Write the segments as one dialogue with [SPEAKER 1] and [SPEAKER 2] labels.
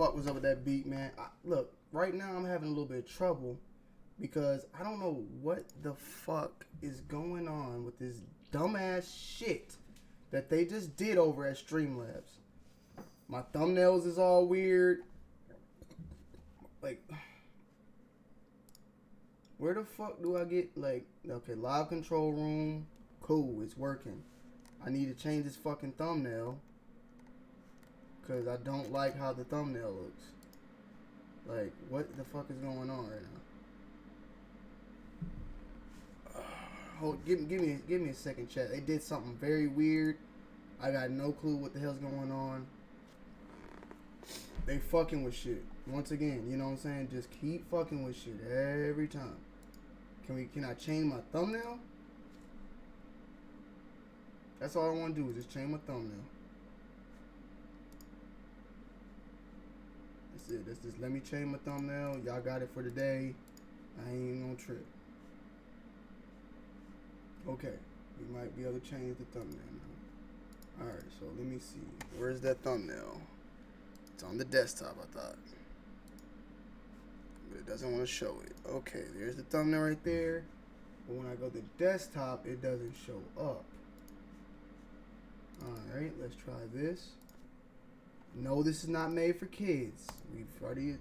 [SPEAKER 1] fuck was up with that beat, man? Look, right now I'm having a little bit of trouble because I don't know what the fuck is going on with this dumbass shit that they just did over at Streamlabs. My thumbnails is all weird. Like, where the fuck do I get, like, okay, live control room, cool, it's working. I need to change this fucking thumbnail because I don't like how the thumbnail looks. Like, what the fuck is going on right now? Hold, give me a second, chat. They did something very weird. I got no clue what the hell's going on. They fucking with shit. Once again, you know what I'm saying? Just keep fucking with shit every time. Can I change my thumbnail? That's all I want to do is just change my thumbnail. That's it. That's just let me change my thumbnail. Y'all got it for today. I ain't even gonna trip. Okay. We might be able to change the thumbnail now. Alright, so let me see. Where's that thumbnail? It's on the desktop, I thought. But it doesn't want to show it. Okay, there's the thumbnail right there. But when I go to desktop, it doesn't show up. Alright, let's try this. No, this is not made for kids. We've already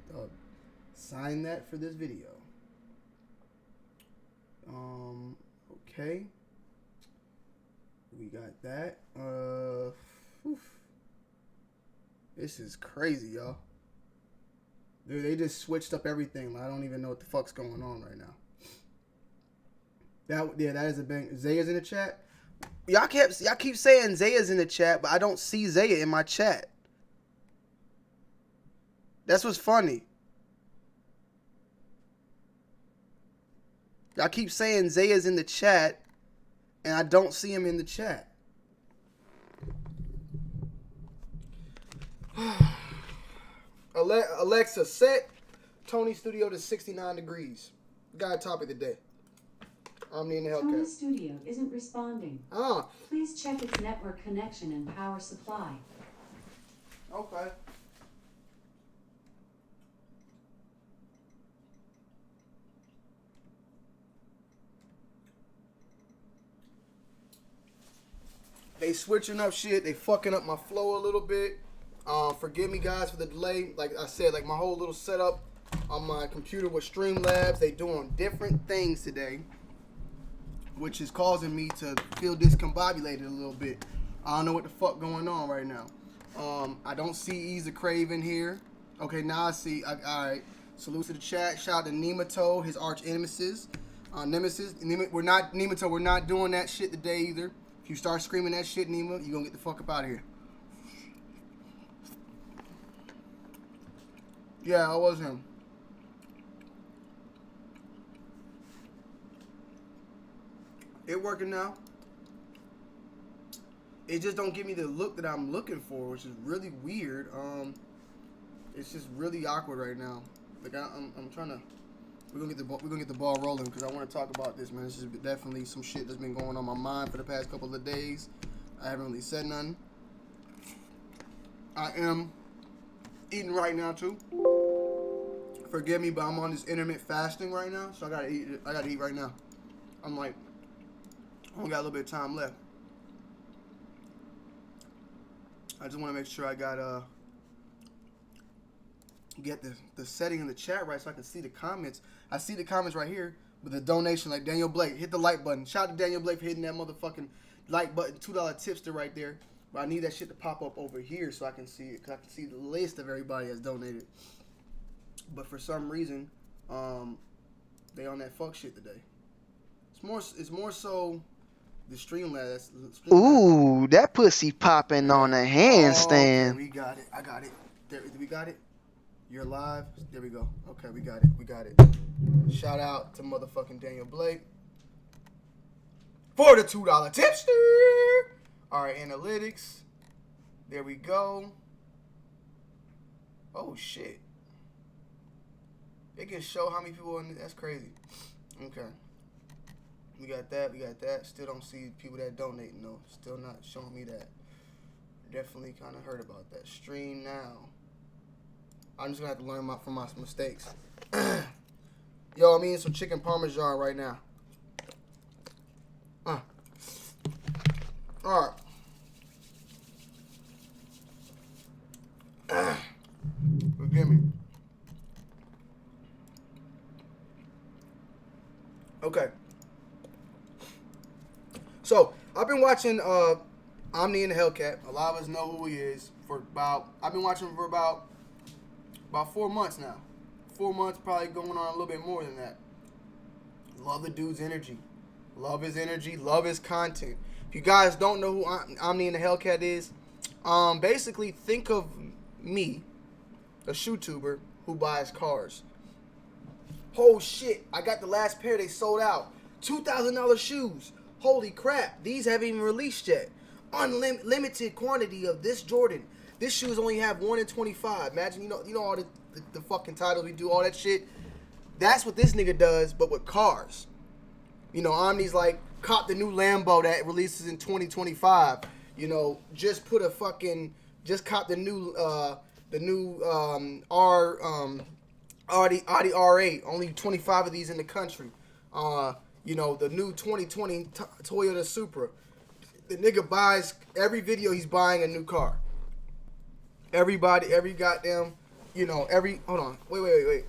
[SPEAKER 1] signed that for this video. Okay. We got that. This is crazy, y'all. Dude, they just switched up everything. I don't even know what the fuck's going on right now. That is a bang. Zaya's in the chat. Y'all keep saying Zaya's in the chat, but I don't see Zaya in my chat. That's what's funny. Y'all keep saying Zaya's in the chat, and I don't see him in the chat. Alexa, set Tony Studio to 69 degrees. Guide topic today. Omni Hellcat.
[SPEAKER 2] Tony Studio isn't responding. Please check its network connection and power supply.
[SPEAKER 1] Okay. They switching up shit. They fucking up my flow a little bit. Forgive me, guys, for the delay. Like I said, like my whole little setup on my computer with Streamlabs, they doing different things today, which is causing me to feel discombobulated a little bit. I don't know what the fuck going on right now. I don't see Ease of Craven here. Okay, now I see. All right. Salute to the chat. Shout out to Nemato, his arch nemesis. We're not Nemato. We're not doing that shit today either. If you start screaming that shit, Nema, you gonna get the fuck up out of here. Yeah, I was him. It working now. It just don't give me the look that I'm looking for, which is really weird. It's just really awkward right now. Like I'm trying to. We're gonna get the ball rolling because I want to talk about this, man. This is definitely some shit that's been going on my mind for the past couple of days. I haven't really said nothing. I am eating right now too. Forgive me, but I'm on this intermittent fasting right now, so I gotta eat. I gotta eat right now. I'm like, I only got a little bit of time left. I just want to make sure I got get the setting in the chat right so I can see the comments. I see the comments right here with the donation, like Daniel Blake. Hit the like button. Shout out to Daniel Blake for hitting that motherfucking like button. $2 tipster right there. But I need that shit to pop up over here so I can see it. Cause I can see the list of everybody that's donated. But for some reason, they on that fuck shit today. It's more so the Streamlabs.
[SPEAKER 3] Ooh, that pussy popping on a handstand.
[SPEAKER 1] Okay, we got it. I got it. There, we got it. You're live. There we go. Okay, we got it. We got it. Shout out to motherfucking Daniel Blake for the $2 tipster. All right, analytics. There we go. Oh shit. It can show how many people in. That's crazy. Okay. We got that. We got that. Still don't see people that donating though. Still not showing me that. Definitely kind of heard about that. Stream now. I'm just gonna have to learn from my mistakes. Yo, I'm eating some chicken parmesan right now. All right. Forgive me. Okay. So I've been watching Omni and the Hellcat. A lot of us know who he is. I've been watching him for about 4 months now. 4 months, probably going on a little bit more than that. Love the dude's energy. Love his energy. Love his content. If you guys don't know who Omni and the Hellcat is, basically think of me, a shoe-tuber who buys cars. Oh shit, I got the last pair, they sold out. $2,000 shoes. Holy crap, these haven't even released yet. Unlimited quantity of this Jordan. This shoes only have 1 in 25. Imagine, you know all the fucking titles we do, all that shit. That's what this nigga does, but with cars. You know, Omni's like, cop the new Lambo that releases in 2025. You know, just cop the new Audi R8. Only 25 of these in the country. You know, the new 2020 Toyota Supra. The nigga buys, every video he's buying a new car. Every goddamn, you know, hold on. Wait.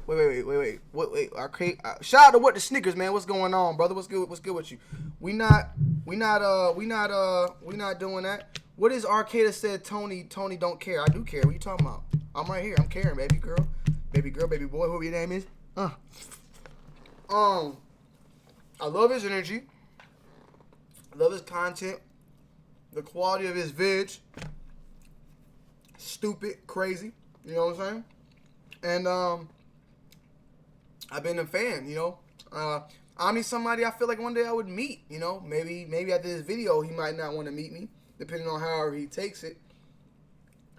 [SPEAKER 1] Okay. Shout out to What the Snickers, man. What's going on, brother? What's good with you? We not doing that. What is Arcada said? Tony don't care. I do care. What you talking about? I'm right here. I'm caring, baby girl, baby boy, whoever your name is. I love his energy. I love his content. The quality of his vids. Stupid, crazy. You know what I'm saying? And I've been a fan, you know. Omni's somebody I feel like one day I would meet, you know. Maybe after this video he might not want to meet me, depending on how he takes it.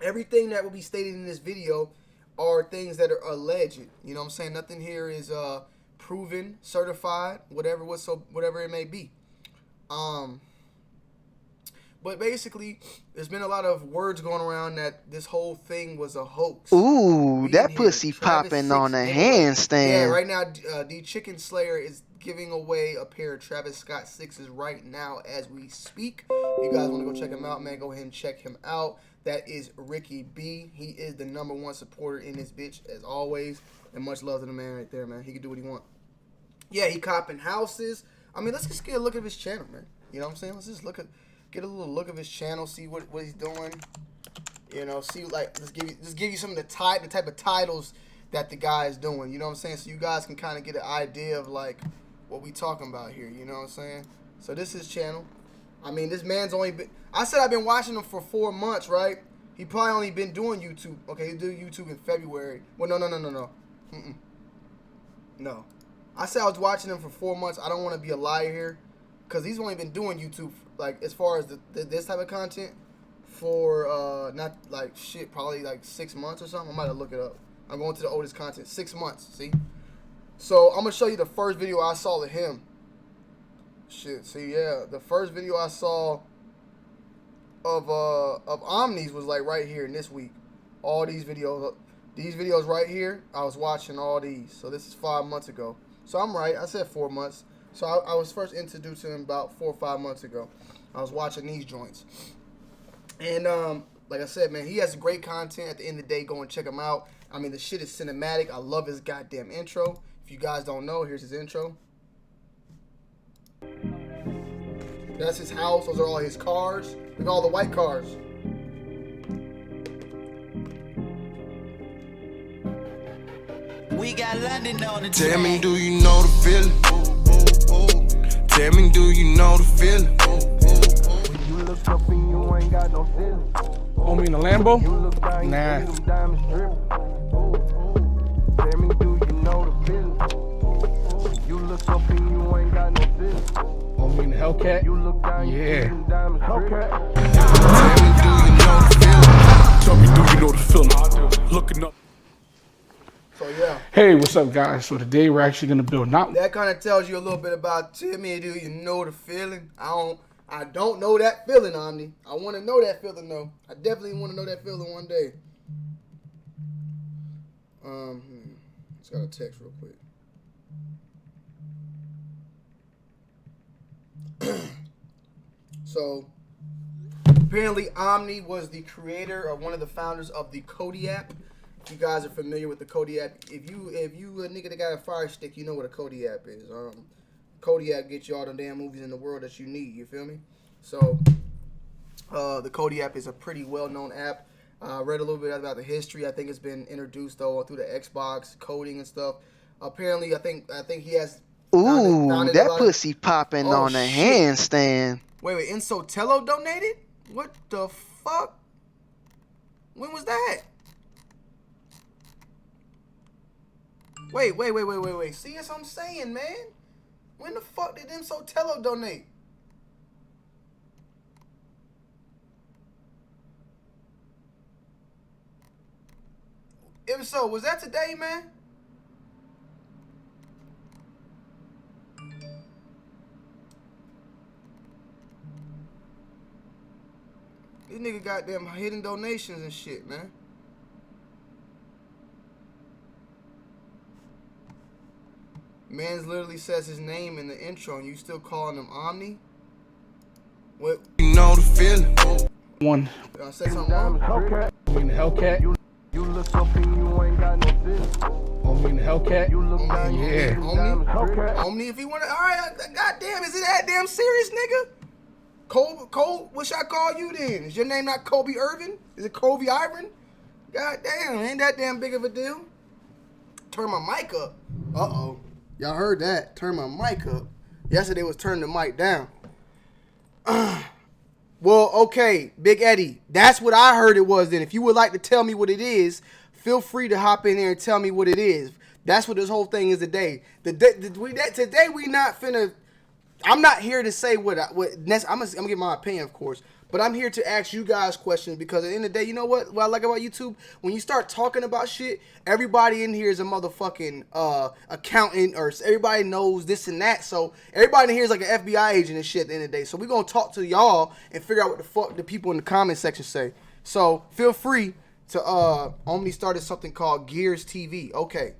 [SPEAKER 1] Everything that will be stated in this video are things that are alleged. You know what I'm saying? Nothing here is proven, certified, whatever it may be. But basically, there's been a lot of words going around that this whole thing was a hoax.
[SPEAKER 3] Ooh, that pussy popping on a handstand.
[SPEAKER 1] Yeah, right now, the Chicken Slayer is giving away a pair of Travis Scott 6s right now as we speak. If you guys want to go check him out, man, go ahead and check him out. That is Ricky B. He is the #1 supporter in this bitch, as always. And much love to the man right there, man. He can do what he want. Yeah, he copping houses. I mean, let's just get a look at his channel, man. You know what I'm saying? Let's just get a little look of his channel, see what he's doing. You know, see, like, just give you some of the type of titles that the guy is doing. You know what I'm saying? So you guys can kind of get an idea of like what we talking about here. You know what I'm saying? So this is his channel. I mean, this man's only been. I said I've been watching him for 4 months, right? He probably only been doing YouTube. Okay, he did YouTube in February. Well, no. No. I said I was watching him for 4 months. I don't want to be a liar here, because he's only been doing YouTube, like, as far as this type of content, for not like shit, probably like 6 months or something. I might have looked it up. I'm going to the oldest content, 6 months. See, so I'm gonna show you the first video I saw of him. Shit, see, yeah, the first video I saw of Omni's was like right here in this week. All these videos right here, I was watching all these. So this is 5 months ago. So I'm right. I said 4 months. So I was first introduced to him about 4 or 5 months ago. I was watching these joints. And like I said, man, he has great content. At the end of the day, go and check him out. I mean, the shit is cinematic. I love his goddamn intro. If you guys don't know, here's his intro. That's his house. Those are all his cars. Look at all the white cars.
[SPEAKER 4] We got London on the
[SPEAKER 5] Tell me, do you know the feeling? Tell me, do you know the feeling? When you look up and you ain't got no feeling.
[SPEAKER 6] Omni in the Lambo? Nah.
[SPEAKER 5] Tell me, do you know the feeling? When you look up and you ain't got no feeling.
[SPEAKER 6] Omni in the Hellcat? Yeah.
[SPEAKER 5] Hellcat. Tell me, do you know the feeling?
[SPEAKER 6] Tell me, do you know the feeling? Looking up.
[SPEAKER 1] So yeah.
[SPEAKER 6] Hey, what's up, guys? So today we're actually gonna build not.
[SPEAKER 1] That kind of tells you a little bit about Timmy. Do you know the feeling? I don't know that feeling, Omni. I want to know that feeling though. I definitely want to know that feeling one day. Just got a text real quick. So apparently Omni was the creator or one of the founders of the Kodi app. If you guys are familiar with the Kodi app, if you a nigga that got a fire stick, you know what a Kodi app is. Kodi app gets you all the damn movies in the world that you need. You feel me? So the Kodi app is a pretty well-known app. Read a little bit about the history. I think it's been introduced though through the Xbox coding and stuff. Apparently, I think he has.
[SPEAKER 3] Ooh, that pussy popping on a handstand.
[SPEAKER 1] Wait, Insotello donated? What the fuck? When was that? Wait. See, that's what I'm saying, man. When the fuck did Insotello donate? If so, was that today, man? This nigga got them hidden donations and shit, man. Man's literally says his name in the intro and you still calling him Omni? What?
[SPEAKER 5] You know the feeling.
[SPEAKER 6] One.
[SPEAKER 1] Did I say something wrong?
[SPEAKER 6] Omni Hellcat.
[SPEAKER 5] You look up and you ain't got no feeling.
[SPEAKER 6] Omni Hellcat.
[SPEAKER 5] You look down,
[SPEAKER 6] Yeah.
[SPEAKER 1] Omni, if he wanna, alright, goddamn, is it that damn serious, nigga? Cole, what should I call you then? Is your name not Kobe Irvin? Is it Kobe Ivan? Goddamn, ain't that damn big of a deal? Turn my mic up. Uh-oh. Y'all heard that. Turn my mic up. Yesterday was turn the mic down. Well, okay, Big Eddie. That's what I heard it was then. If you would like to tell me what it is, feel free to hop in there and tell me what it is. That's what this whole thing is today. Today we not finna... I'm not here to say what I'm gonna give my opinion, of course, but I'm here to ask you guys questions because at the end of the day, you know what I like about YouTube? When you start talking about shit, everybody in here is a motherfucking accountant or everybody knows this and that. So everybody in here is like an FBI agent and shit at the end of the day. So we're gonna talk to y'all and figure out what the fuck the people in the comment section say. So feel free to Omni started something called Gears TV. Okay,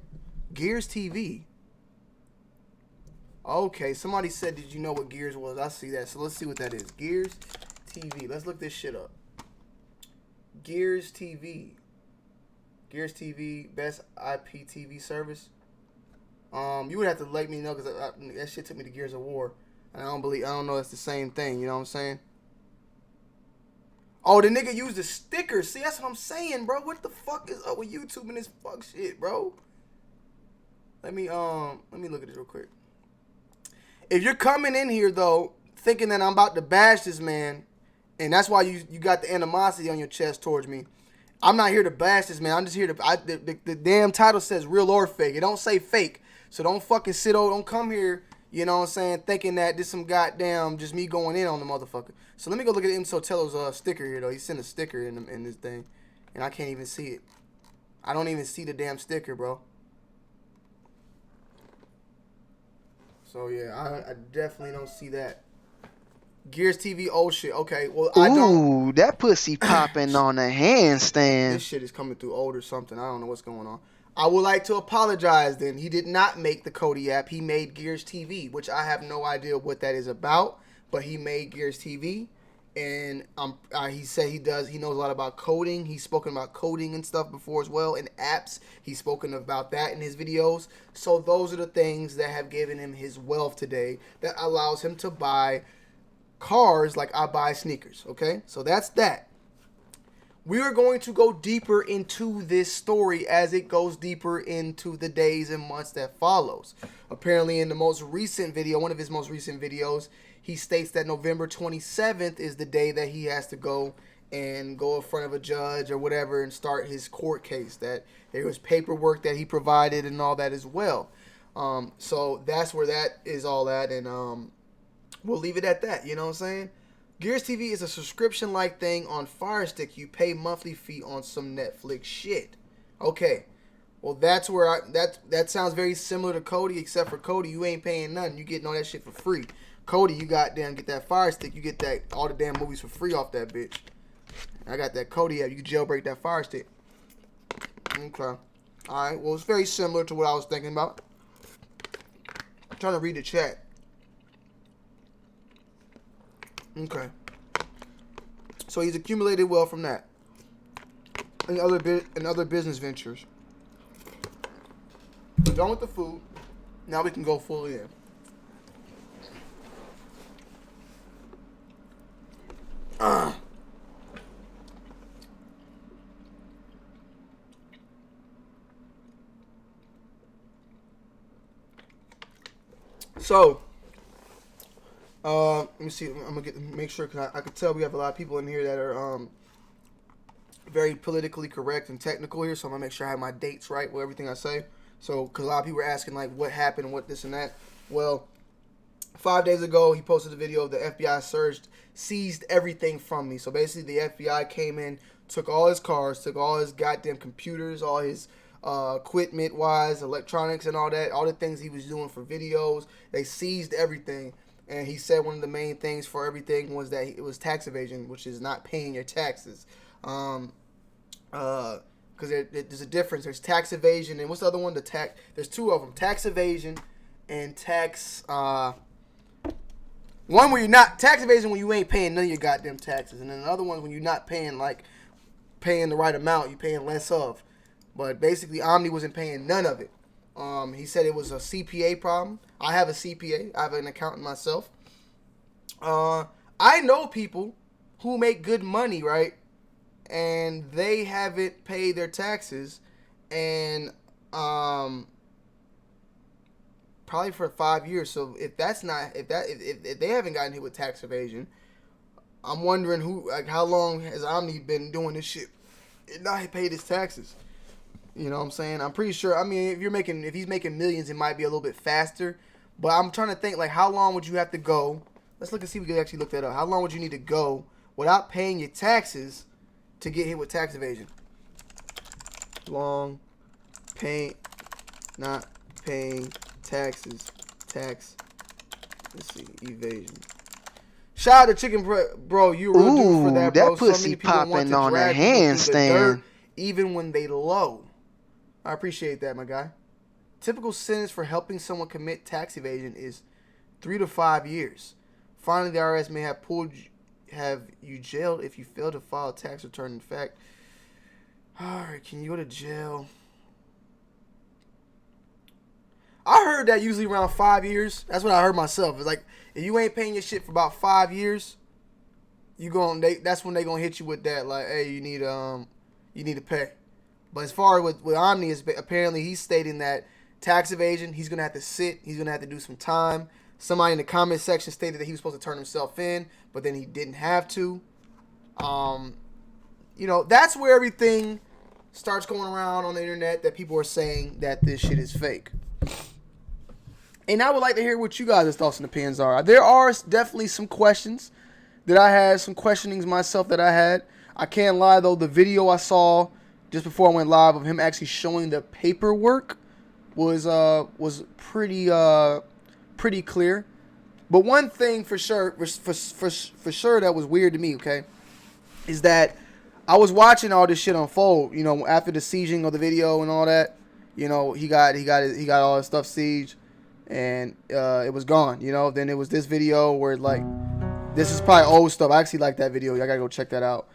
[SPEAKER 1] Gears TV. Okay, somebody said, did you know what Gears was? I see that. So let's see what that is. Gears TV. Let's look this shit up. Gears TV. Gears TV, best IP TV service. You would have to let me know because that shit took me to Gears of War. And I don't know it's the same thing. You know what I'm saying? Oh, the nigga used a sticker. See, that's what I'm saying, bro. What the fuck is up with YouTube and this fuck shit, bro? Let me look at this real quick. If you're coming in here, though, thinking that I'm about to bash this man, and that's why you got the animosity on your chest towards me, I'm not here to bash this man. I'm just here to... The damn title says real or fake. It don't say fake. So don't fucking don't come here, you know what I'm saying, thinking that this some goddamn just me going in on the motherfucker. So let me go look at Insotello's sticker here, though. He sent a sticker in this thing, and I can't even see it. I don't even see the damn sticker, bro. So, yeah, I definitely don't see that. Gears TV, old shit. Okay, well, I don't...
[SPEAKER 3] Ooh, that pussy popping on a handstand.
[SPEAKER 1] This shit is coming through old or something. I don't know what's going on. I would like to apologize then. He did not make the Kodi app. He made Gears TV, which I have no idea what that is about. But he made Gears TV. And he said he knows a lot about coding. He's spoken about coding and stuff before as well, and apps. He's spoken about that in his videos. So those are the things that have given him his wealth today that allows him to buy cars like I buy sneakers, okay? So that's that. We are going to go deeper into this story as it goes deeper into the days and months that follows. Apparently in the most recent video, one of his most recent videos, he states that November 27th is the day that he has to go and go in front of a judge or whatever and start his court case. That there was paperwork that he provided and all that as well. So that's where that is all at, and we'll leave it at that. You know what I'm saying? Gears TV is a subscription-like thing on Fire Stick. You pay monthly fee on some Netflix shit. Okay. Well, that's where that sounds very similar to Kodi, except for Kodi, you ain't paying nothing. You getting all that shit for free. Kodi, you goddamn get that Fire Stick. You get that all the damn movies for free off that bitch. I got that Kodi app. You can jailbreak that Fire Stick. Okay. All right. Well, it's very similar to what I was thinking about. I'm trying to read the chat. Okay. So he's accumulated wealth from that, and other business ventures. We're done with the food. Now we can go fully in. So, let me see. I'm gonna make sure, because I could tell we have a lot of people in here that are very politically correct and technical here. So I'm gonna make sure I have my dates right with everything I say. So, because a lot of people are asking like what happened and what this and that. Well, 5 days ago he posted a video of the FBI seized everything from me. So basically the FBI came in, took all his cars, took all his goddamn computers, all his equipment wise, electronics and all that, all the things he was doing for videos. They seized everything. And he said one of the main things for everything was that it was tax evasion, which is not paying your taxes. Because there's a difference. There's tax evasion, and what's the other one? There's two of them: tax evasion and tax. One where you're not tax evasion when you ain't paying none of your goddamn taxes, and then another one when you're not paying the right amount, you're paying less of. But basically, Omni wasn't paying none of it. He said it was a CPA problem. I have a CPA. I have an accountant myself. I know people who make good money, right? And they haven't paid their taxes, and probably for 5 years. So if they haven't gotten hit with tax evasion, I'm wondering how long has Omni been doing this shit and not paid his taxes. You know what I'm saying? I'm pretty sure. I mean, if he's making millions, it might be a little bit faster. But I'm trying to think, like, how long would you have to go? Let's look and see if we can actually look that up. How long would you need to go without paying your taxes to get hit with tax evasion? Not paying taxes. Let's see, evasion. Shout out to Chicken Bro. You a real dude for that, bro.
[SPEAKER 3] That pussy popping on a handstand.
[SPEAKER 1] Even when they low. I appreciate that, my guy. Typical sentence for helping someone commit tax evasion is 3 to 5 years. Finally, the IRS may have you jailed if you fail to file a tax return. In fact, alright, can you go to jail? I heard that usually around 5 years. That's what I heard myself. It's like, if you ain't paying your shit for about 5 years, that's when they gonna hit you with that, like, hey, you need to pay. But as far as with Omni, apparently he's stating that tax evasion, he's gonna have to sit, he's gonna have to do some time. Somebody in the comment section stated that he was supposed to turn himself in, but then he didn't have to. That's where everything starts going around on the internet, that people are saying that this shit is fake. And I would like to hear what you guys' thoughts and opinions are. There are definitely some questions that I had, some questionings myself that I had. I can't lie, though, the video I saw just before I went live of him actually showing the paperwork was pretty clear. But one thing for sure that was weird to me, okay, is that I was watching all this shit unfold. After the sieging of the video and all that, he got all his stuff sieged, and it was gone. Then it was this video where this is probably old stuff. I actually like that video. Y'all gotta go check that out.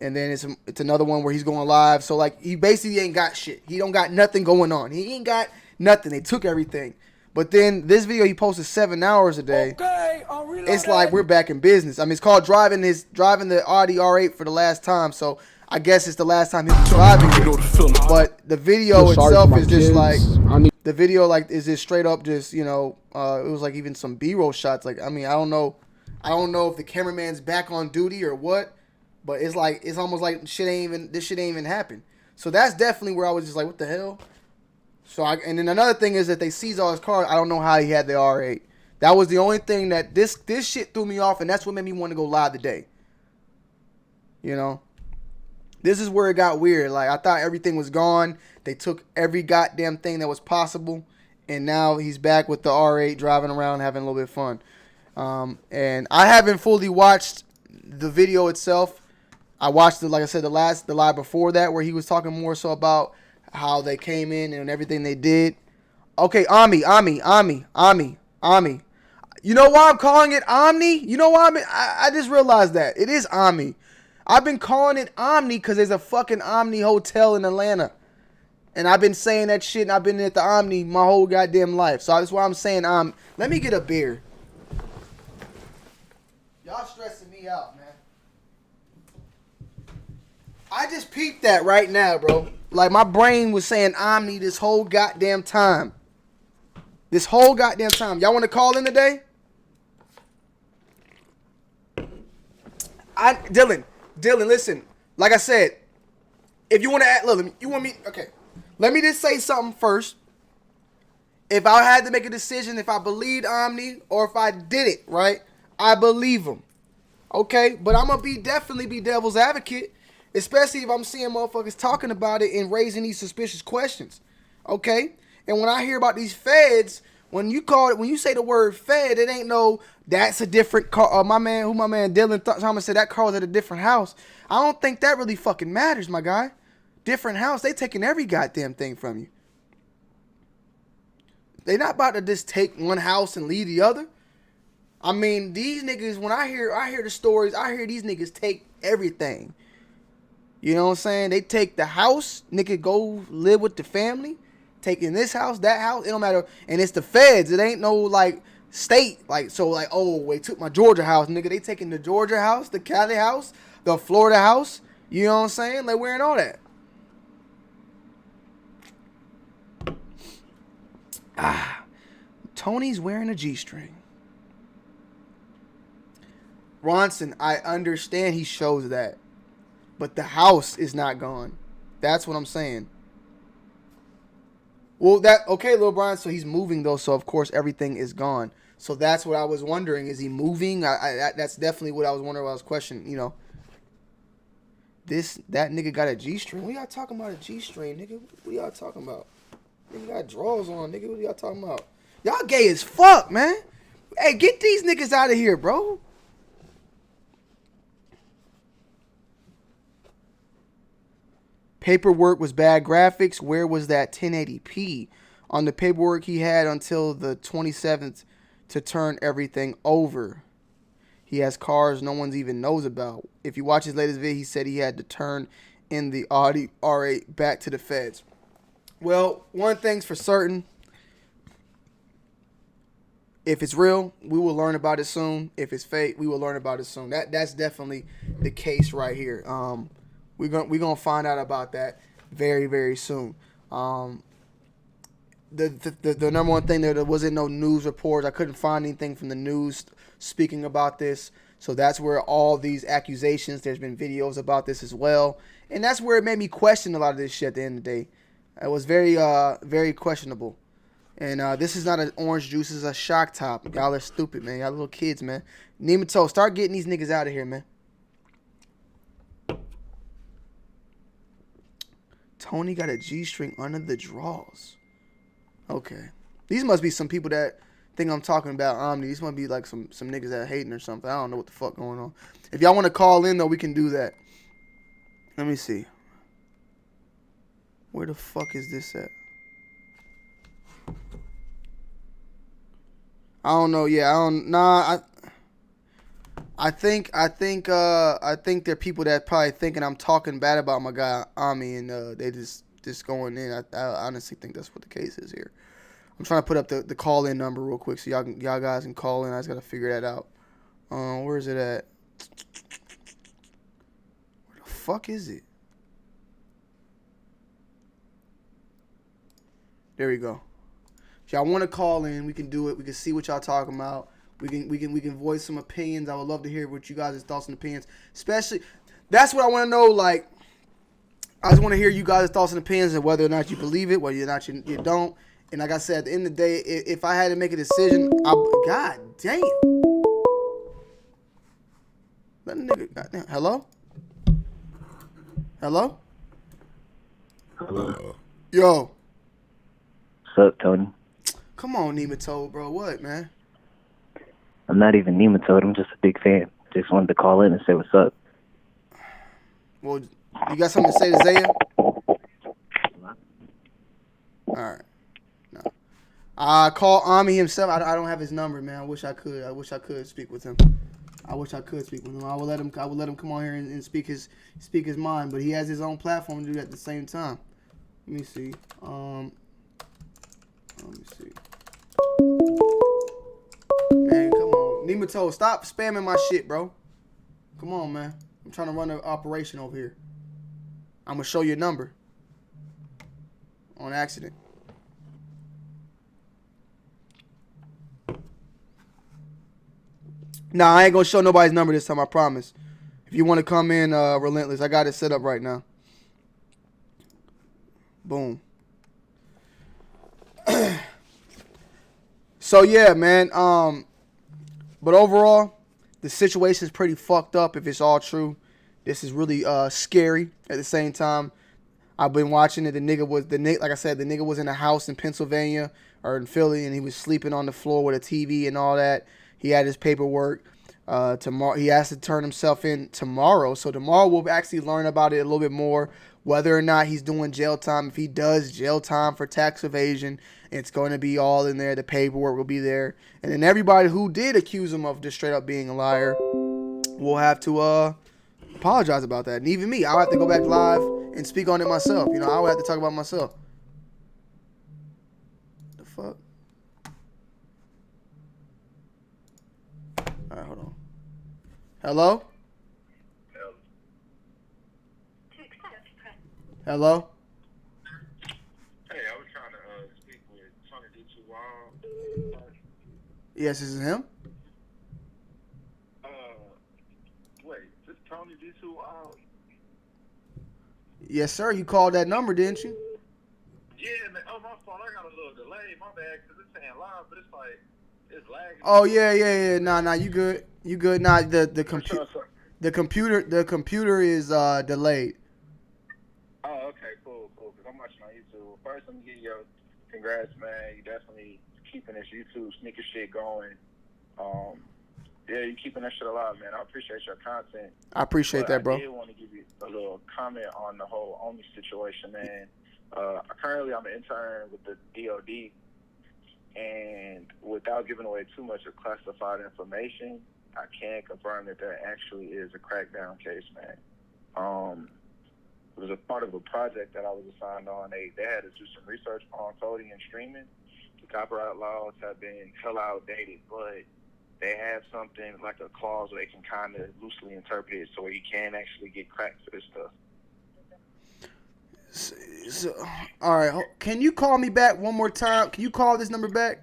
[SPEAKER 1] And then it's another one where he's going live. So he basically ain't got shit. He don't got nothing going on. He ain't got nothing. They took everything. But then this video he posted 7 hours a day. Okay, it's like we're back in business. I mean, it's called driving the Audi R8 for the last time. So I guess it's the last time he's driving it. But the video itself is just is just straight up just it was like even some B-roll shots. I don't know if the cameraman's back on duty or what. But it's almost like this shit ain't even happen. So that's definitely where I was just like, what the hell? And then another thing is that they seized all his cars. I don't know how he had the R8. That was the only thing that this shit threw me off, and that's what made me want to go live today. This is where it got weird. I thought everything was gone. They took every goddamn thing that was possible, and now he's back with the R8 driving around having a little bit of fun. And I haven't fully watched the video itself. I watched like I said, the live before that, where he was talking more so about how they came in and everything they did. Okay, Omni. You know why I'm calling it Omni? You know why I just realized that. It is Omni. I've been calling it Omni because there's a fucking Omni hotel in Atlanta. And I've been saying that shit and I've been at the Omni my whole goddamn life. So that's why I'm saying let me get a beer. Y'all stressing me out, man. I just peeped that right now, bro. Like my brain was saying Omni this whole goddamn time. This whole goddamn time. Y'all want to call in today? Dylan, listen. Like I said, if you want to add, look, you want me, okay. Let me just say something first. If I had to make a decision, if I believed Omni or if I did it, right? I believe him. Okay? But I'm going to definitely be devil's advocate, especially if I'm seeing motherfuckers talking about it and raising these suspicious questions. Okay? And when I hear about these feds, when you say the word fed, it ain't no, that's a different car. My man Dylan Thomas said that car was at a different house. I don't think that really fucking matters, my guy. Different house, they taking every goddamn thing from you. They not about to just take one house and leave the other. I mean, these niggas, when I hear the stories, I hear these niggas take everything. You know what I'm saying? They take the house, nigga go live with the family, taking this house, that house, it don't matter. And it's the feds. It ain't no like state, like, so like, oh, they took my Georgia house, nigga. They taking the Georgia house, the Cali house, the Florida house. You know what I'm saying? They wearing all that. Tony's wearing a G-string. Ronson, I understand he shows that. But the house is not gone. That's what I'm saying. Well, okay, Lil Brian, so he's moving though, so of course everything is gone. So that's what I was wondering. Is he moving? That's definitely what I was wondering. What I was questioning, you know. That nigga got a G-string. What y'all talking about a G-string, nigga? What y'all talking about? Nigga got drawers on, nigga. What y'all talking about? Y'all gay as fuck, man. Hey, get these niggas out of here, bro. Paperwork was bad graphics. Where was that 1080p? On the paperwork, he had until the 27th to turn everything over. He has cars no one even knows about. If you watch his latest video, he said he had to turn in the Audi R8 back to the feds. Well, one thing's for certain. If it's real, we will learn about it soon. If it's fake, we will learn about it soon. That's definitely the case right here. We're gonna find out about that very, very soon. The number one thing, there wasn't no news reports. I couldn't find anything from the news speaking about this. So that's where all these accusations, there's been videos about this as well. And that's where it made me question a lot of this shit at the end of the day. It was very, very questionable. And this is not an orange juice. This is a shock top. Y'all are stupid, man. Y'all little kids, man. Nemeto, start getting these niggas out of here, man. Tony got a G-string under the drawers. Okay. These must be some people that think I'm talking about Omni. These must be like some niggas that are hating or something. I don't know what the fuck going on. If y'all want to call in, though, we can do that. Let me see. Where the fuck is this at? I don't know. Yeah, I don't. Nah, I think there are people that probably thinking I'm talking bad about my guy Ami, and they just going in. I honestly think that's what the case is here. I'm trying to put up the call in number real quick so y'all guys can call in. I just gotta figure that out. Where is it at? Where the fuck is it? There we go. If y'all want to call in, we can do it. We can see what y'all talking about. We can voice some opinions. I would love to hear what you guys' thoughts and opinions. Especially, that's what I want to know. Like, I just want to hear you guys' thoughts and opinions and whether or not you believe it, whether or not you don't. And like I said, at the end of the day, if I had to make a decision, God damn. That nigga, goddamn. Hello? Hello?
[SPEAKER 4] Hello.
[SPEAKER 1] Yo.
[SPEAKER 4] What's up, Tony?
[SPEAKER 1] Come on, Nematode, bro. What, man?
[SPEAKER 4] I'm not even Nematode. I'm just a big fan. Just wanted to call in and say what's up.
[SPEAKER 1] Well, you got something to say to Zaya? Call Omni himself. I don't have his number, man. I wish I could. I wish I could speak with him. I wish I could speak with him. I would let him come on here and speak his mind. But he has his own platform to do that at the same time. Let me see. Let me see. Man, come on, Nematode, stop spamming my shit, bro. Come on, man. I'm trying to run an operation over here. I'm gonna show you a number. On accident. Nah, I ain't gonna show nobody's number this time, I promise. If you want to come in, Relentless, I got it set up right now. Boom. So yeah, man. But overall, the situation is pretty fucked up if it's all true. This is really scary. At the same time, I've been watching it. Like I said, the nigga was in a house in Pennsylvania or in Philly, and he was sleeping on the floor with a TV and all that. He had his paperwork. Tomorrow he has to turn himself in tomorrow. So tomorrow we'll actually learn about it a little bit more. Whether or not he's doing jail time. If he does jail time for tax evasion, it's going to be all in there. The paperwork will be there. And then everybody who did accuse him of just straight up being a liar will have to apologize about that. And even me, I'll have to go back live and speak on it myself. You know, I'll have to talk about myself. The fuck? All right, hold on. Hello? Hello?
[SPEAKER 7] Hey, I was trying to speak with Tony D2 Wild.
[SPEAKER 1] Yes, this is him.
[SPEAKER 7] Wait, this Tony D2 Wild?
[SPEAKER 1] Yes, sir. You called that number, didn't you?
[SPEAKER 7] Yeah, man. Oh, my fault. I got a little delay. My bad, because it's saying live, but it's like, it's lagging.
[SPEAKER 1] Oh, yeah. Nah, you good. You good. Nah, the computer is delayed.
[SPEAKER 7] Oh, okay, cool. Because I'm watching on YouTube. First, let me give you congrats, man. You definitely keeping this YouTube sneaker shit going. Yeah, you keeping that shit alive, man. I appreciate your content.
[SPEAKER 1] I appreciate that, bro.
[SPEAKER 7] I did want to give you a little comment on the whole Omni situation, man. Currently, I'm an intern with the DOD, and without giving away too much of classified information, I can confirm that there actually is a crackdown case, man. It was a part of a project that I was assigned on. They had to do some research on coding and streaming. The copyright laws have been hella outdated, but they have something like a clause where they can kind of loosely interpret it so you can actually get cracked for this stuff.
[SPEAKER 1] So, all right, can you call me back one more time? Can you call this number back?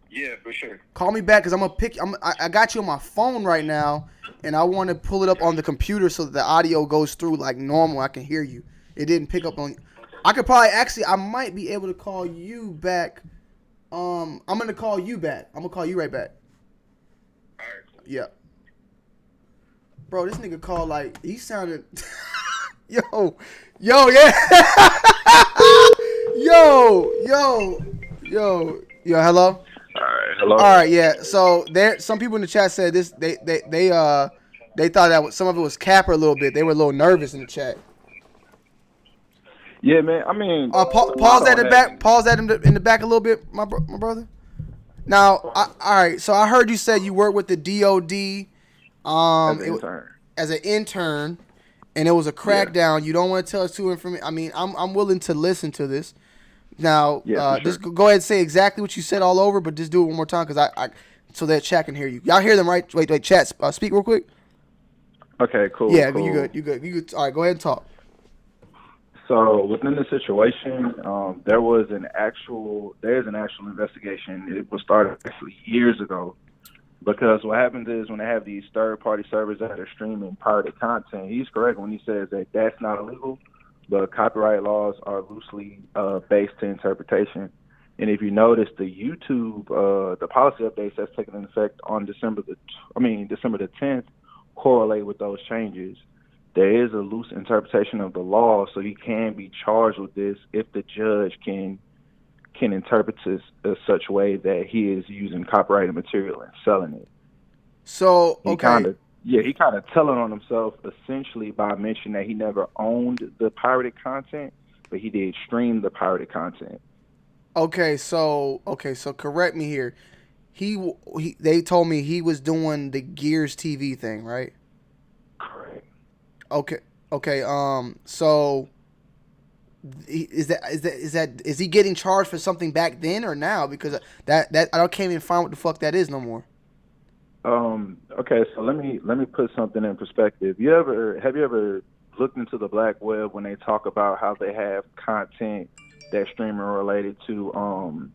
[SPEAKER 7] Yeah, for sure.
[SPEAKER 1] Call me back because I'm gonna I got you on my phone right now, and I want to pull it up on the computer so that the audio goes through like normal. I can hear you. It didn't pick up on. I could probably I might be able to call you back. I'm gonna call you back. I'm gonna call you right back.
[SPEAKER 7] All right.
[SPEAKER 1] Yeah. Bro, this nigga called like he sounded. yo, yeah. yo, hello.
[SPEAKER 7] All right. Hello.
[SPEAKER 1] All right, yeah. So there, some people in the chat said this. They thought that some of it was capper a little bit. They were a little nervous in the chat.
[SPEAKER 7] Yeah, man. I mean,
[SPEAKER 1] pause that in the back. Pause that in the back a little bit, my brother. Now, all right. So I heard you said you work with the DOD. As an intern, and it was a crackdown. Yeah. You don't want to tell us too information. I mean, I'm willing to listen to this. Now, just go ahead and say exactly what you said all over, but just do it one more time because I so that chat can hear you. Y'all hear them, right? Wait, chat. Speak real quick.
[SPEAKER 7] Okay, cool.
[SPEAKER 1] Yeah,
[SPEAKER 7] cool.
[SPEAKER 1] You good. All right, go ahead and talk.
[SPEAKER 7] So within the situation, there's an actual investigation. It was started actually years ago, because what happens is when they have these third-party servers that are streaming pirated content, he's correct when he says that that's not illegal. But copyright laws are loosely based to interpretation. And if you notice, the YouTube, the policy updates that's taken in effect on December the 10th correlate with those changes. There is a loose interpretation of the law, so he can be charged with this if the judge can interpret this in such a way that he is using copyrighted material and selling it.
[SPEAKER 1] So, okay.
[SPEAKER 7] He kind of telling on himself essentially by mentioning that he never owned the pirated content, but he did stream the pirated content.
[SPEAKER 1] So correct me here. They told me he was doing the Gears TV thing, right?
[SPEAKER 7] Correct.
[SPEAKER 1] Okay. Okay. So is he getting charged for something back then or now? Because that I can't even find what the fuck that is no more.
[SPEAKER 7] Okay, so let me put something in perspective. Have you ever looked into the black web when they talk about how they have content that's streaming related to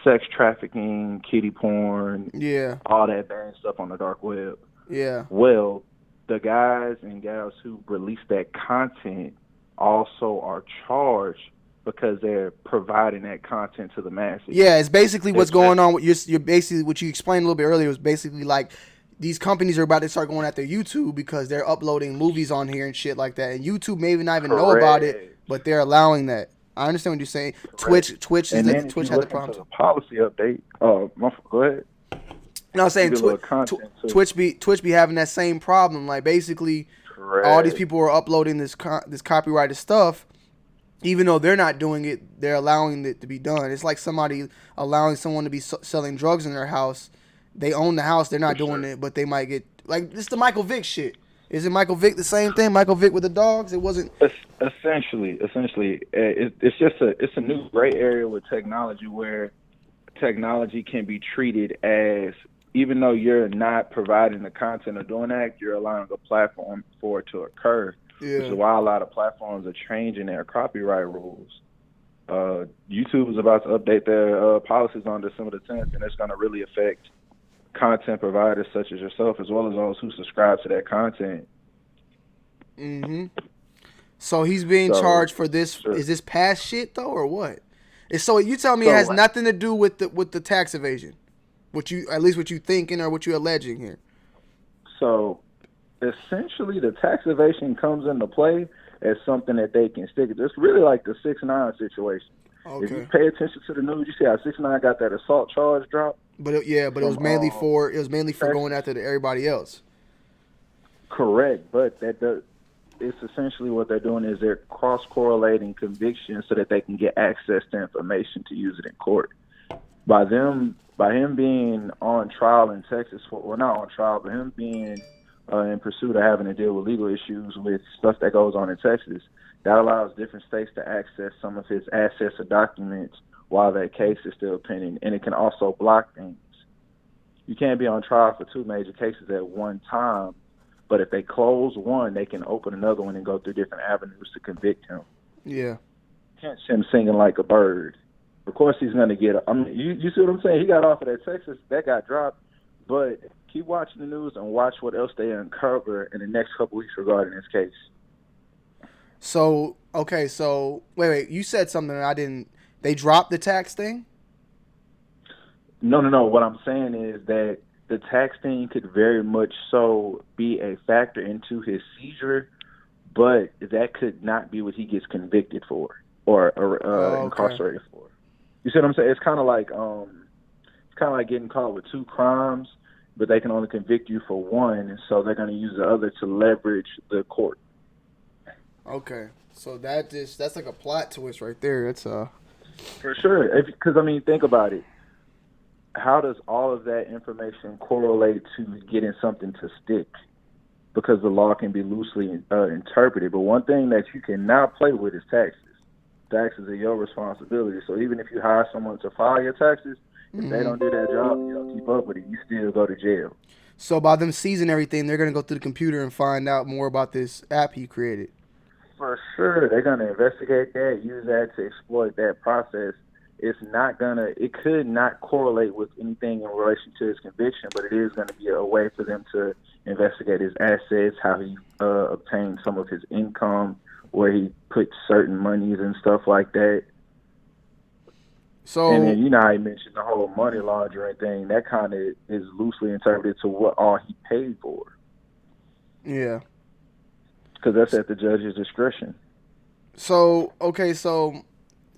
[SPEAKER 7] sex trafficking, kiddie porn,
[SPEAKER 1] Yeah.
[SPEAKER 7] all that bad stuff on the dark web?
[SPEAKER 1] Yeah.
[SPEAKER 7] Well, the guys and gals who release that content also are charged because they're providing that content to the masses.
[SPEAKER 1] Yeah, it's basically what's going on with you're basically what you explained a little bit earlier was basically like these companies are about to start going after YouTube because they're uploading movies on here and shit like that. And YouTube may even not even know about it, but they're allowing that. I understand what you're saying.
[SPEAKER 7] Correct.
[SPEAKER 1] Twitch
[SPEAKER 7] and then
[SPEAKER 1] Twitch
[SPEAKER 7] if
[SPEAKER 1] had
[SPEAKER 7] you
[SPEAKER 1] the
[SPEAKER 7] look
[SPEAKER 1] problem.
[SPEAKER 7] into the policy update. Go ahead.
[SPEAKER 1] No, I'm saying Twitch be having that same problem. Like basically,
[SPEAKER 7] Correct.
[SPEAKER 1] all these people are uploading this copyrighted stuff, even though they're not doing it. They're allowing it to be done. It's like somebody allowing someone to be selling drugs in their house. They own the house. They're not doing it, but they might get like this. The Michael Vick shit. Is it Michael Vick the same thing? Michael Vick with the dogs? It wasn't.
[SPEAKER 7] Essentially, it's a new gray area with technology where technology can be treated as, even though you're not providing the content or doing that, you're allowing a platform for it to occur.
[SPEAKER 1] Yeah.
[SPEAKER 7] Which is why a lot of platforms are changing their copyright rules. YouTube is about to update their policies on December the 10th, and it's going to really affect content providers such as yourself, as well as those who subscribe to that content.
[SPEAKER 1] Mm-hmm. So he's being charged for this.
[SPEAKER 7] Sure.
[SPEAKER 1] Is this past shit though, or what? So you tell me it has nothing to do with the tax evasion. What you thinking or what you alleging here?
[SPEAKER 7] So essentially, the tax evasion comes into play as something that they can stick. It's really like the 6ix9ine situation.
[SPEAKER 1] Okay.
[SPEAKER 7] If you pay attention to the news, you see how 6ix9ine got that assault charge dropped.
[SPEAKER 1] But it was mainly for going after everybody else.
[SPEAKER 7] Correct, but it's essentially what they're doing is they're cross-correlating convictions so that they can get access to information to use it in court. By him being on trial in Texas, not on trial, but him being in pursuit of having to deal with legal issues with stuff that goes on in Texas, that allows different states to access some of his assets or documents while that case is still pending, and it can also block things. You can't be on trial for 2 major cases at one time, but if they close one, they can open another one and go through different avenues to convict him.
[SPEAKER 1] Yeah.
[SPEAKER 7] Can't see him singing like a bird. Of course, he's going to get. You see what I'm saying? He got off of that Texas, that got dropped, but keep watching the news and watch what else they uncover in the next couple weeks regarding this case.
[SPEAKER 1] So wait, you said something that I didn't. They dropped the tax thing?
[SPEAKER 7] No. What I'm saying is that the tax thing could very much so be a factor into his seizure, but that could not be what he gets convicted for or incarcerated for. You see what I'm saying? It's kind of like getting caught with 2 crimes, but they can only convict you for one, so they're going to use the other to leverage the court.
[SPEAKER 1] Okay, so that's like a plot twist right there. It's
[SPEAKER 7] For sure, because think about it. How does all of that information correlate to getting something to stick? Because the law can be loosely interpreted. But one thing that you cannot play with is taxes. Taxes are your responsibility. So even if you hire someone to file your taxes, if they don't do their job, you don't keep up with it, you still go to jail.
[SPEAKER 1] So by them seizing everything, they're going to go through the computer and find out more about this app he created.
[SPEAKER 7] For sure. They're going to investigate that, use that to exploit that process. It could not correlate with anything in relation to his conviction, but it is going to be a way for them to investigate his assets, how he obtained some of his income, where he put certain monies and stuff like that.
[SPEAKER 1] So,
[SPEAKER 7] and then, how he mentioned the whole money laundering thing, that kind of is loosely interpreted to what all he paid for.
[SPEAKER 1] Yeah.
[SPEAKER 7] Because that's at the judge's discretion.
[SPEAKER 1] So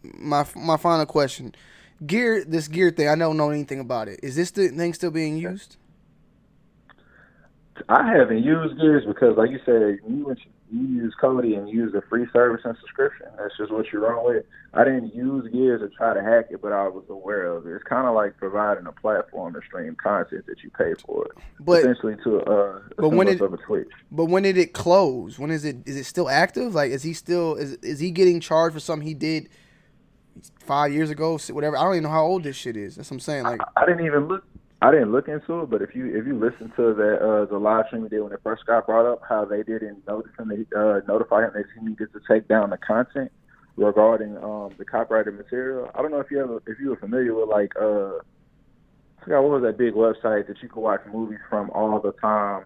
[SPEAKER 1] my final question. This gear thing, I don't know anything about it. Is this thing still being used?
[SPEAKER 7] I haven't used gears because, like you said, you use Cody and use the free service and subscription. That's just what you're wrong with. I didn't use Gears to try to hack it, but I was aware of it. It's kind of like providing a platform to stream content that you pay for,
[SPEAKER 1] but
[SPEAKER 7] essentially to a Twitch.
[SPEAKER 1] But when did it close? When is it? Is it still active? Like, is he still is he getting charged for something he did 5 years ago? Whatever. I don't even know how old this shit is. That's what I'm saying. Like,
[SPEAKER 7] I didn't even look. I didn't look into it, but if you listen to that the live stream we did when it first got brought up, how they didn't notify him that he needed to take down the content regarding the copyrighted material. I don't know if you were familiar with I forgot what was that big website that you could watch movies from all the time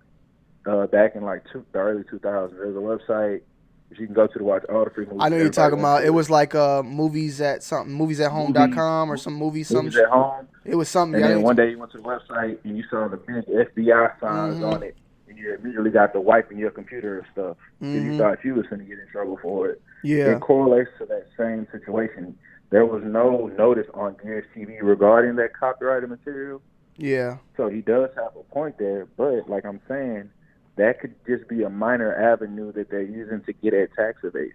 [SPEAKER 7] back in the early 2000s. There's a website that you can go to watch all the free movies.
[SPEAKER 1] I know you're talking about. It was like moviesathome.com or some movies
[SPEAKER 7] at home.
[SPEAKER 1] It was something.
[SPEAKER 7] And then one day you went to the website and you saw the big FBI signs on it, and you immediately got to wiping your computer and stuff because you thought you was going to get in trouble for it.
[SPEAKER 1] Yeah.
[SPEAKER 7] It correlates to that same situation. There was no notice on Gears TV regarding that copyrighted material.
[SPEAKER 1] Yeah.
[SPEAKER 7] So he does have a point there, but like I'm saying, that could just be a minor avenue that they're using to get at tax evasion.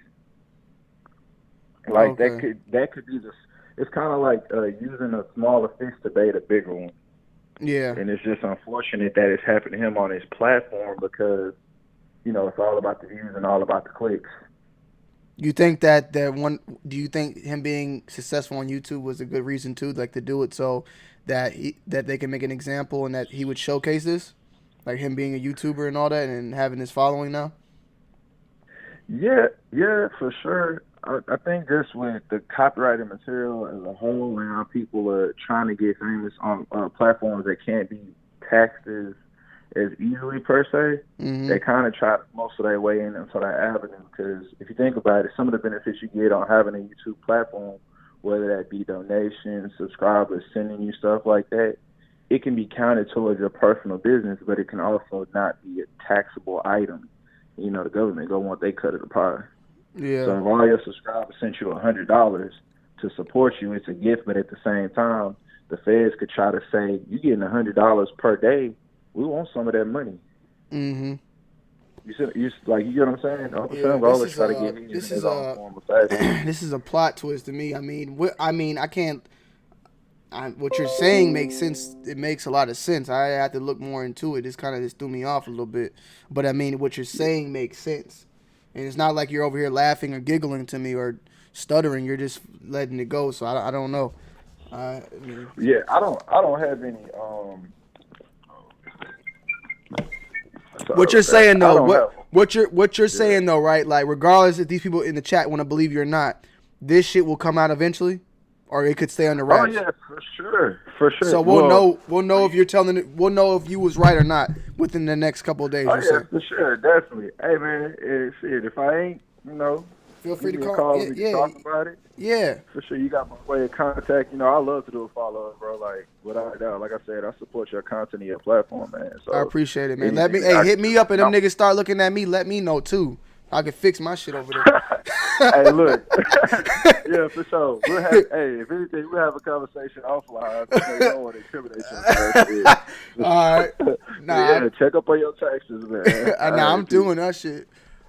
[SPEAKER 7] Like that could be it's kind of like using a smaller fish to bait a bigger one.
[SPEAKER 1] Yeah. And
[SPEAKER 7] it's just unfortunate that it's happened to him on his platform because, it's all about the views and all about the clicks.
[SPEAKER 1] You think do you think him being successful on YouTube was a good reason too, like to do it so that they can make an example and that he would showcase this? Like him being a YouTuber and all that and having his following now?
[SPEAKER 7] Yeah, for sure. I think just with the copyrighted material as a whole and how people are trying to get famous on platforms that can't be taxed as easily per se, they kind of try to muscle their way into that avenue. Because if you think about it, some of the benefits you get on having a YouTube platform, whether that be donations, subscribers, sending you stuff like that, it can be counted towards your personal business, but it can also not be a taxable item. The government go want they cut of the pie.
[SPEAKER 1] Yeah.
[SPEAKER 7] So if all your subscribers sent you $100 to support you, it's a gift, but at the same time, the feds could try to say, you getting $100 per day, we want some of that money.
[SPEAKER 1] Mm-hmm.
[SPEAKER 7] You get what I'm saying?
[SPEAKER 1] This is a plot twist to me. I mean, I can't. What you're saying makes sense. It makes a lot of sense. I had to look more into it. This kind of just threw me off a little bit. But I mean, what you're saying makes sense. And it's not like you're over here laughing or giggling to me or stuttering. You're just letting it go. So I don't know.
[SPEAKER 7] I don't have any.
[SPEAKER 1] What you're saying though, what you're saying though, right? Like, regardless if these people in the chat want to believe you or not, this shit will come out eventually, or it could stay under wraps.
[SPEAKER 7] Oh yeah, for sure.
[SPEAKER 1] So we'll know if you're telling it. We'll know if you was right or not within the next couple of days.
[SPEAKER 7] Oh yeah, for sure, definitely. Hey man, if I ain't,
[SPEAKER 1] feel free to call.
[SPEAKER 7] Yeah, talk about it.
[SPEAKER 1] Yeah,
[SPEAKER 7] for sure. You got my way of contact. I love to do a follow up, bro. Like without a doubt, like I said, I support your content and your platform, man. So
[SPEAKER 1] I appreciate it, man. Hit me up, and them niggas start looking at me. Let me know too. I can fix my shit over there.
[SPEAKER 7] Hey, look. Yeah, for sure. If anything, we'll have a conversation offline. You don't want to incriminate yourself.
[SPEAKER 1] All right.
[SPEAKER 7] Nah, check up on your taxes, man.
[SPEAKER 1] I'm doing that shit.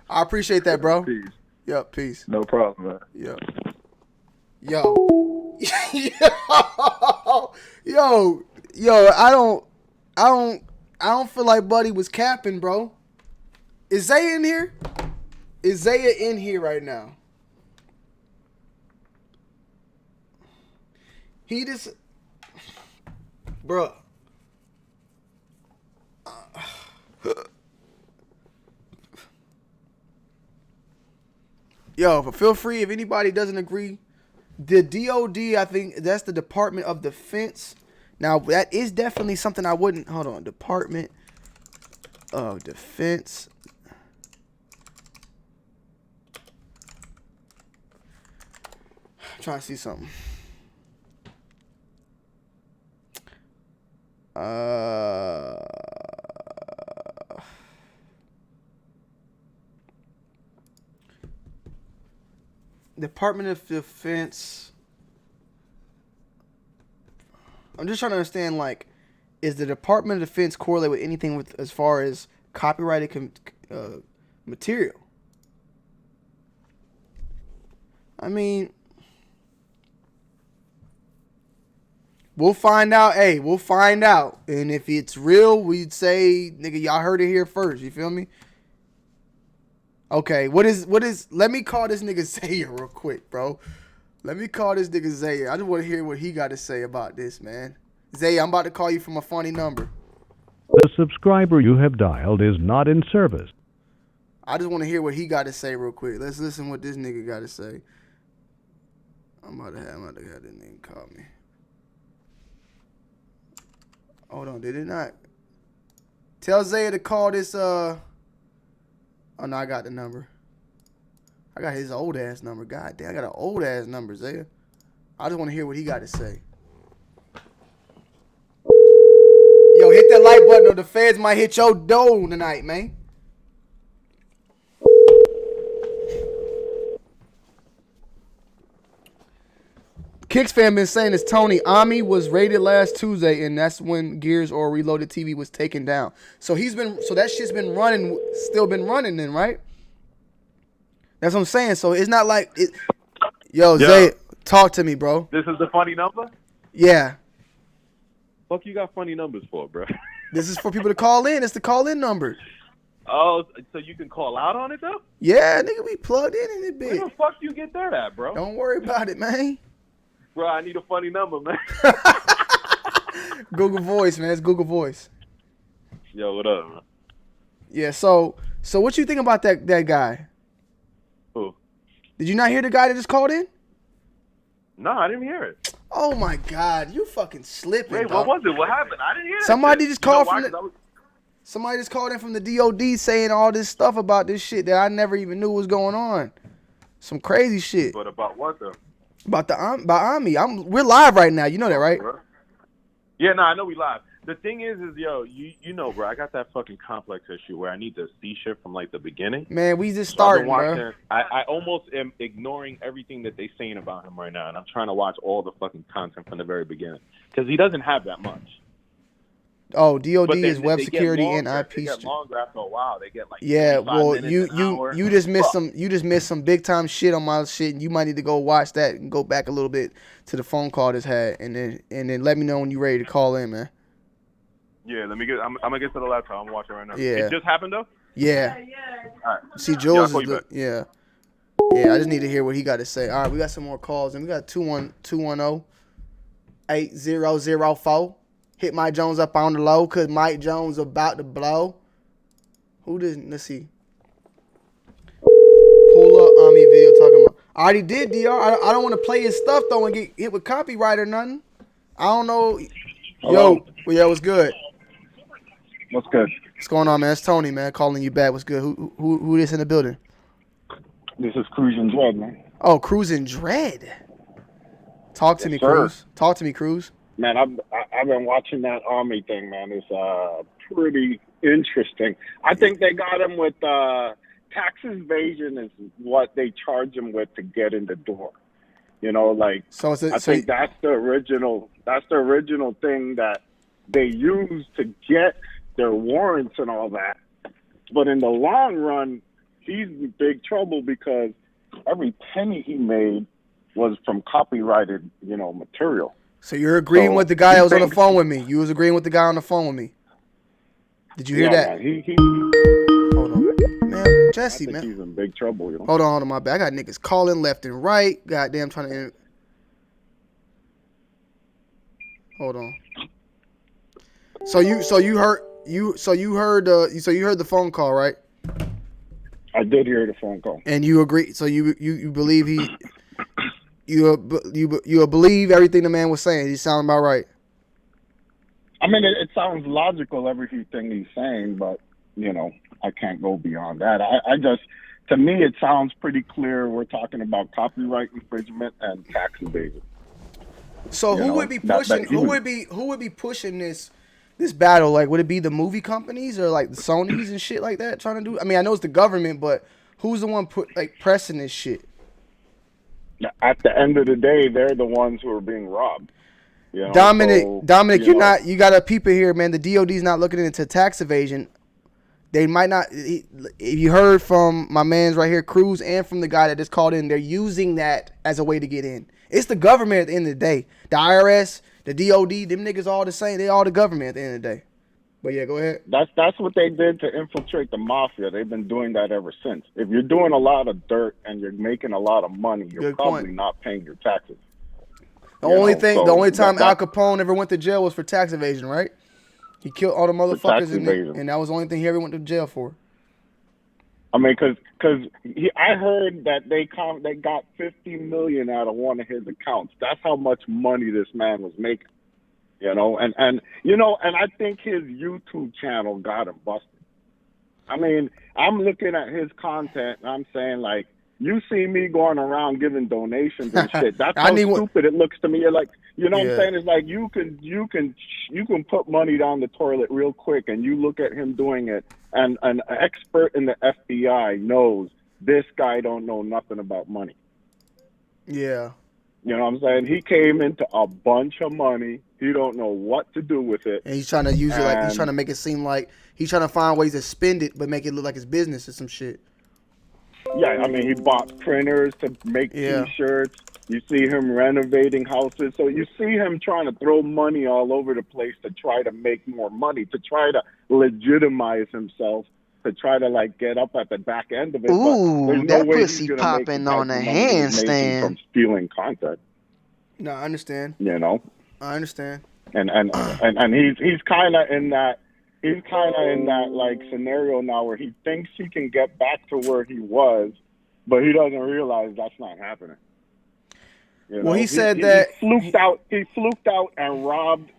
[SPEAKER 1] I appreciate that, bro.
[SPEAKER 7] Peace.
[SPEAKER 1] Yep, peace.
[SPEAKER 7] No problem, man.
[SPEAKER 1] Yep. Yo. I don't feel like Buddy was capping, bro. Is Zaya in here? Is Zaya in here right now? He just, bro. Yo, but feel free if anybody doesn't agree. The DOD, I think that's the Department of Defense. Now, that is definitely something I wouldn't. Hold on. Department of Defense. I'm trying to see something. Department of Defense. I'm just trying to understand, like, is the Department of Defense correlate with anything with as far as copyrighted material? I mean, we'll find out. Hey, we'll find out. And if it's real, we'd say, nigga, y'all heard it here first. You feel me? Okay, what is? Let me call this nigga Zaire real quick, bro. Let me call this nigga Zaire. I just want to hear what he got to say about this, man. Zaire, I'm about to call you from a funny number.
[SPEAKER 8] The subscriber you have dialed is not in service.
[SPEAKER 1] I just want to hear what he got to say real quick. Let's listen what this nigga got to say. I'm about to have this nigga call me. Hold on, did it not? Tell Zaire to call this, Oh, no, I got the number. I got his old-ass number. God damn, I got an old-ass number, Zaire. I just want to hear what he got to say. Yo, hit that like button or the feds might hit your door tonight, man. Kicks fan been saying this. Tony, Omni was raided last Tuesday, and that's when Gears or Reloaded TV was taken down. So that shit's been running, still been running then, right? That's what I'm saying. So it's not like it. Yo, Zay, talk to me, bro.
[SPEAKER 9] This is the funny number?
[SPEAKER 1] Yeah.
[SPEAKER 9] Fuck you got funny numbers for, bro?
[SPEAKER 1] This is for people to call in. It's the call in number.
[SPEAKER 9] Oh, so you can call out on it though?
[SPEAKER 1] Yeah, nigga, we plugged in it, bitch.
[SPEAKER 9] Where the fuck you get that at, bro?
[SPEAKER 1] Don't worry about it, man.
[SPEAKER 9] Bro, I need a funny number, man.
[SPEAKER 1] Google Voice, man. It's Google Voice.
[SPEAKER 9] Yo, what up, man?
[SPEAKER 1] Yeah, so what you think about that guy?
[SPEAKER 9] Who?
[SPEAKER 1] Did you not hear the guy that just called in?
[SPEAKER 9] No, I didn't hear it.
[SPEAKER 1] Oh my God, you fucking slipping.
[SPEAKER 9] Wait,
[SPEAKER 1] dog.
[SPEAKER 9] what was it? What happened? I didn't hear it.
[SPEAKER 1] Somebody just called Somebody just called in from the DOD saying all this stuff about this shit that I never even knew was going on. Some crazy shit.
[SPEAKER 9] But about what though?
[SPEAKER 1] About Omni. We're live right now. You know that, right?
[SPEAKER 9] Yeah, no, I know we live. The thing is yo, you know, bro, I got that fucking complex issue where I need to see shit from like the beginning.
[SPEAKER 1] Man, we just started, bro.
[SPEAKER 9] I almost am ignoring everything that they're saying about him right now, and I'm trying to watch all the fucking content from the very beginning because he doesn't have that much.
[SPEAKER 1] Oh, DOD is web security and IP.
[SPEAKER 9] They get longer after a while. They get like
[SPEAKER 1] well, you just missed
[SPEAKER 9] some.
[SPEAKER 1] You just missed some big time shit on my shit. And you might need to go watch that and go back a little bit to the phone call this had, and then let me know when you're ready to call in, man.
[SPEAKER 9] Yeah, let me get. I'm gonna get to the laptop. I'm watching right now.
[SPEAKER 1] Yeah.
[SPEAKER 9] It just happened though.
[SPEAKER 1] Yeah.
[SPEAKER 9] All right.
[SPEAKER 1] See, Jules is yeah. I just need to hear what he got to say. All right, we got some more calls, and we got 210-8004. Hit Mike Jones up on the low because Mike Jones about to blow. Who didn't? Let's see. Pull up Omni video talking about. I already did, DR. I don't want to play his stuff, though, and get hit with copyright or nothing. I don't know.
[SPEAKER 7] Hello.
[SPEAKER 1] Yo, what's good?
[SPEAKER 7] What's good?
[SPEAKER 1] What's going on, man? It's Tony, man, calling you back. What's good? Who is in the building?
[SPEAKER 7] This is Cruising Dread, man.
[SPEAKER 1] Oh, Cruising Dread. Talk to me,
[SPEAKER 7] sir.
[SPEAKER 1] Cruz. Talk to me, Cruz.
[SPEAKER 10] Man, I've been watching that Army thing, man. It's pretty interesting. I think they got him with tax evasion is what they charge him with to get in the door. You know, like I think that's the original thing that they use to get their warrants and all that. But in the long run, he's in big trouble because every penny he made was from copyrighted, material.
[SPEAKER 1] So you're agreeing with the guy that was on the phone with me. You was agreeing with the guy on the phone with me. Did you hear that?
[SPEAKER 10] Man,
[SPEAKER 1] hold on, man. Jesse, man.
[SPEAKER 10] He's in big trouble,
[SPEAKER 1] Hold on, my bad. I got niggas calling left and right. Goddamn, trying to. Hold on. So you heard the phone call, right?
[SPEAKER 10] I did hear the phone call.
[SPEAKER 1] And you agree? So you believe he? You believe everything the man was saying? He sounding about right.
[SPEAKER 10] I mean, it sounds logical, everything he's saying, but I can't go beyond that. To me, it sounds pretty clear. We're talking about copyright infringement and tax evasion.
[SPEAKER 1] So who would be pushing? Who would be pushing this battle? Like, would it be the movie companies or like the Sonys and shit like that trying to do? I mean, I know it's the government, but who's the one pressing this shit?
[SPEAKER 10] At the end of the day, they're the ones who are being robbed.
[SPEAKER 1] Dominic, you gotta peep it here, man. The DOD's not looking into tax evasion. They might not. If you heard from my man's right here, Cruz, and from the guy that just called in, they're using that as a way to get in. It's the government at the end of the day. The IRS, the DOD, them niggas all the same. They all the government at the end of the day. But yeah, go ahead.
[SPEAKER 10] That's what they did to infiltrate the mafia. They've been doing that ever since. If you're doing a lot of dirt and you're making a lot of money, you're
[SPEAKER 1] Good
[SPEAKER 10] probably
[SPEAKER 1] point.
[SPEAKER 10] not paying your taxes.
[SPEAKER 1] The only time Al Capone ever went to jail was for tax evasion, right? He killed all the motherfuckers, and that was the only thing he ever went to jail for.
[SPEAKER 10] I mean, because I heard that they got $50 million out of one of his accounts. That's how much money this man was making, and I think his YouTube channel got him busted. I mean, I'm looking at his content and I'm saying, like, you see me going around giving donations and shit. That's how stupid it looks to me. You're like, what I'm saying? It's like you can put money down the toilet real quick, and you look at him doing it, and an expert in the FBI knows this guy don't know nothing about money.
[SPEAKER 1] Yeah.
[SPEAKER 10] You know what I'm saying? He came into a bunch of money. He don't know what to do with it.
[SPEAKER 1] And he's trying to use it like he's trying to make it seem like he's trying to find ways to spend it, but make it look like his business or some shit.
[SPEAKER 10] Yeah, I mean, he bought printers to make T-shirts. You see him renovating houses. So you see him trying to throw money all over the place to try to make more money, to try to legitimize himself, to try to, like, get up at the back end of it.
[SPEAKER 3] Ooh,
[SPEAKER 10] but there's no
[SPEAKER 3] that
[SPEAKER 10] way
[SPEAKER 3] pussy
[SPEAKER 10] he's
[SPEAKER 3] popping on a
[SPEAKER 10] making
[SPEAKER 3] handstand.
[SPEAKER 10] from stealing content.
[SPEAKER 1] No, I understand. I understand.
[SPEAKER 10] And he's kind of in that. He's kind of in that, like, scenario now where he thinks he can get back to where he was, but he doesn't realize that's not happening.
[SPEAKER 1] Well, he said that
[SPEAKER 10] he fluked out and robbed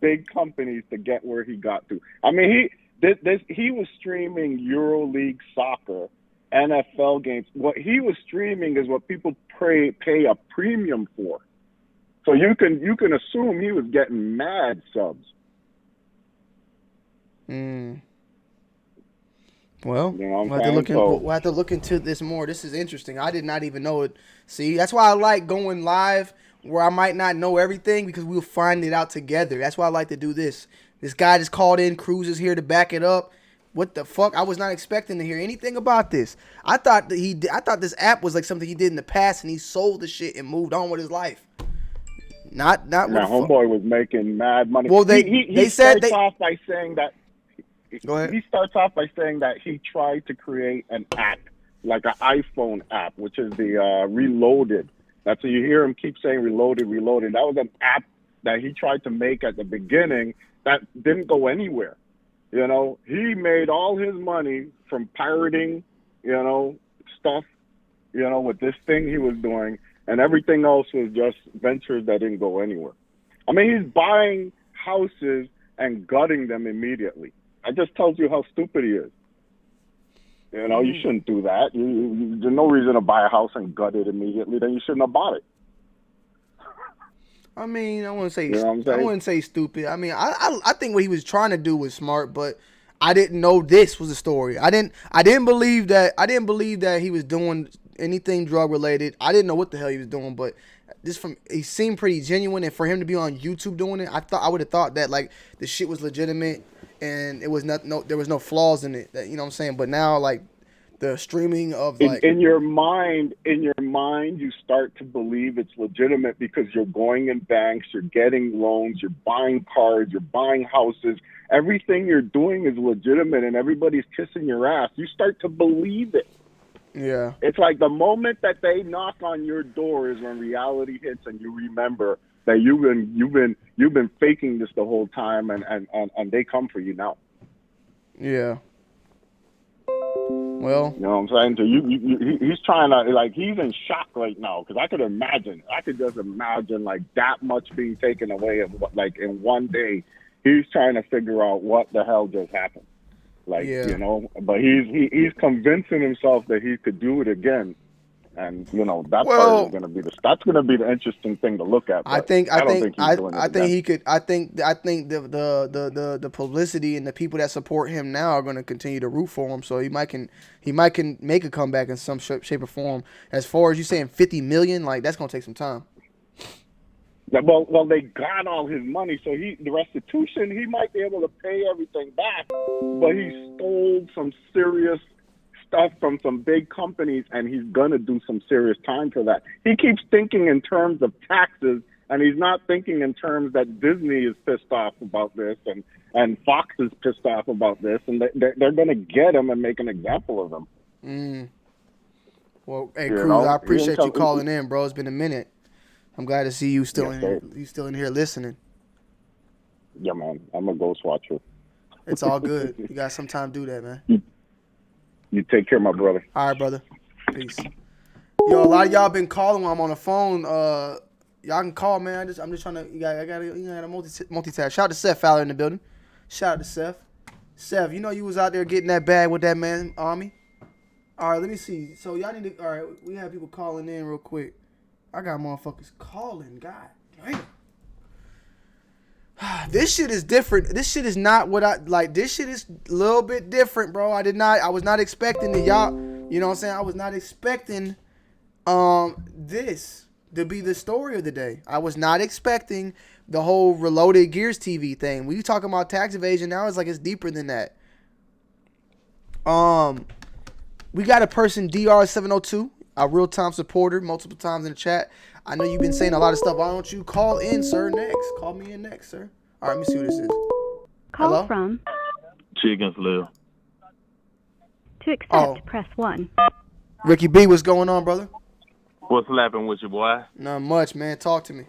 [SPEAKER 10] big companies to get where he got to. I mean, he was streaming EuroLeague soccer, NFL games. What he was streaming is what people pay a premium for. So you can assume he was getting mad subs.
[SPEAKER 1] Well, we'll have to look into this more. This is interesting. I did not even know it. See, that's why I like going live where I might not know everything, because we'll find it out together. That's why I like to do this. This guy just called in. Cruz is here to back it up. What the fuck? I was not expecting to hear anything about this. I thought this app was like something he did in the past, and he sold the shit and moved on with his life. Not.
[SPEAKER 10] Now, homeboy was making mad money.
[SPEAKER 1] Well,
[SPEAKER 10] he starts off by saying that.
[SPEAKER 1] Go ahead.
[SPEAKER 10] He starts off by saying that he tried to create an app, like an iPhone app, which is the Reloaded. That's what you hear him keep saying, Reloaded, Reloaded. That was an app that he tried to make at the beginning that didn't go anywhere. He made all his money from pirating, stuff, with this thing he was doing, and everything else was just ventures that didn't go anywhere. I mean, he's buying houses and gutting them immediately. I just tells you how stupid he is. You shouldn't do that. There's no reason to buy a house and gut it immediately. Then you shouldn't have bought it.
[SPEAKER 1] I mean, I wouldn't say stupid. I mean, I think what he was trying to do was smart, but I didn't know this was a story. I didn't believe that he was doing anything drug related. I didn't know what the hell he was doing, but he seemed pretty genuine, and for him to be on YouTube doing it, I would have thought that, like, the shit was legitimate and it was there was no flaws in it. You know what I'm saying? But now, like, the streaming of, like,
[SPEAKER 10] in your mind, you start to believe it's legitimate because you're going in banks, you're getting loans, you're buying cars, you're buying houses. Everything you're doing is legitimate, and everybody's kissing your ass. You start to believe it.
[SPEAKER 1] Yeah.
[SPEAKER 10] It's like the moment that they knock on your door is when reality hits, and you remember that you've been faking this the whole time, and they come for you now.
[SPEAKER 1] Yeah. Well,
[SPEAKER 10] you know what I'm saying? So he's trying to, like, he's in shock right now, because I could just imagine like that much being taken away in one day. He's trying to figure out what the hell just happened. Like, but he's convincing himself that he could do it again. And that's going to be the interesting thing to look at.
[SPEAKER 1] I think the publicity and the people that support him now are going to continue to root for him. So he might can make a comeback in some shape or form. As far as you saying 50 million, like, that's going to take some time.
[SPEAKER 10] Well, they got all his money, so the restitution, he might be able to pay everything back, but he stole some serious stuff from some big companies, and he's gonna do some serious time for that. He keeps thinking in terms of taxes, and he's not thinking in terms that Disney is pissed off about this, and Fox is pissed off about this, and they're gonna get him and make an example of him.
[SPEAKER 1] Well, hey, Cruz, I appreciate you calling in, bro. It's been a minute. I'm glad to see you still in here. You still in here listening.
[SPEAKER 10] Yeah, man. I'm a ghost watcher.
[SPEAKER 1] It's all good. You got some time to do that, man.
[SPEAKER 10] You take care, my brother.
[SPEAKER 1] All right, brother. Peace. Yo, a lot of y'all been calling when I'm on the phone. Y'all can call, man. I'm just trying to. You got a multitask. Shout out to Seth Fowler in the building. Shout out to Seth. Seth, you know you was out there getting that bag with that man, Army. All right, let me see. So y'all need to. All right, we have people calling in real quick. I got motherfuckers calling. God damn. This shit is different. This shit is not what I like. This shit is a little bit different, bro. I was not expecting that y'all. You know what I'm saying? I was not expecting this to be the story of the day. I was not expecting the whole Reloaded Gears TV thing. When you talking about tax evasion now, it's like it's deeper than that. We got a person, DR702. A real-time supporter, multiple times in the chat. I know you've been saying a lot of stuff. Why don't you call in, sir, next? Call me in next, sir. All right, let me see who this is.
[SPEAKER 11] Call
[SPEAKER 1] Hello?
[SPEAKER 11] from
[SPEAKER 9] Chicken Flip.
[SPEAKER 11] to accept, press 1.
[SPEAKER 1] Ricky B, what's going on, brother?
[SPEAKER 9] What's slapping with you, boy?
[SPEAKER 1] Not much, man. Talk to me.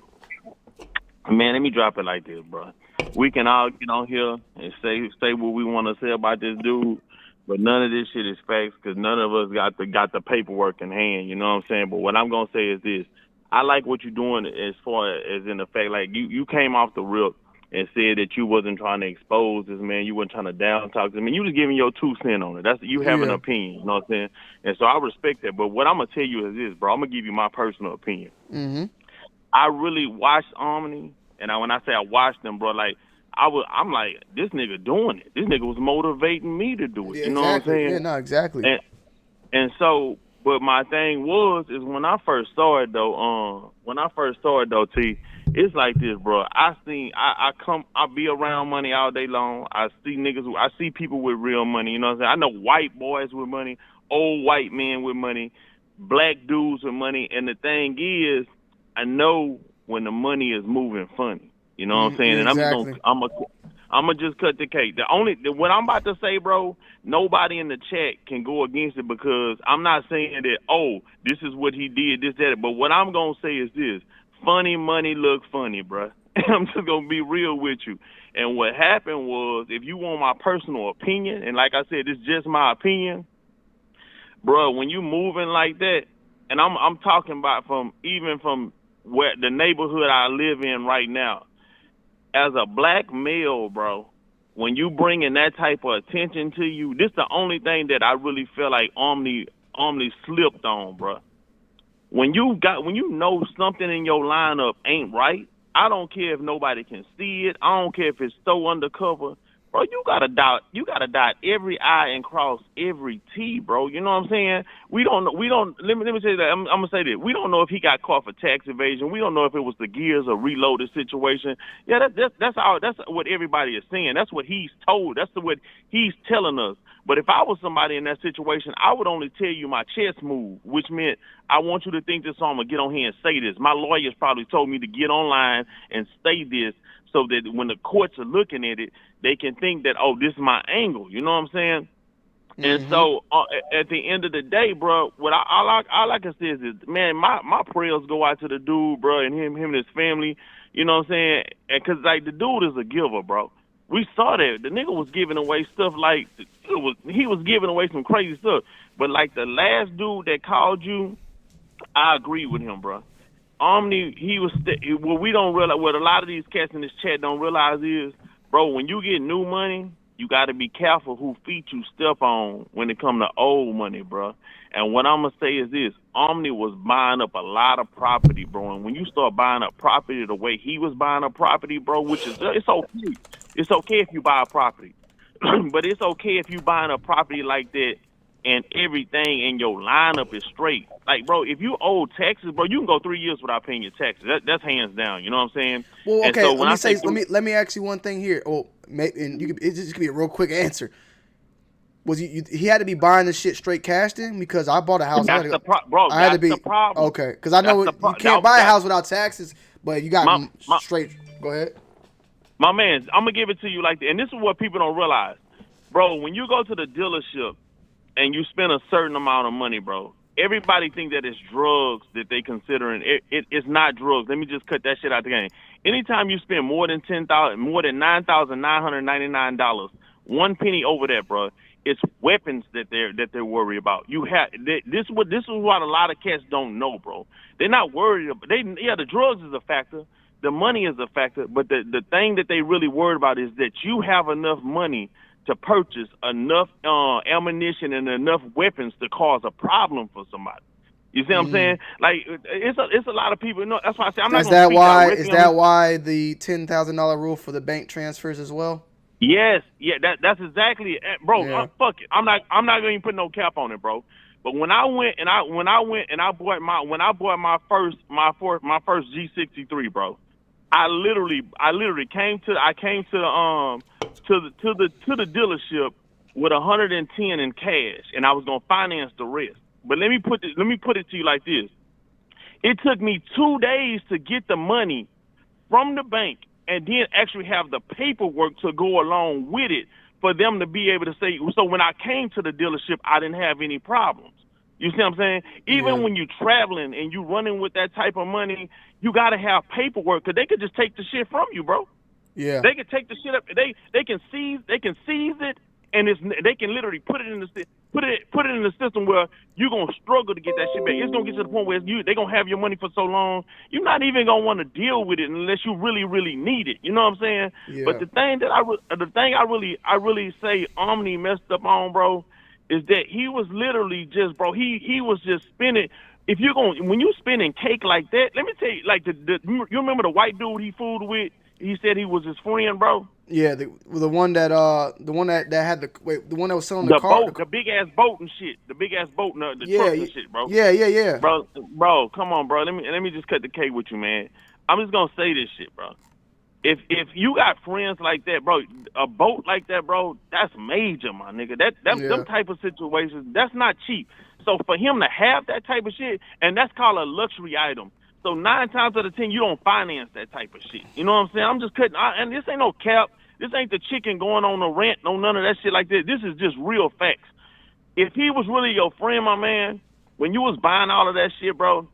[SPEAKER 9] Man, let me drop it like this, bro. We can all get on here and say what we want to say about this dude. But none of this shit is facts because none of us got the paperwork in hand. You know what I'm saying? But what I'm gonna say is this: I like what you're doing as far as in the fact, like you came off the rip and said that you wasn't trying to expose this man, you weren't trying to down talk to him. I mean, you was giving your 2 cents on it. That's you have an opinion. You know what I'm saying? And so I respect that. But what I'm gonna tell you is this, bro. I'm gonna give you my personal opinion.
[SPEAKER 1] Mm-hmm.
[SPEAKER 9] I really watched Omni, and when I say I watched them, bro, like. I'm like, this nigga doing it. This nigga was motivating me to do it.
[SPEAKER 1] Yeah,
[SPEAKER 9] you know what I'm saying?
[SPEAKER 1] Yeah, no, exactly.
[SPEAKER 9] And so, but my thing is when I first started though, T, it's like this, bro. I be around money all day long. I see people with real money. You know what I'm saying? I know white boys with money, old white men with money, black dudes with money. And the thing is, I know when the money is moving funny. You know what I'm saying?
[SPEAKER 1] Exactly.
[SPEAKER 9] And I'm gonna just cut the cake. What I'm about to say, bro, nobody in the chat can go against it because I'm not saying that, oh, this is what he did, this, that. But what I'm gonna say is this: funny money look funny, bro. I'm just gonna be real with you. And what happened was, if you want my personal opinion, and like I said, it's just my opinion, bro. When you moving like that, and I'm talking about from where the neighborhood I live in right now. As a black male, bro, when you bringing that type of attention to you, this the only thing that I really feel like Omni slipped on, bro. When you know something in your lineup ain't right, I don't care if nobody can see it. I don't care if it's so undercover. Bro, you gotta dot every I and cross every T, bro. You know what I'm saying? Let me say that. I'm gonna say this. We don't know if he got caught for tax evasion. We don't know if it was the Gears or Reloaded situation. Yeah, that's what everybody is saying. That's what he's told. That's what he's telling us. But if I was somebody in that situation, I would only tell you my chess move, which meant I want you to think this, so I'm gonna get on here and say this. My lawyers probably told me to get online and say this so that when the courts are looking at it, they can think that, oh, this is my angle. You know what I'm saying? Mm-hmm. And so at the end of the day, bro, what all I can say is, man, my prayers go out to the dude, bro, and him and his family. You know what I'm saying? And because like the dude is a giver, bro. We saw that the nigga was giving away stuff like he was giving away some crazy stuff. But like the last dude that called you, I agree with him, bro. Omni, he was what we don't realize, what a lot of these cats in this chat don't realize is, bro, when you get new money, you got to be careful who feet you step on when it come to old money, bro. And what I'm going to say is this: Omni was buying up a lot of property, bro. And when you start buying up property the way he was buying up property, bro, which is, it's okay. It's okay if you buy a property. But it's okay if you buying a property like that and everything in your lineup is straight. Like, bro, if you owe taxes, bro, you can go 3 years without paying your taxes. That's hands down. You know what I'm saying?
[SPEAKER 1] Well,
[SPEAKER 9] And
[SPEAKER 1] okay.
[SPEAKER 9] so
[SPEAKER 1] Let me ask you one thing here. Oh, and it just could be a real quick answer. Was he had to be buying this shit straight cashed in? Because I bought a house.
[SPEAKER 9] That's the problem.
[SPEAKER 1] Okay, because I know you can't buy a house without taxes, but you got straight. Go ahead.
[SPEAKER 9] My man, I'm gonna give it to you like that, and this is what people don't realize, bro. When you go to the dealership and you spend a certain amount of money, bro, everybody think that it's drugs that they considering. It's not drugs. Let me just cut that shit out the game. Anytime you spend more than $9,999, 1 penny over that, bro, it's weapons that they're worried about. This is what a lot of cats don't know, bro. They're not worried about. The drugs is a factor. The money is a factor, but the thing that they really worried about is that you have enough money to purchase enough ammunition and enough weapons to cause a problem for somebody. You see what I'm saying? Like it's a lot of people. No, that's why I say I'm not. Is that
[SPEAKER 1] why the $10,000 rule for the bank transfers as well?
[SPEAKER 9] Yes, yeah, that's exactly it, bro. Yeah. Fuck it, I'm not gonna even put no cap on it, bro. But when I went and I bought my first G63, bro. I literally came to the dealership with 110 in cash, and I was gonna finance the rest. But let me put it to you like this: it took me 2 days to get the money from the bank, and then actually have the paperwork to go along with it for them to be able to say. So when I came to the dealership, I didn't have any problems. You see what I'm saying? Even when you're traveling and you running with that type of money, you got to have paperwork, because they could just take the shit from you, bro.
[SPEAKER 1] Yeah.
[SPEAKER 9] They can take the shit up. They can seize it, and they can literally put it in the system where you're gonna struggle to get that shit back. It's gonna get to the point where they're gonna have your money for so long, you're not even gonna want to deal with it unless you really, really need it. You know what I'm saying?
[SPEAKER 1] Yeah.
[SPEAKER 9] But the thing I really say Omni messed up on, bro, is that he was literally just, bro, he was just spending. When you spending cake like that, let me tell you, like you remember the white dude he fooled with? He said he was his friend, bro.
[SPEAKER 1] Yeah, the one that had the one that was selling the car,
[SPEAKER 9] the big ass boat and shit, the truck and shit, bro.
[SPEAKER 1] Yeah.
[SPEAKER 9] Bro, come on, bro. Let me just cut the cake with you, man. I'm just gonna say this shit, bro. If you got friends like that, bro, a boat like that, bro, that's major, my nigga. Them type of situations, that's not cheap. So for him to have that type of shit, and that's called a luxury item. So 9 times out of 10, you don't finance that type of shit. You know what I'm saying? I'm just cutting. And this ain't no cap. This ain't the chicken going on a rant. No, none of that shit like this. This is just real facts. If he was really your friend, my man, when you was buying all of that shit, bro,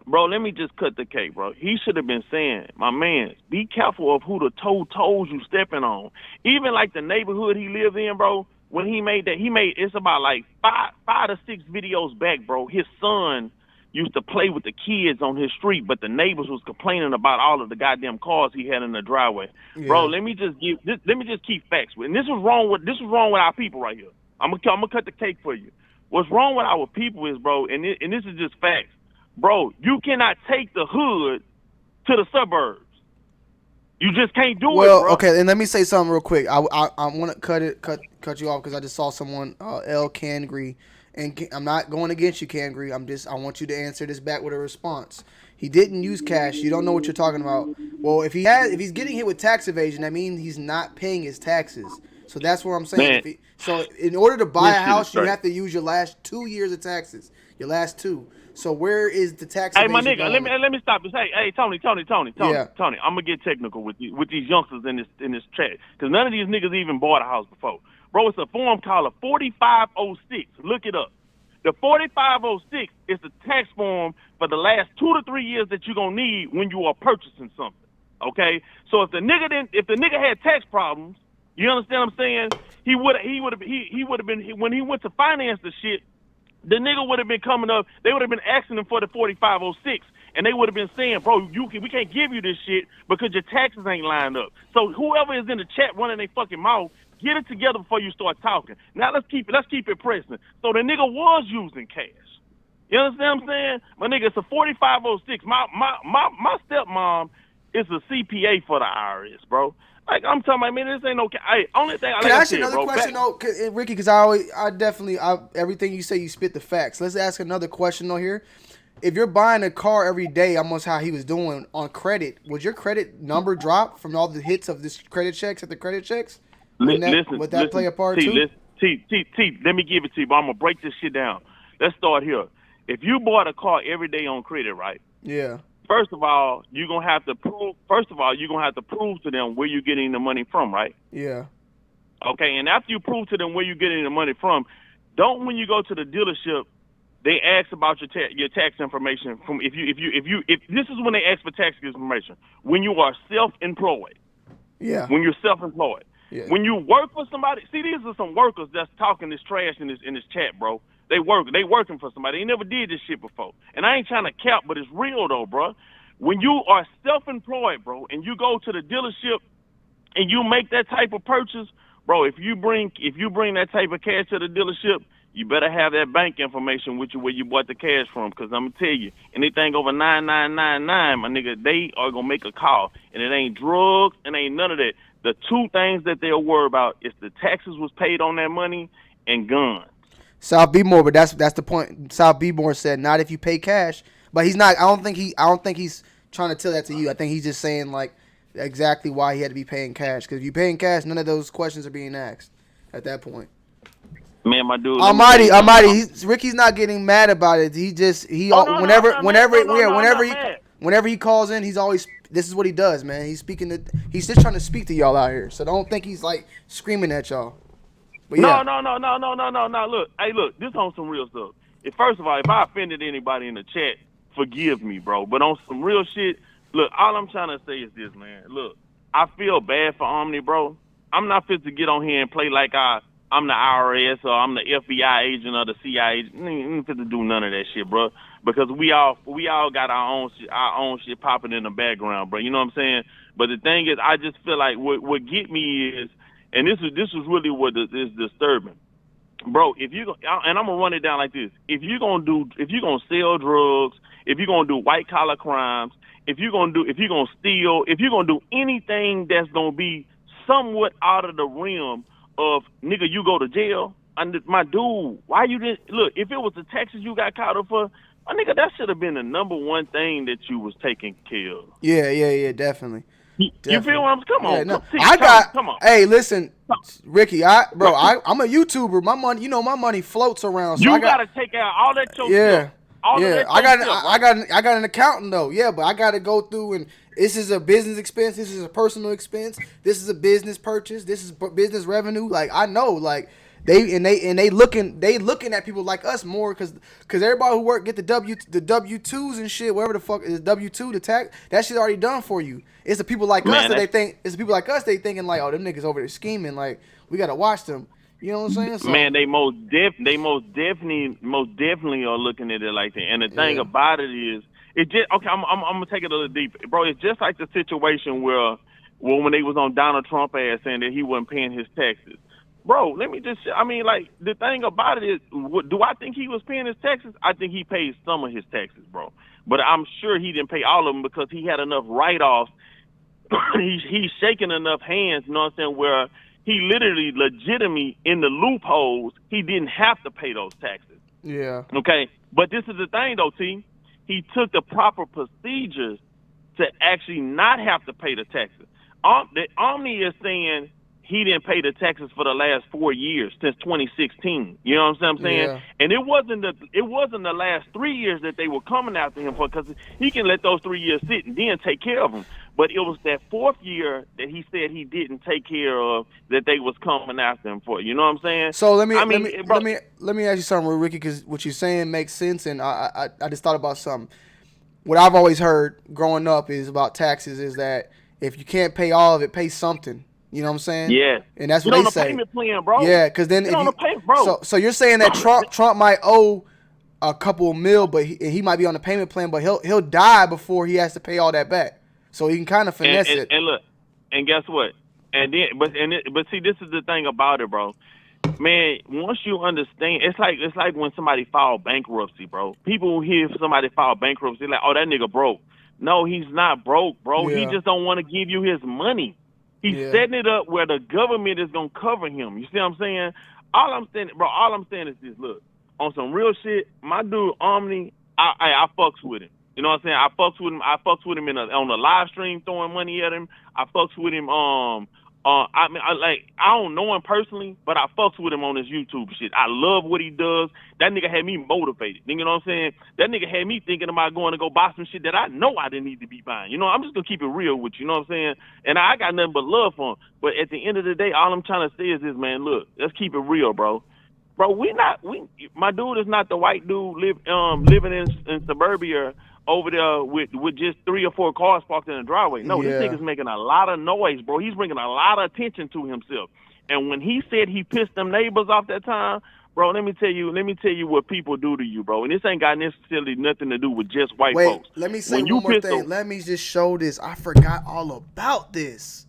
[SPEAKER 9] let me just cut the cake, bro. He should have been saying, my man, be careful of who the toes you stepping on. Even like the neighborhood he lived in, bro, when he made it's about like five to 6 videos back, bro. His son used to play with the kids on his street, but the neighbors was complaining about all of the goddamn cars he had in the driveway. Yeah. Bro, let me just keep facts with. And this was wrong with our people right here. I'm gonna cut the cake for you. What's wrong with our people is, bro, and this is just facts. Bro, you cannot take the hood to the suburbs. You just can't do it, bro.
[SPEAKER 1] Well, okay, and let me say something real quick. I want to cut you off because I just saw someone, L. Cangry. And I'm not going against you, Cangry. I want you to answer this back with a response. He didn't use cash. You don't know what you're talking about. Well, if he's getting hit with tax evasion, that means he's not paying his taxes. So that's what I'm saying. So in order to buy a house, you have to use your last 2 years of taxes. Your last 2. So where is the tax evasion?
[SPEAKER 9] Hey, my nigga, let me stop this. Hey, Tony. Tony, I'm gonna get technical with these youngsters in this chat, because none of these niggas even bought a house before. Bro, it's a form called a 4506. Look it up. The 4506 is the tax form for the last 2 to 3 years that you're gonna need when you are purchasing something. Okay? So if the nigga had tax problems, you understand what I'm saying? He would have been, when he went to finance the shit, the nigga would have been coming up, they would have been asking him for the 4506. And they would have been saying, bro, we can't give you this shit because your taxes ain't lined up. So whoever is in the chat running their fucking mouth, get it together before you start talking. Now let's keep it pressing. So the nigga was using cash. You understand what I'm saying? My nigga, it's a 4506. My stepmom is a CPA for the IRS, bro. Like I'm talking about, man, this ain't no. Hey, only thing.
[SPEAKER 1] Can I ask you another question though, Ricky? Because everything you say, you spit the facts. Let's ask another question though here. If you're buying a car every day, almost how he was doing on credit, would your credit number drop from all the hits of this credit checks at the credit checks? Would that play a part too?
[SPEAKER 9] Let me give it to you, but I'm gonna break this shit down. Let's start here. If you bought a car every day on credit, right?
[SPEAKER 1] Yeah.
[SPEAKER 9] First of all, you're gonna have to prove. To them where you're getting the money from, right?
[SPEAKER 1] Yeah.
[SPEAKER 9] Okay, and after you prove to them where you're getting the money from, don't when you go to the dealership, they ask about your tax information. From if this is when they ask for tax information when you are self-employed.
[SPEAKER 1] Yeah.
[SPEAKER 9] When you're self-employed.
[SPEAKER 1] Yeah.
[SPEAKER 9] When you work for somebody, see, these are some workers that's talking this trash in this chat, bro. They working for somebody. They never did this shit before. And I ain't trying to cap, but it's real though, bro. When you are self-employed, bro, and you go to the dealership and you make that type of purchase, bro, if you bring that type of cash to the dealership, you better have that bank information with you where you bought the cash from, because I'm going to tell you, anything over 9999, my nigga, they are going to make a call. And it ain't drugs and ain't none of that. The two things that they'll worry about is the taxes was paid on that money and guns.
[SPEAKER 1] South Beemore, but that's the point. South Beemore said not if you pay cash, but he's not. I don't think he's trying to tell that to you. I think he's just saying like exactly why he had to be paying cash. Because if you paying cash, none of those questions are being asked at that point.
[SPEAKER 9] Man, my dude.
[SPEAKER 1] Almighty. Ricky's not getting mad about it. Whenever he calls in, he's always. This is what he does, man. He's just trying to speak to y'all out here. So don't think he's like screaming at y'all. But yeah.
[SPEAKER 9] No. Look, this on some real stuff. First of all, if I offended anybody in the chat, forgive me, bro. But on some real shit, look, all I'm trying to say is this, man. Look, I feel bad for Omni, bro. I'm not fit to get on here and play like I'm the IRS or I'm the FBI agent or the CIA agent. I ain't fit to do none of that shit, bro. Because we all got our own shit popping in the background, bro. You know what I'm saying? But the thing is, I just feel like what get me is, and this is really what is disturbing, bro. And I'm gonna run it down like this: if you're gonna sell drugs, if you're gonna do white collar crimes, if you're gonna steal, if you're gonna do anything that's gonna be somewhat out of the realm of nigga, you go to jail. And my dude, why you didn't look? If it was the taxes you got caught up for, my nigga, that should have been the number one thing that you was taking care of.
[SPEAKER 1] Yeah, definitely.
[SPEAKER 9] You feel what I'm? Come on,
[SPEAKER 1] no.
[SPEAKER 9] Come on.
[SPEAKER 1] Hey, listen, Ricky, I'm a YouTuber. My money, my money floats around. So
[SPEAKER 9] you gotta take out all that yourself.
[SPEAKER 1] Yeah. I got an accountant though. Yeah, but I gotta go through and this is a business expense. This is a personal expense. This is a business purchase. This is business revenue. Like I know, like they looking at people like us more because everybody who work get the W-2s and shit. Whatever the fuck is W-2, the tax, that shit already done for you. It's the people like us that they think. It's the people like us they thinking like, oh, them niggas over there scheming. Like we gotta watch them. You know what I'm saying? So,
[SPEAKER 9] man, they most definitely are looking at it like that. And the thing about it is, it just okay. I'm gonna take it a little deeper, bro. It's just like the situation where when they was on Donald Trump ass saying that he wasn't paying his taxes, bro. Let me just, like the thing about it is, do I think he was paying his taxes? I think he paid some of his taxes, bro. But I'm sure he didn't pay all of them because he had enough write-offs. He's shaking enough hands, you know what I'm saying? Where he literally, legitimately, in the loopholes, he didn't have to pay those taxes.
[SPEAKER 1] Yeah.
[SPEAKER 9] Okay, but this is the thing, though, T. He took the proper procedures to actually not have to pay the taxes. The Omni is saying he didn't pay the taxes for the last 4 years since 2016. You know what I'm saying?
[SPEAKER 1] Yeah.
[SPEAKER 9] And it wasn't the last 3 years that they were coming after him for, because he can let those 3 years sit and then take care of them. But it was that fourth year that he said he didn't take care of that they was coming after him for. You know what I'm saying?
[SPEAKER 1] So let me ask you something, Ricky, because what you're saying makes sense, and I just thought about something. What I've always heard growing up is about taxes is that if you can't pay all of it, pay something. You know what I'm saying?
[SPEAKER 9] Yeah.
[SPEAKER 1] And that's what they say.
[SPEAKER 9] Payment plan, bro.
[SPEAKER 1] Yeah, because then so you're saying that Trump might owe a couple of mil, but he might be on the payment plan, but he'll die before he has to pay all that back. So he can kind of finesse it.
[SPEAKER 9] And look, and guess what? And then, but see, this is the thing about it, bro. Man, once you understand, it's like when somebody filed bankruptcy, bro. People hear somebody file bankruptcy, they're like, oh, that nigga broke. No, he's not broke, bro.
[SPEAKER 1] Yeah.
[SPEAKER 9] He just don't want to give you his money. He's setting it up where the government is gonna cover him. You see what I'm saying? All I'm saying is this: look, on some real shit, my dude Omni, I fucks with him. You know what I'm saying? I fucks with him. I fucks with him on the live stream, throwing money at him. I fucks with him. I don't know him personally, but I fucks with him on his YouTube shit. I love what he does. That nigga had me motivated. You know what I'm saying? That nigga had me thinking about going to go buy some shit that I know I didn't need to be buying. You know, I'm just gonna keep it real with you. You know what I'm saying? And I got nothing but love for him. But at the end of the day, all I'm trying to say is this, man. Look, let's keep it real, bro. Bro, my dude is not the white dude living in suburbia over there with just 3 or 4 cars parked in the driveway. No, this nigga's making a lot of noise, bro. He's bringing a lot of attention to himself. And when he said he pissed them neighbors off that time, bro, let me tell you what people do to you, bro. And this ain't got necessarily nothing to do with just white folks.
[SPEAKER 1] Wait, let me say one more thing. Let me just show this. I forgot all about this.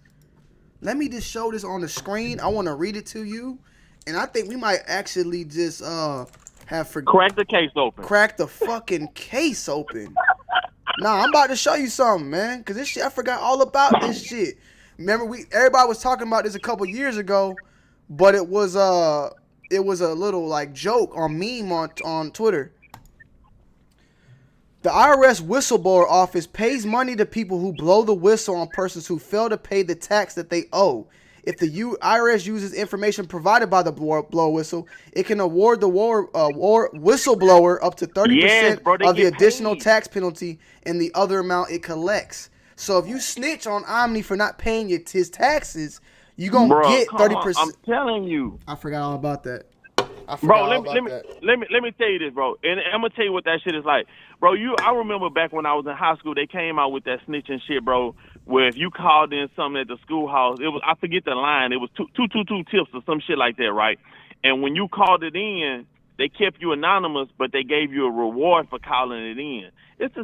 [SPEAKER 1] Let me just show this on the screen. I want to read it to you. And I think we might actually just
[SPEAKER 9] crack the case open.
[SPEAKER 1] Crack the fucking case open. Nah, I'm about to show you something, man. Because this shit, I forgot all about this shit. Remember, everybody was talking about this a couple years ago, but it was a little like joke on meme on Twitter. The IRS whistleblower office pays money to people who blow the whistle on persons who fail to pay the tax that they owe. If the IRS uses information provided by the blow whistle, it can award the whistleblower up to 30% of the additional tax penalty and the other amount it collects. So if you snitch on Omni for not paying his taxes, you're going to get 30%.
[SPEAKER 9] I'm telling you.
[SPEAKER 1] I forgot all about that.
[SPEAKER 9] Let me tell you this, bro. And I'm going to tell you what that shit is like. Bro, I remember back when I was in high school, they came out with that snitching shit, bro, where if you called in something at the schoolhouse, it was, I forget the line, it was 222 tips or some shit like that, right? And when you called it in, they kept you anonymous, but they gave you a reward for calling it in. It's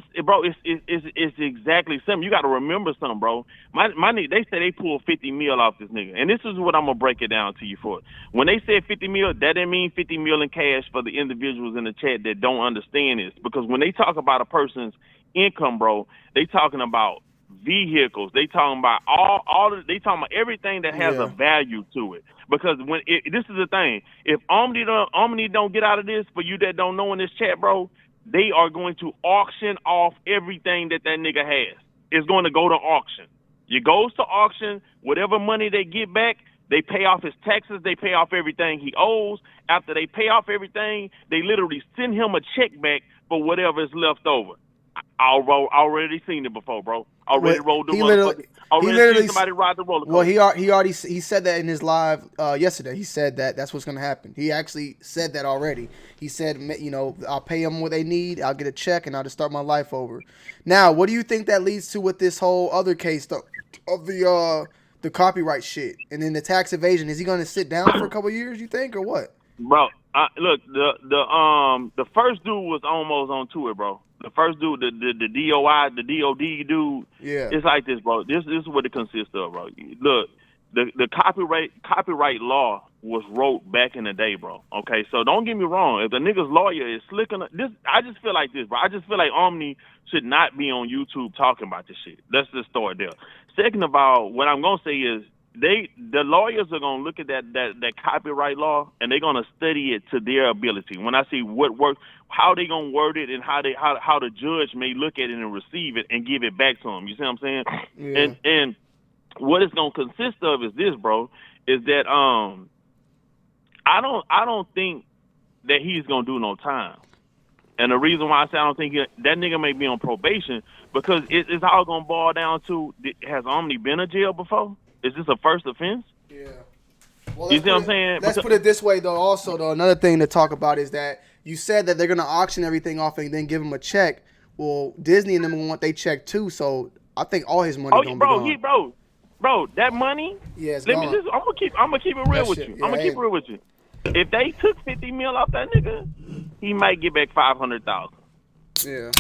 [SPEAKER 9] exactly something. You got to remember something, bro. My nigga, they say they pulled 50 mil off this nigga, and this is what I'm gonna break it down to you for. When they said 50 mil, that didn't mean 50 mil in cash for the individuals in the chat that don't understand this. Because when they talk about a person's income, bro, they talking about vehicles. They talking about they talking about everything that has a value to it. Because this is the thing, if Omni don't get out of this, for you that don't know in this chat, bro, they are going to auction off everything that nigga has. It's going to go to auction. It goes to auction. Whatever money they get back, they pay off his taxes. They pay off everything he owes. After they pay off everything, they literally send him a check back for whatever is left over. I already seen it before, bro. Already rode the roller coaster. Already seen somebody ride the roller coaster.
[SPEAKER 1] Well, he said that in his live yesterday. He said that's what's gonna happen. He actually said that already. He said, I'll pay them what they need. I'll get a check and I'll just start my life over. Now, what do you think that leads to with this whole other case of the copyright shit and then the tax evasion? Is he gonna sit down for a couple of years? You think, or what?
[SPEAKER 9] Bro, look, the first dude was almost on to it, bro. The first dude, the DOI, the DOD dude, it's like this, bro. This is what it consists of, bro. Look, the copyright law was wrote back in the day, bro. Okay, so don't get me wrong. If the nigga's lawyer is slicking this, I just feel like this, bro. I just feel like Omni should not be on YouTube talking about this shit. Let's just start there. Second of all, what I'm gonna say is the lawyers are gonna look at that copyright law and they're gonna study it to their ability. When I see what works, how they gonna word it, and how the judge may look at it and receive it and give it back to them. You see what I'm saying? Yeah. And what it's gonna consist of is this, bro. Is that I don't think that he's gonna do no time. And the reason why I say I don't think that nigga may be on probation because it's all gonna boil down to, has Omni been to jail before? Is this a first offense?
[SPEAKER 1] Yeah. Well,
[SPEAKER 9] you see what I'm saying?
[SPEAKER 1] Let's put it this way, though. Also, though, another thing to talk about is that you said that they're going to auction everything off and then give him a check. Well, Disney and them want they check too, so I think all his money going to be gone.
[SPEAKER 9] Bro, that money.
[SPEAKER 1] Yeah, it's
[SPEAKER 9] gone.
[SPEAKER 1] I'm
[SPEAKER 9] gonna keep it real with you. I'm gonna keep it real with you. If they took 50 mil off that nigga, he might get back 500,000.
[SPEAKER 1] Yeah.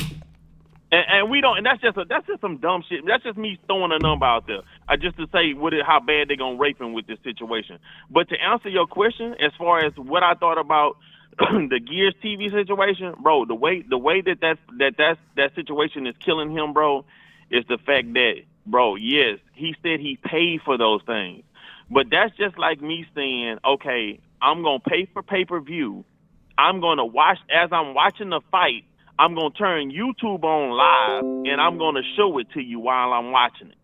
[SPEAKER 9] And we don't, and that's just some dumb shit. That's just me throwing a number out there, just to say how bad they're gonna rape him with this situation. But to answer your question, as far as what I thought about the Gears TV situation, bro, the way that situation is killing him, bro, is the fact that, bro, yes, he said he paid for those things. But that's just like me saying, okay, I'm going to pay for pay-per-view. I'm going to watch, as I'm watching the fight, I'm going to turn YouTube on live, and I'm going to show it to you while I'm watching it.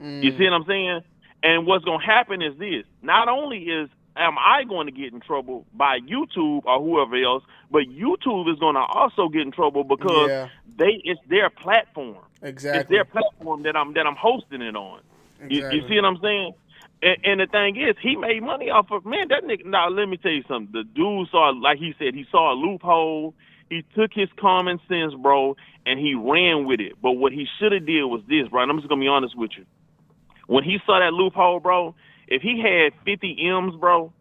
[SPEAKER 9] You see what I'm saying? And what's going to happen is this. Not only am I going to get in trouble by YouTube or whoever else, but YouTube is going to also get in trouble because it's their platform.
[SPEAKER 1] Exactly.
[SPEAKER 9] It's their platform that I'm hosting it on.
[SPEAKER 1] Exactly.
[SPEAKER 9] You see what I'm saying? And the thing is, he made money off of, man, that nigga. Now, let me tell you something. The dude saw, like he said, he saw a loophole. He took his common sense, bro, and he ran with it. But what he should have did was this, bro, and I'm just going to be honest with you. When he saw that loophole, bro, if he had 50 M's, bro,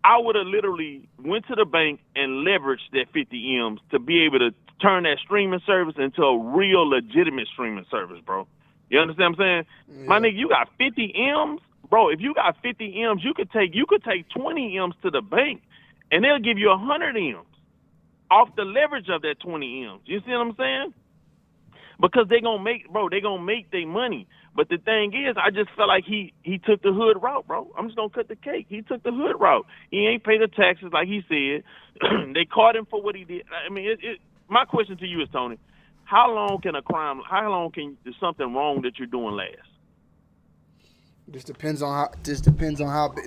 [SPEAKER 9] I would have literally went to the bank and leveraged that 50 M's to be able to turn that streaming service into a real legitimate streaming service, bro. You understand what I'm saying? Yeah. My nigga, you got 50 M's, bro. If you got 50 M's, you could take 20 M's to the bank, and they'll give you 100 M's off the leverage of that 20 M's. You see what I'm saying? Because they gonna make their money. But the thing is, I just felt like he took the hood route, bro. I'm just gonna cut the cake. He took the hood route. He ain't paid the taxes like he said. They caught him for what he did. I mean, my question to you is, Tony, how long can something wrong that you're doing last?
[SPEAKER 1] Just depends on how.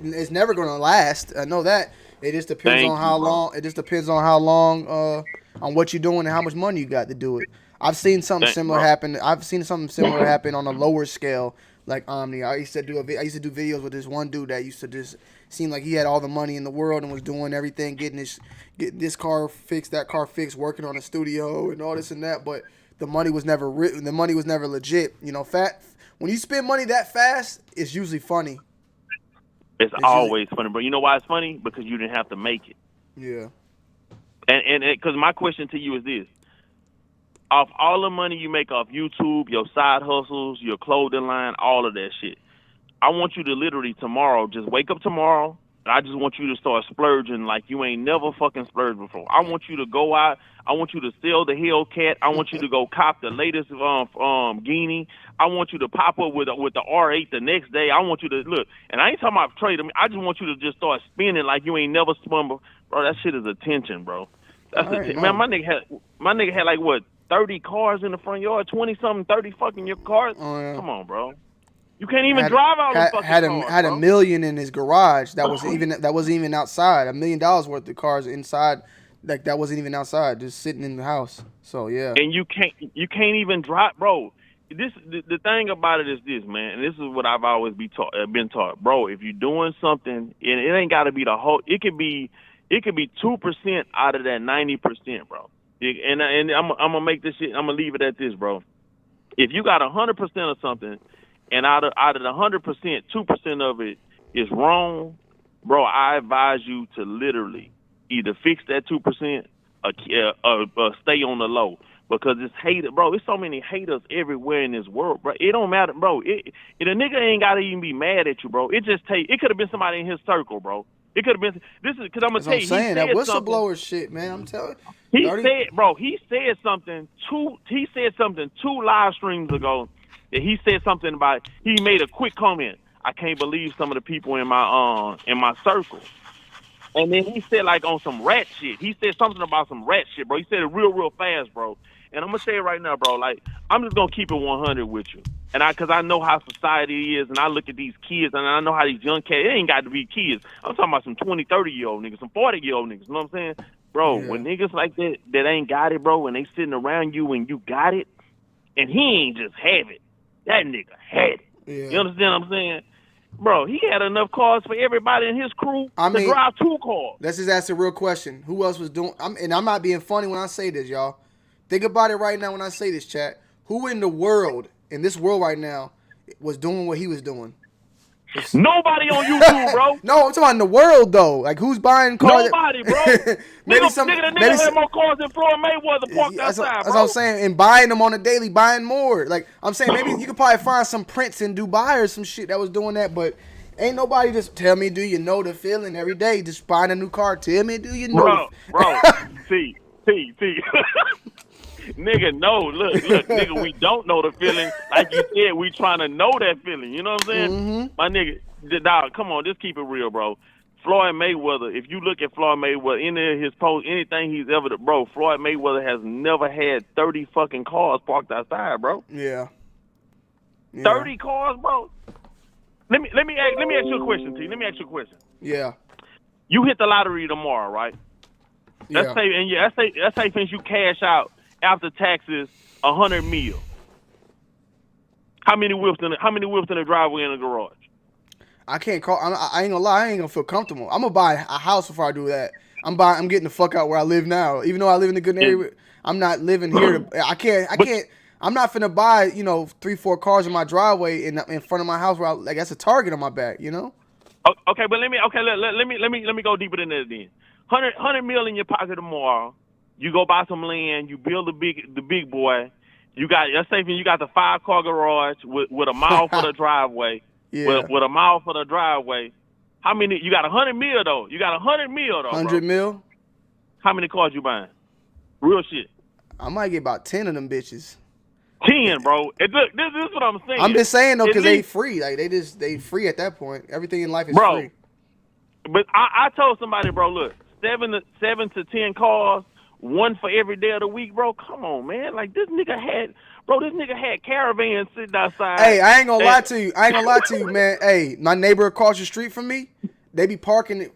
[SPEAKER 1] It's never gonna last. I know that. It just depends on how long. It just depends on how long. On what you're doing and how much money you got to do it. I've seen something similar happen. I've seen something similar happen on a lower scale, like Omni. I used to do videos with this one dude that used to just seem like he had all the money in the world and was doing everything, getting this car fixed, that car fixed, working on a studio and all this and that. But the money was never written. The money was never legit. You know, when you spend money that fast, it's usually funny.
[SPEAKER 9] It's always funny, but you know why it's funny? Because you didn't have to make it.
[SPEAKER 1] Yeah.
[SPEAKER 9] And because my question to you is this. Off all the money you make off YouTube, your side hustles, your clothing line, all of that shit, I want you to literally tomorrow, just wake up tomorrow, and I just want you to start splurging like you ain't never fucking splurged before. I want you to go out. I want you to sell the Hellcat. I want you to go cop the latest Guinea. I want you to pop up with the R8 the next day. I want you to look, and I ain't talking about trading. I just want you to just start spending like you ain't never spun before. Bro, that shit is attention, bro. That's man. My nigga had like what? 30 cars in the front yard, 20-something, 30 fucking your cars. Oh, yeah. Come on, bro. You can't even drive all those fucking cars,
[SPEAKER 1] had $1 million in his garage. That wasn't even outside. $1 million worth of cars inside. Like that wasn't even outside, just sitting in the house. So yeah.
[SPEAKER 9] And you can't even drive, bro. The thing about it is this, man, and this is what I've always been taught, bro. If you're doing something, and it ain't got to be the whole. It could be 2% out of that 90%, bro. And I'm gonna make this shit. I'm gonna leave it at this, bro. If you got 100% of something, and out of the 100%, 2% of it is wrong, bro, I advise you to literally either fix that 2% or stay on the low, because it's hated, bro. There's so many haters everywhere in this world, bro. It don't matter, bro. A nigga ain't gotta even be mad at you, bro. It could have been somebody in his circle, bro. It could have been. This is because I'm gonna tell you.
[SPEAKER 1] Saying that whistleblower shit, man. I'm telling
[SPEAKER 9] you. He said something 2 live streams ago. That he said something about. He made a quick comment. I can't believe some of the people in my circle. And then he said like on some rat shit. He said something about some rat shit, bro. He said it real fast, bro. And I'm gonna say it right now, bro. Like I'm just gonna keep it 100 with you. And because I know how society is, and I look at these kids, and I know how these young cats, it ain't got to be kids. I'm talking about some 20, 30-year-old niggas, some 40-year-old niggas, you know what I'm saying? Bro, when niggas like that ain't got it, bro, and they sitting around you and you got it, and he ain't just have it. That nigga had it. Yeah. You understand what I'm saying? Bro, he had enough cars for everybody in his crew to drive 2 cars.
[SPEAKER 1] Let's just ask a real question. Who else was doing, and I'm not being funny when I say this, y'all. Think about it right now when I say this, chat. Who in the world, in this world right now, was doing what he was doing?
[SPEAKER 9] Nobody on YouTube, bro.
[SPEAKER 1] No, I'm talking about in the world though. Like who's buying cars?
[SPEAKER 9] Nobody, bro. maybe nigga had more cars than Floyd Mayweather parked outside, bro.
[SPEAKER 1] That's what I'm saying. And buying them on a daily, buying more. Like I'm saying, maybe you could probably find some Prince in Dubai or some shit that was doing that, but ain't nobody just tell me, do you know the feeling every day? Just buying a new car. Tell me, do you know?
[SPEAKER 9] Bro, see. Nigga, no, look, nigga, we don't know the feeling. Like you said, we trying to know that feeling. You know what I'm saying?
[SPEAKER 1] Mm-hmm.
[SPEAKER 9] My nigga, dog, come on, just keep it real, bro. Floyd Mayweather, if you look at Floyd Mayweather, any of his posts, anything he's ever, bro, Floyd Mayweather has never had 30 fucking cars parked outside, bro.
[SPEAKER 1] Yeah.
[SPEAKER 9] 30 cars, bro. Let me ask you a question, T. Let me ask you a question.
[SPEAKER 1] Yeah.
[SPEAKER 9] You hit the lottery tomorrow, right? Let's say since you cash out after taxes 100 mil. How many whips in the driveway in the garage?
[SPEAKER 1] I can't call. I ain't gonna lie. I ain't gonna feel comfortable. I'm gonna buy a house before I do that. I'm getting the fuck out where I live now. Even though I live in a good area, I'm not living here. I can't. I'm not finna buy 3-4 cars in my driveway in front of my house where that's a target on my back. You know.
[SPEAKER 9] Okay, but let me go deeper than that then. 100 mil in your pocket tomorrow. You go buy some land. You build the big boy. You got the 5-car garage with a mile for the driveway.
[SPEAKER 1] Yeah.
[SPEAKER 9] With a mile for the driveway. How many? You got 100 mil though.
[SPEAKER 1] 100 mil.
[SPEAKER 9] How many cars you buying? Real shit.
[SPEAKER 1] I might get about 10 of them bitches.
[SPEAKER 9] 10, bro. And look, this is what I'm saying.
[SPEAKER 1] I'm just saying though, because they free. Like they free at that point. Everything in life is free.
[SPEAKER 9] But I told somebody, bro, look, 7 to 10 cars, one for every day of the week, bro. Come on, man. Like this nigga had caravans sitting outside.
[SPEAKER 1] Hey, I ain't gonna lie to you, man. Hey, my neighbor across the street from me, they be parking in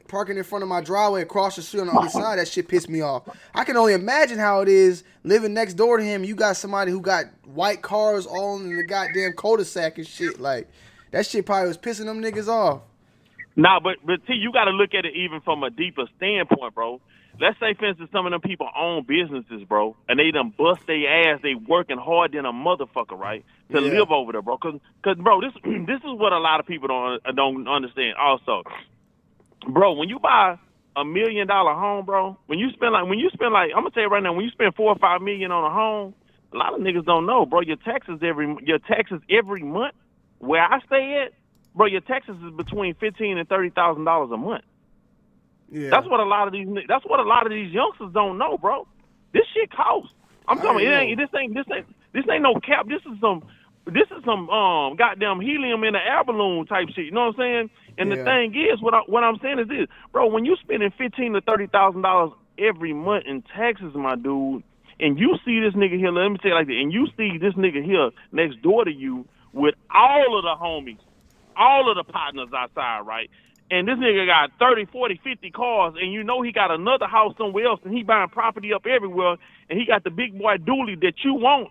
[SPEAKER 1] front of my driveway across the street on the other side. That shit pissed me off. I can only imagine how it is living next door to him. You got somebody who got white cars all in the goddamn cul-de-sac and shit. Like that shit probably was pissing them niggas off.
[SPEAKER 9] Nah, but T, you got to look at it even from a deeper standpoint, bro. Let's say, for instance, some of them people own businesses, bro, and they done bust their ass. They working hard than a motherfucker, right, to live over there, bro. Cause, bro, this is what a lot of people don't understand. Also, bro, when you buy $1 million home, bro, when you spend like, I'm gonna tell you right now, when you spend $4 or $5 million on a home, a lot of niggas don't know, bro. Your taxes every month, where I stay at, bro, your taxes is between $15,000 and $30,000 a month.
[SPEAKER 1] Yeah.
[SPEAKER 9] That's what a lot of these youngsters don't know, bro. This shit costs. I'm telling you, this ain't no cap. This is some goddamn helium in an air balloon type shit. You know what I'm saying? And the thing is, what I'm saying is this, bro. When you spending $15,000 to $30,000 every month in taxes, my dude, and you see this nigga here, let me say it like that, and you see this nigga here next door to you with all of the homies, all of the partners outside, right? And this nigga got 30, 40, 50 cars, and you know he got another house somewhere else, and he buying property up everywhere, and he got the big boy dually that you want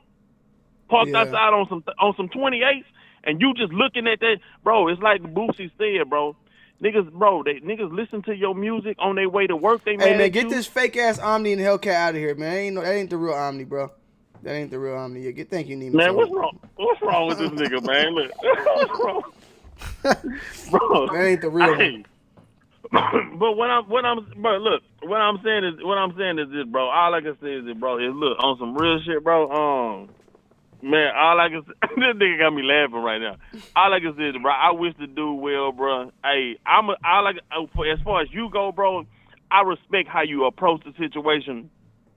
[SPEAKER 9] parked outside on some 28s, and you just looking at that, bro. It's like Boosie said, bro. Niggas listen to your music on their way to work. Hey
[SPEAKER 1] man, get this fake ass Omni and Hellcat out of here, man. That ain't the real Omni, bro. That ain't the real Omni. Yeah, thank you, Nemo.
[SPEAKER 9] Man, what's wrong? What's wrong with this nigga, man? Look, what's wrong? Bro,
[SPEAKER 1] that ain't the real one.
[SPEAKER 9] But what I'm saying is this, bro. All I can say is this, bro. Is look on some real shit, bro. Man, all I can say, this nigga got me laughing right now. All I can say is, bro, I wish the dude well, bro. Hey, as far as you go, bro, I respect how you approach the situation.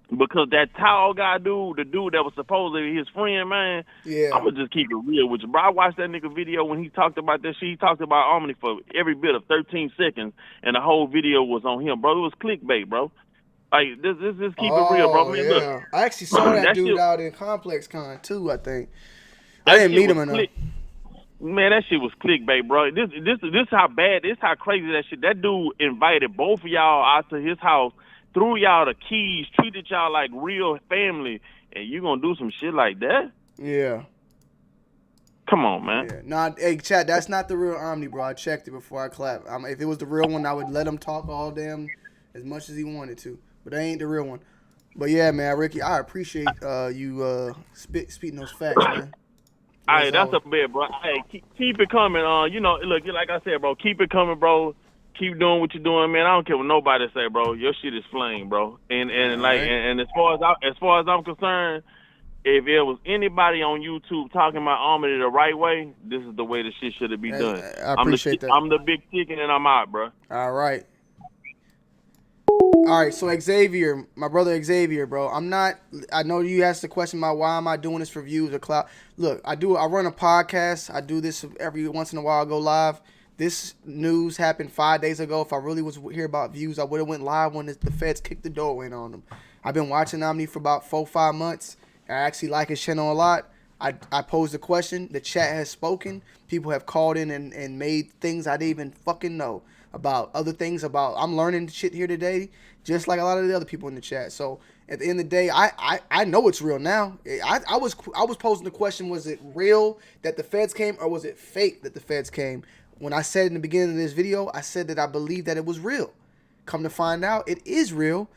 [SPEAKER 9] Because that tall guy dude, the dude that was supposedly his friend, man, I'm going to just keep it real with you, bro. I watched that nigga video when he talked about that shit. He talked about Omni for every bit of 13 seconds, and the whole video was on him, bro. It was clickbait, bro. Like, this keep it real, bro. Man, look,
[SPEAKER 1] I actually saw that dude shit, out in Complex Con, too, I think. I didn't meet him enough.
[SPEAKER 9] Man, that shit was clickbait, bro. This how bad, this how crazy that shit. That dude invited both of y'all out to his house, threw y'all the keys, treated y'all like real family, and you gonna do some shit like that?
[SPEAKER 1] Yeah.
[SPEAKER 9] Come on, man.
[SPEAKER 1] Yeah. Nah, hey, chat, that's not the real Omni, bro. I checked it before I clapped. If it was the real one, I would let him talk all damn as much as he wanted to. But that ain't the real one. But yeah, man, Ricky, I appreciate you speaking those facts, man.
[SPEAKER 9] Hey, that's a bit, bro. Hey, keep it coming. Look, like I said, bro, keep it coming, bro. Keep doing what you're doing, man. I don't care what nobody say, bro. Your shit is flame, bro. And as far as I'm concerned, if there was anybody on YouTube talking about Omni the right way, this is the way the shit should be done.
[SPEAKER 1] I appreciate that.
[SPEAKER 9] I'm the big chicken and I'm out, bro.
[SPEAKER 1] All right. All right, so Xavier, my brother Xavier, bro. I know you asked the question about why am I doing this for views or clout. Look, I run a podcast. I do this every once in a while. I go live. This news happened 5 days ago. If I really was here about views, I would have went live when the feds kicked the door in on them. I've been watching Omni for about 4-5 months. I actually like his channel a lot. I posed a question. The chat has spoken. People have called in and made things I didn't even fucking know about other things. I'm learning shit here today, just like a lot of the other people in the chat. So at the end of the day, I know it's real now. I was posing the question: was it real that the feds came, or was it fake that the feds came? When I said in the beginning of this video, I said that I believe that it was real. Come to find out, it is real,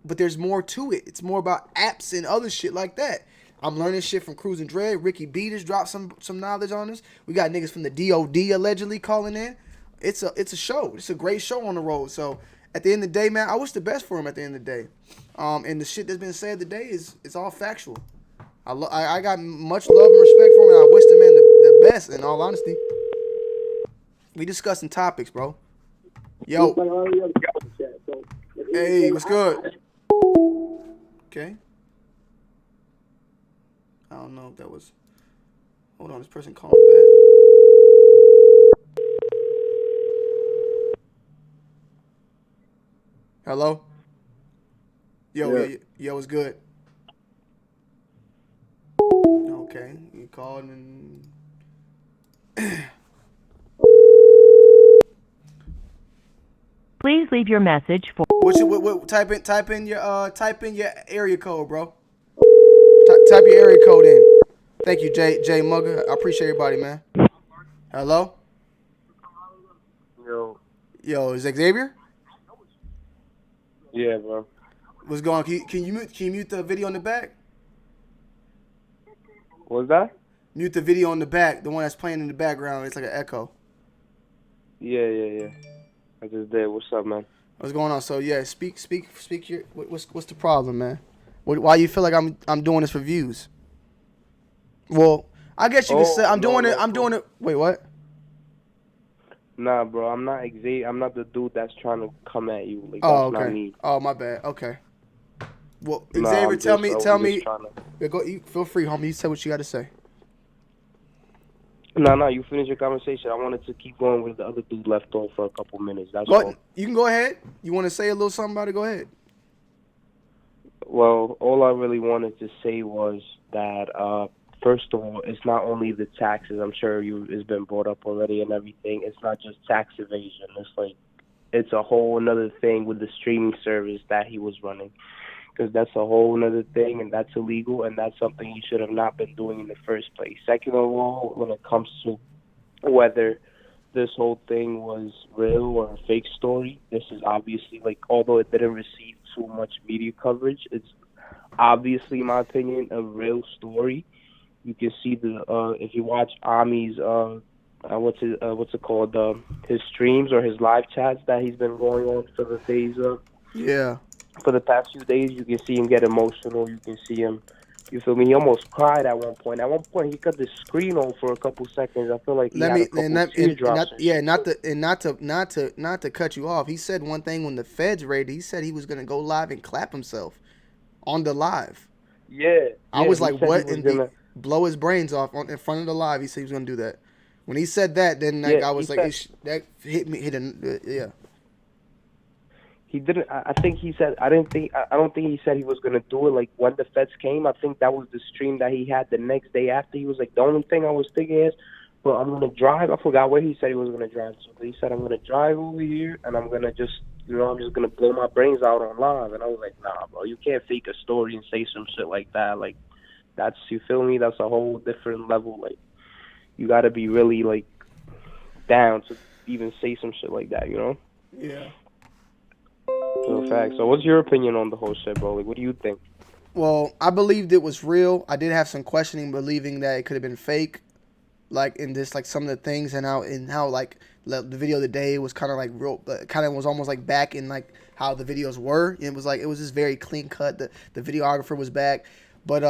[SPEAKER 1] but there's more to it. It's more about apps and other shit like that. I'm learning shit from Cruise and Dread. Ricky B just dropped some knowledge on us. We got niggas from the DOD allegedly calling in. It's a show. It's a great show on the road. So at the end of the day, man, I wish the best for him at the end of the day. And the shit that's been said today is all factual. I got much love and respect for him, and I wish the man the best, in all honesty. We discussing topics, bro. Yo. Hey, what's good? Okay. I don't know if that was... Hold on, this person calling back. Hello? Yo, what's good? Okay, you called and...
[SPEAKER 12] Please leave your message for...
[SPEAKER 1] What type in your area code, bro. Type your area code in. Thank you, Jay Mugger. I appreciate everybody, man. Hello? Yo, is Xavier?
[SPEAKER 13] Yeah, bro.
[SPEAKER 1] What's going on? Can you mute the video in the back?
[SPEAKER 13] What's that?
[SPEAKER 1] Mute the video in the back, the one that's playing in the background. It's like an echo.
[SPEAKER 13] Yeah. I just did. What's up, man?
[SPEAKER 1] What's going on? So yeah, speak. Your, what's the problem, man? Why you feel like I'm doing this for views? Well, I guess you could say I'm doing it. Wait, what?
[SPEAKER 13] Nah, bro, I'm not Xavier. I'm not the dude that's trying to come at you. Like, that's not me.
[SPEAKER 1] Oh, my bad. Okay. Well, Xavier, tell me. Go. You feel free, homie. You say what you got to say.
[SPEAKER 13] No, you finish your conversation. I wanted to keep going with the other dude left off for a couple minutes. That's all.
[SPEAKER 1] You can go ahead. You want to say a little something about it? Go ahead.
[SPEAKER 13] Well, all I really wanted to say was that, first of all, it's not only the taxes. I'm sure it's been brought up already and everything. It's not just tax evasion. It's a whole another thing with the streaming service that he was running. Because that's a whole other thing, and that's illegal, and that's something he should have not been doing in the first place. Second of all, when it comes to whether this whole thing was real or a fake story, this is obviously, although it didn't receive too much media coverage, it's obviously, in my opinion, a real story. You can see if you watch Ami's what's it called, his streams or his live chats that he's been going on for the days of.
[SPEAKER 1] Yeah.
[SPEAKER 13] For the past few days, you can see him get emotional. You can see him, you feel me? He almost cried at one point. At one point, he cut the screen on for a couple seconds. I feel like he had a couple teardrops.
[SPEAKER 1] Not to cut you off. He said one thing when the feds raided. He said he was gonna go live and clap himself on the live.
[SPEAKER 13] Yeah.
[SPEAKER 1] I was like, what? And blow his brains off in front of the live. He said he was gonna do that. When he said that, then I was like, that hit me. Yeah.
[SPEAKER 13] He didn't. I think he said. I don't think he said he was gonna do it. Like when the feds came, I think that was the stream that he had the next day after. He was like, the only thing I was thinking is, well, I'm gonna drive. I forgot where he said he was gonna drive. So he said, I'm gonna drive over here and I'm gonna just, I'm just gonna blow my brains out on live. And I was like, nah, bro, you can't fake a story and say some shit like that. Like, that's, you feel me? That's a whole different level. Like, you gotta be really down to even say some shit like that.
[SPEAKER 1] Yeah.
[SPEAKER 13] Real fact. So what's your opinion on the whole shit, bro? Like, what do you think?
[SPEAKER 1] Well, I believed it was real. I did have some questioning, believing that it could have been fake. In this, some of the things and how the video of the day was kind of real, kind of was almost back in how the videos were. It was just very clean cut. The videographer was back. But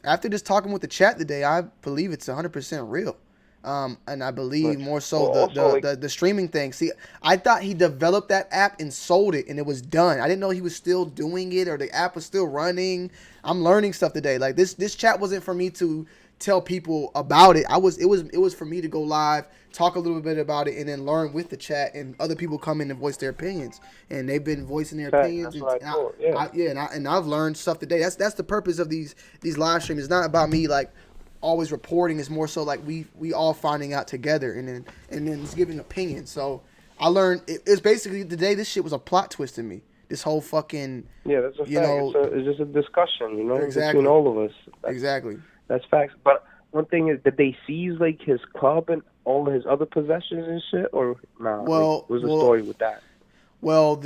[SPEAKER 1] after just talking with the chat today, I believe it's 100% real. And I believe more so
[SPEAKER 13] Well, also,
[SPEAKER 1] the streaming thing. See, I thought he developed that app and sold it and it was done. I didn't know he was still doing it or the app was still running. I'm learning stuff today. Like this chat wasn't for me to tell people about it. It was for me to go live, talk a little bit about it, and then learn with the chat and other people come in and voice their opinions. And they've been voicing their opinions.
[SPEAKER 13] That's what I thought. Yeah.
[SPEAKER 1] And I've learned stuff today. That's the purpose of these live streams. It's not about me like always reporting. Is more so like we all finding out together and then it's giving opinions. So I learned it's basically today this shit was a plot twist to me. This whole fucking
[SPEAKER 13] that's a fact. It's just a discussion,
[SPEAKER 1] exactly.
[SPEAKER 13] between all of us.
[SPEAKER 1] Exactly.
[SPEAKER 13] That's facts. But one thing is, did they seize like his club and all of his other possessions and shit, or nah? What was the story with that?
[SPEAKER 1] Well,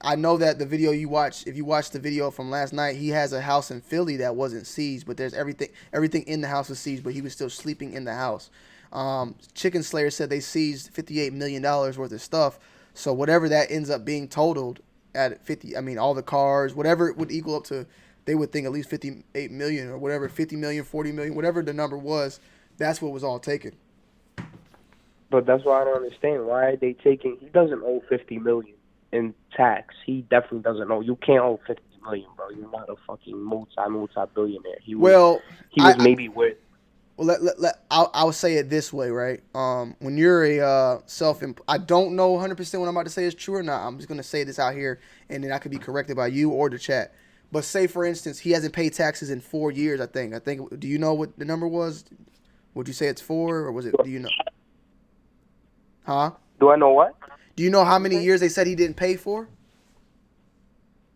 [SPEAKER 1] I know that the video you watch, if you watch the video from last night, he has a house in Philly that wasn't seized, but there's everything in the house was seized, but he was still sleeping in the house. Chicken Slayer said they seized $58 million worth of stuff. So whatever that ends up being totaled at 50, I mean, all the cars, whatever it would equal up to, they would think at least 58 million or whatever, 50 million, 40 million, whatever the number was, that's what was all taken.
[SPEAKER 13] But that's why I don't understand. Why are they taking, he doesn't owe 50 million in tax. He definitely doesn't owe. You can't owe 50 million, bro. You're not a fucking multi-billionaire. He was maybe worth.
[SPEAKER 1] Well, I'll say it this way, right? When you're a I don't know 100% what I'm about to say is true or not. I'm just gonna say this out here, and then I could be corrected by you or the chat. But say, for instance, he hasn't paid taxes in 4 years. I think. Do you know what the number was? Would you say it's 4, or was it? Do you know? Huh?
[SPEAKER 13] Do I know what?
[SPEAKER 1] Do you know how many years they said he didn't pay for?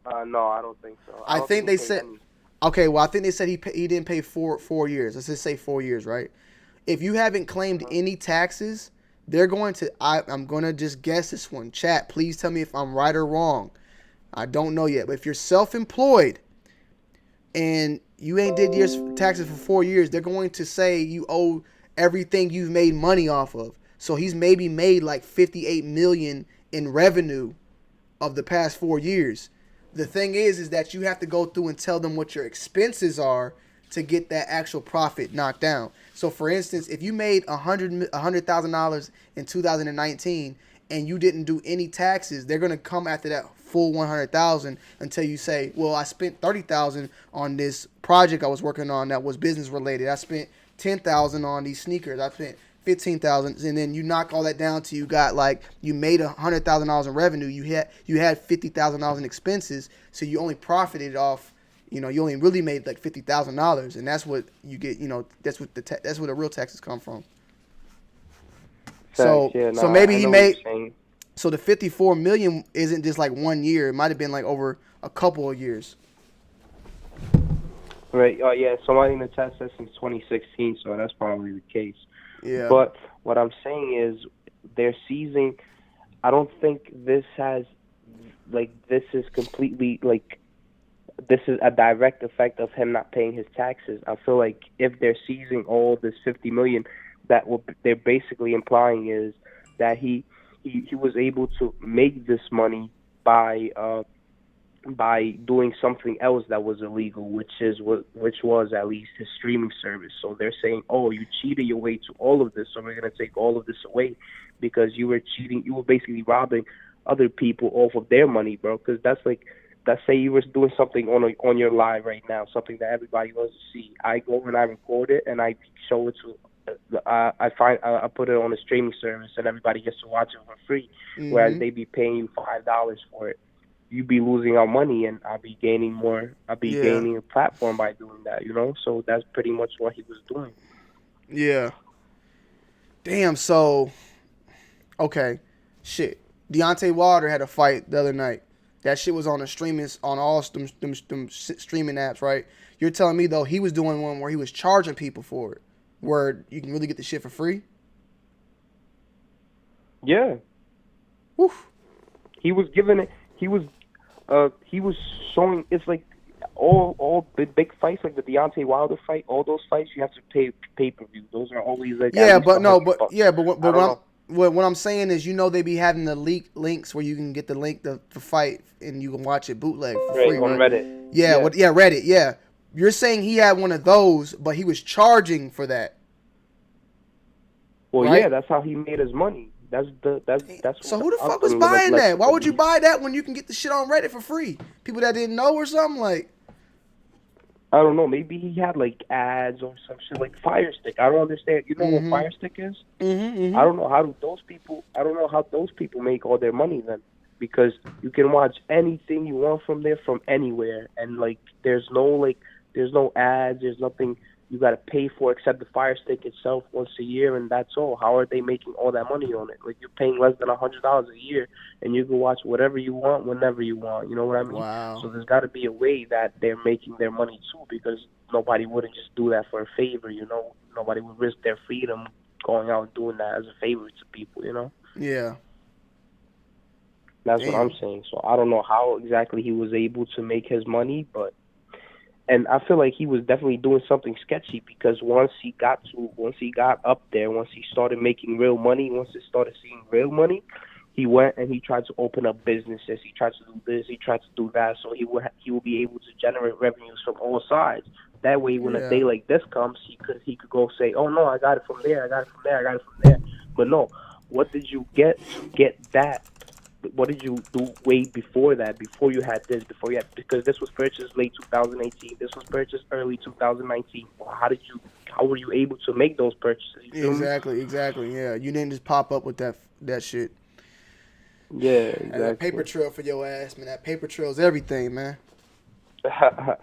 [SPEAKER 13] No, I don't think so.
[SPEAKER 1] I think they said. Okay, well, I think they said he didn't pay 4 years. Let's just say 4 years, right? If you haven't claimed any taxes, they're going to. I'm gonna just guess this one. Chat, please tell me if I'm right or wrong. I don't know yet, but if you're self-employed and you ain't did your taxes for 4 years, they're going to say you owe everything you've made money off of. So he's maybe made like 58 million in revenue of the past 4 years. The thing is that you have to go through and tell them what your expenses are to get that actual profit knocked down. So for instance, if you made $100,000 in 2019 and you didn't do any taxes, they're gonna come after that full 100,000 until you say, well, I spent 30,000 on this project I was working on that was business related. I spent 10,000 on these sneakers. I spent 15,000, and then you knock all that down to you got like you made $100,000 in revenue. You had $50,000 in expenses, so you only profited off. You only really made like $50,000, and that's what you get. That's what that's where the real taxes come from. So maybe he made. So the 54 million isn't just like 1 year. It might have been like over a couple of years.
[SPEAKER 13] Right. Yeah. Somebody in the chat says since 2016, so that's probably the case.
[SPEAKER 1] Yeah.
[SPEAKER 13] But what I'm saying is they're seizing. I don't think this has, this is completely, this is a direct effect of him not paying his taxes. I feel like if they're seizing all this 50 million, they're basically implying is that he was able to make this money by doing something else that was illegal, which was at least his streaming service. So they're saying, oh, you cheated your way to all of this, so we're gonna take all of this away because you were cheating. You were basically robbing other people off of their money, bro. Because that's let's say you were doing something on your live right now, something that everybody wants to see. I go and I record it and I show it to. I put it on a streaming service and everybody gets to watch it for free, whereas they be paying you $5 for it. You be losing our money, and I'll be gaining more. I'll be gaining a platform by doing that, So that's pretty much what he was doing. Yeah.
[SPEAKER 1] Damn. So, okay, shit. Deontay Wilder had a fight the other night. That shit was on all them streaming apps, right? You're telling me though he was doing one where he was charging people for it, where you can really get the shit for free?
[SPEAKER 13] Yeah.
[SPEAKER 1] Woof.
[SPEAKER 13] He was giving it. He was showing. It's like all the big fights, like the Deontay Wilder fight. All those fights you have to pay pay-per-view. Those are always like
[SPEAKER 1] what I'm saying is, they be having the links where you can get the link to fight and you can watch it bootleg for free.
[SPEAKER 13] On Reddit.
[SPEAKER 1] Yeah. Reddit. Yeah. You're saying he had one of those, but he was charging for that.
[SPEAKER 13] Well,
[SPEAKER 1] right?
[SPEAKER 13] yeah, that's how he made his money. That's
[SPEAKER 1] So who the fuck was buying that? Why would you buy that when you can get the shit on Reddit for free? People that didn't know or something like.
[SPEAKER 13] I don't know. Maybe he had like ads or some shit like Fire Stick. I don't understand. You know what Fire Stick is? I don't know how those people. I don't know how those people make all their money then, because you can watch anything you want from there from anywhere, and like there's no ads. There's nothing you got to pay for except the Fire Stick itself once a year, and that's all. How are they making all that money on it? Like you're paying less than $100 a year, and you can watch whatever you want whenever you want. You know what I mean?
[SPEAKER 1] Wow.
[SPEAKER 13] So there's got to be a way that they're making their money too, because nobody wouldn't just do that for a favor. You know, nobody would risk their freedom going out and doing that as a favor to people. You know?
[SPEAKER 1] Yeah.
[SPEAKER 13] That's what I'm saying. So I don't know how exactly he was able to make his money, but. And I feel like he was definitely doing something sketchy, because once he got up there, once he started making real money, once he started seeing real money, he went and he tried to open up businesses. He tried to do this, he tried to do that, so he will be able to generate revenues from all sides. That way, when a day like this comes, he could go say, "Oh no, I got it from there, I got it from there, I got it from there." But no, what did you get to get that? What did you do way before that? Before you had this? Because this was purchased late 2018. This was purchased early 2019. Well, how were you able to make those purchases?
[SPEAKER 1] Exactly. Yeah, you didn't just pop up with that shit.
[SPEAKER 13] Yeah, exactly.
[SPEAKER 1] That paper trail for your ass, man. That paper trail's everything, man. I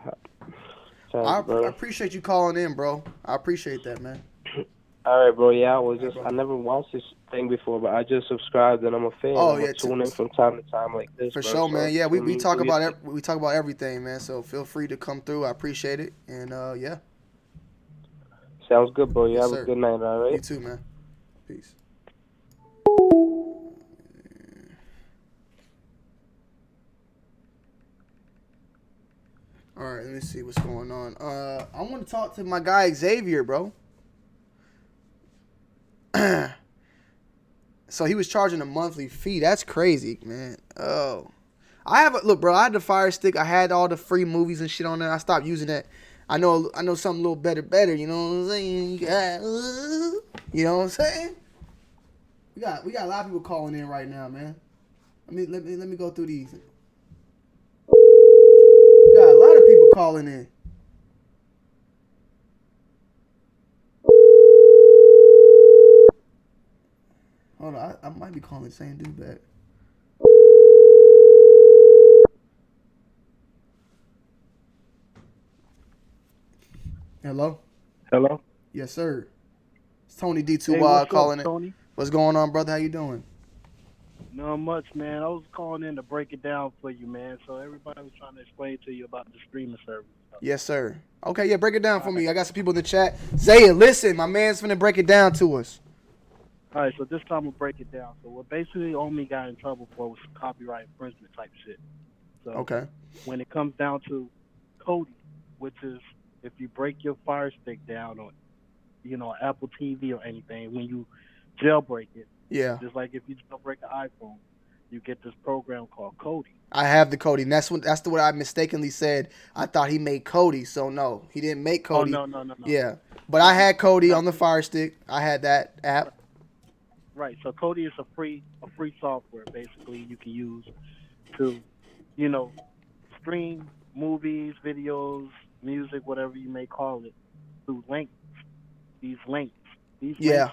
[SPEAKER 1] appreciate you calling in, bro. I appreciate that, man.
[SPEAKER 13] All right, bro. Yeah, I never watched this thing before, but I just subscribed and I'm a fan. I'm gonna tune in from time to time like this.
[SPEAKER 1] For
[SPEAKER 13] bro.
[SPEAKER 1] sure, man. Yeah, we talk about
[SPEAKER 13] it.
[SPEAKER 1] we talk about everything, man. So feel free to come through. I appreciate it, and yeah.
[SPEAKER 13] Sounds good, bro. You
[SPEAKER 1] Yes,
[SPEAKER 13] have
[SPEAKER 1] sir.
[SPEAKER 13] a good night. All right.
[SPEAKER 1] You too, man. Peace. All right, let me see what's going on. I want to talk to my guy Xavier, bro. So he was charging a monthly fee. That's crazy, man. Oh, look, bro. I had the Fire Stick. I had all the free movies and shit on there. I stopped using that. I know something a little better. You know what I'm saying? You know what I'm saying? We got a lot of people calling in right now, man. Let me go through these. We got a lot of people calling in. Hold on, I might be calling the same dude back. Hello?
[SPEAKER 12] Hello?
[SPEAKER 1] Yes, sir. It's Tony D2Y calling it.
[SPEAKER 12] Tony?
[SPEAKER 1] What's going on, brother? How you doing?
[SPEAKER 12] Not much, man. I was calling in to break it down for you, man. So everybody was trying to explain to you about the streaming service.
[SPEAKER 1] Yes, sir. Okay, yeah, break it down for me. I got some people in the chat. Zaya, listen, my man's finna break it down to us.
[SPEAKER 12] All right, so this time we'll break it down. So what basically Omni got in trouble for was copyright infringement type shit. So
[SPEAKER 1] okay.
[SPEAKER 12] When it comes down to Kodi, which is if you break your Fire Stick down on, Apple TV or anything, when you jailbreak it,
[SPEAKER 1] yeah,
[SPEAKER 12] just like if you jailbreak an iPhone, you get this program called Kodi.
[SPEAKER 1] I have the Kodi. And that's what I mistakenly said. I thought he made Kodi, so no, he didn't make Kodi.
[SPEAKER 12] Oh, no.
[SPEAKER 1] Yeah, but I had Kodi on the Fire Stick. I had that app.
[SPEAKER 12] Right. So Kodi is a free software basically you can use to, stream movies, videos, music, whatever you may call it, through links. These links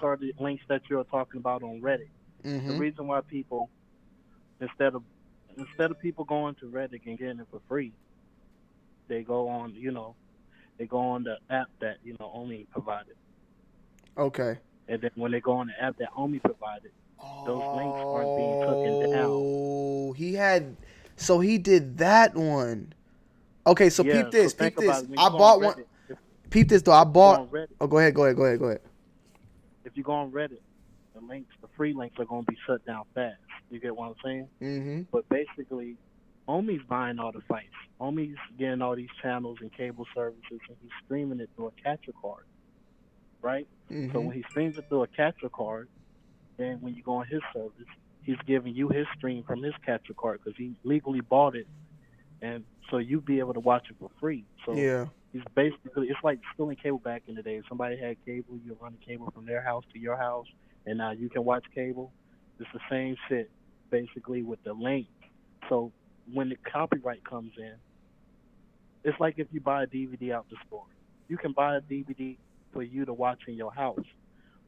[SPEAKER 12] are the links that you're talking about on Reddit.
[SPEAKER 1] Mm-hmm.
[SPEAKER 12] The reason why people, instead of people going to Reddit and getting it for free, they go on the app that Omni provided.
[SPEAKER 1] Okay.
[SPEAKER 12] And then when they go on the app that Omni provided, those links aren't being taken down.
[SPEAKER 1] Oh, he did that one. Okay, so peep this. I bought one. Peep this though. I bought. Oh, go ahead.
[SPEAKER 12] If you go on Reddit, the free links are going to be shut down fast. You get what I'm saying?
[SPEAKER 1] Mm-hmm.
[SPEAKER 12] But basically, Omni's buying all the fights. Omni's getting all these channels and cable services, and he's streaming it through a capture card. Right?
[SPEAKER 1] Mm-hmm.
[SPEAKER 12] So when he streams it through a capture card, then when you go on his service, he's giving you his stream from his capture card because he legally bought it, and so you'd be able to watch it for free. So He's basically, it's like stealing cable back in the day. If somebody had cable, you run the cable from their house to your house, and now you can watch cable. It's the same shit, basically, with the link. So when the copyright comes in, it's like if you buy a DVD out the store. You can buy a DVD for you to watch in your house,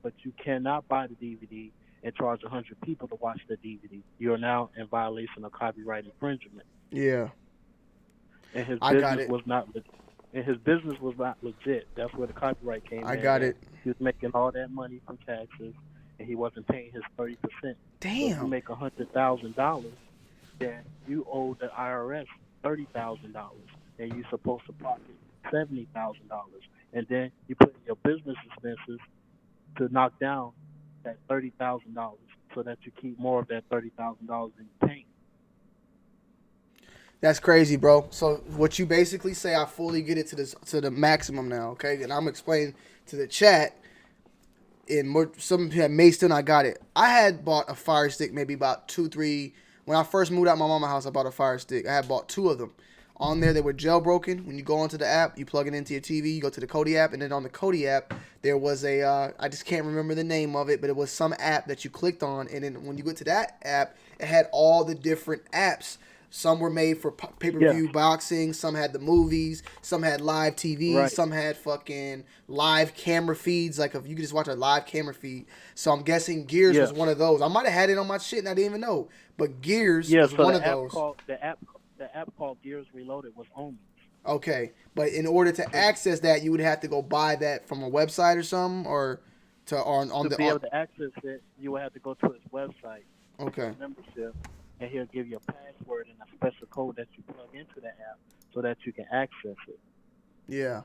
[SPEAKER 12] but you cannot buy the DVD and charge 100 people to watch the DVD. You're now in violation of copyright infringement.
[SPEAKER 1] Yeah.
[SPEAKER 12] And his
[SPEAKER 1] I got
[SPEAKER 12] business
[SPEAKER 1] it.
[SPEAKER 12] was not legit. That's where the copyright came in.
[SPEAKER 1] I got it.
[SPEAKER 12] He was making all that money from taxes, and he wasn't paying his 30%.
[SPEAKER 1] Damn.
[SPEAKER 12] So if you make $100,000, then you owe the IRS $30,000, and you're supposed to pocket $70,000, and then you put in your business expenses to knock down that $30,000, so that you keep more of that $30,000 in your tank.
[SPEAKER 1] That's crazy, bro. So what you basically say, I fully get it to the maximum now, okay? And I'm explaining to the chat. And more, some people may still not got it. I had bought a Fire Stick maybe about 2-3. When I first moved out my mama's house, I bought a Fire Stick. I had bought 2 of them. On there, they were jailbroken. When you go onto the app, you plug it into your TV, you go to the Kodi app, and then on the Kodi app, there was a, I just can't remember the name of it, but it was some app that you clicked on, and then when you went to that app, it had all the different apps. Some were made for pay-per-view boxing, some had the movies, some had live TV, some had fucking live camera feeds, like if you could just watch a live camera feed. So I'm guessing Gears was one of those. I might have had it on my shit and I didn't even know, but Gears was one of those.
[SPEAKER 12] The app called Gears Reloaded was Omni.
[SPEAKER 1] Okay, but in order to access that, you would have to go buy that from a website or something, or to
[SPEAKER 12] be able to access it, you would have to go to his website.
[SPEAKER 1] Okay.
[SPEAKER 12] Membership, and he'll give you a password and a special code that you plug into the app so that you can access it.
[SPEAKER 1] Yeah,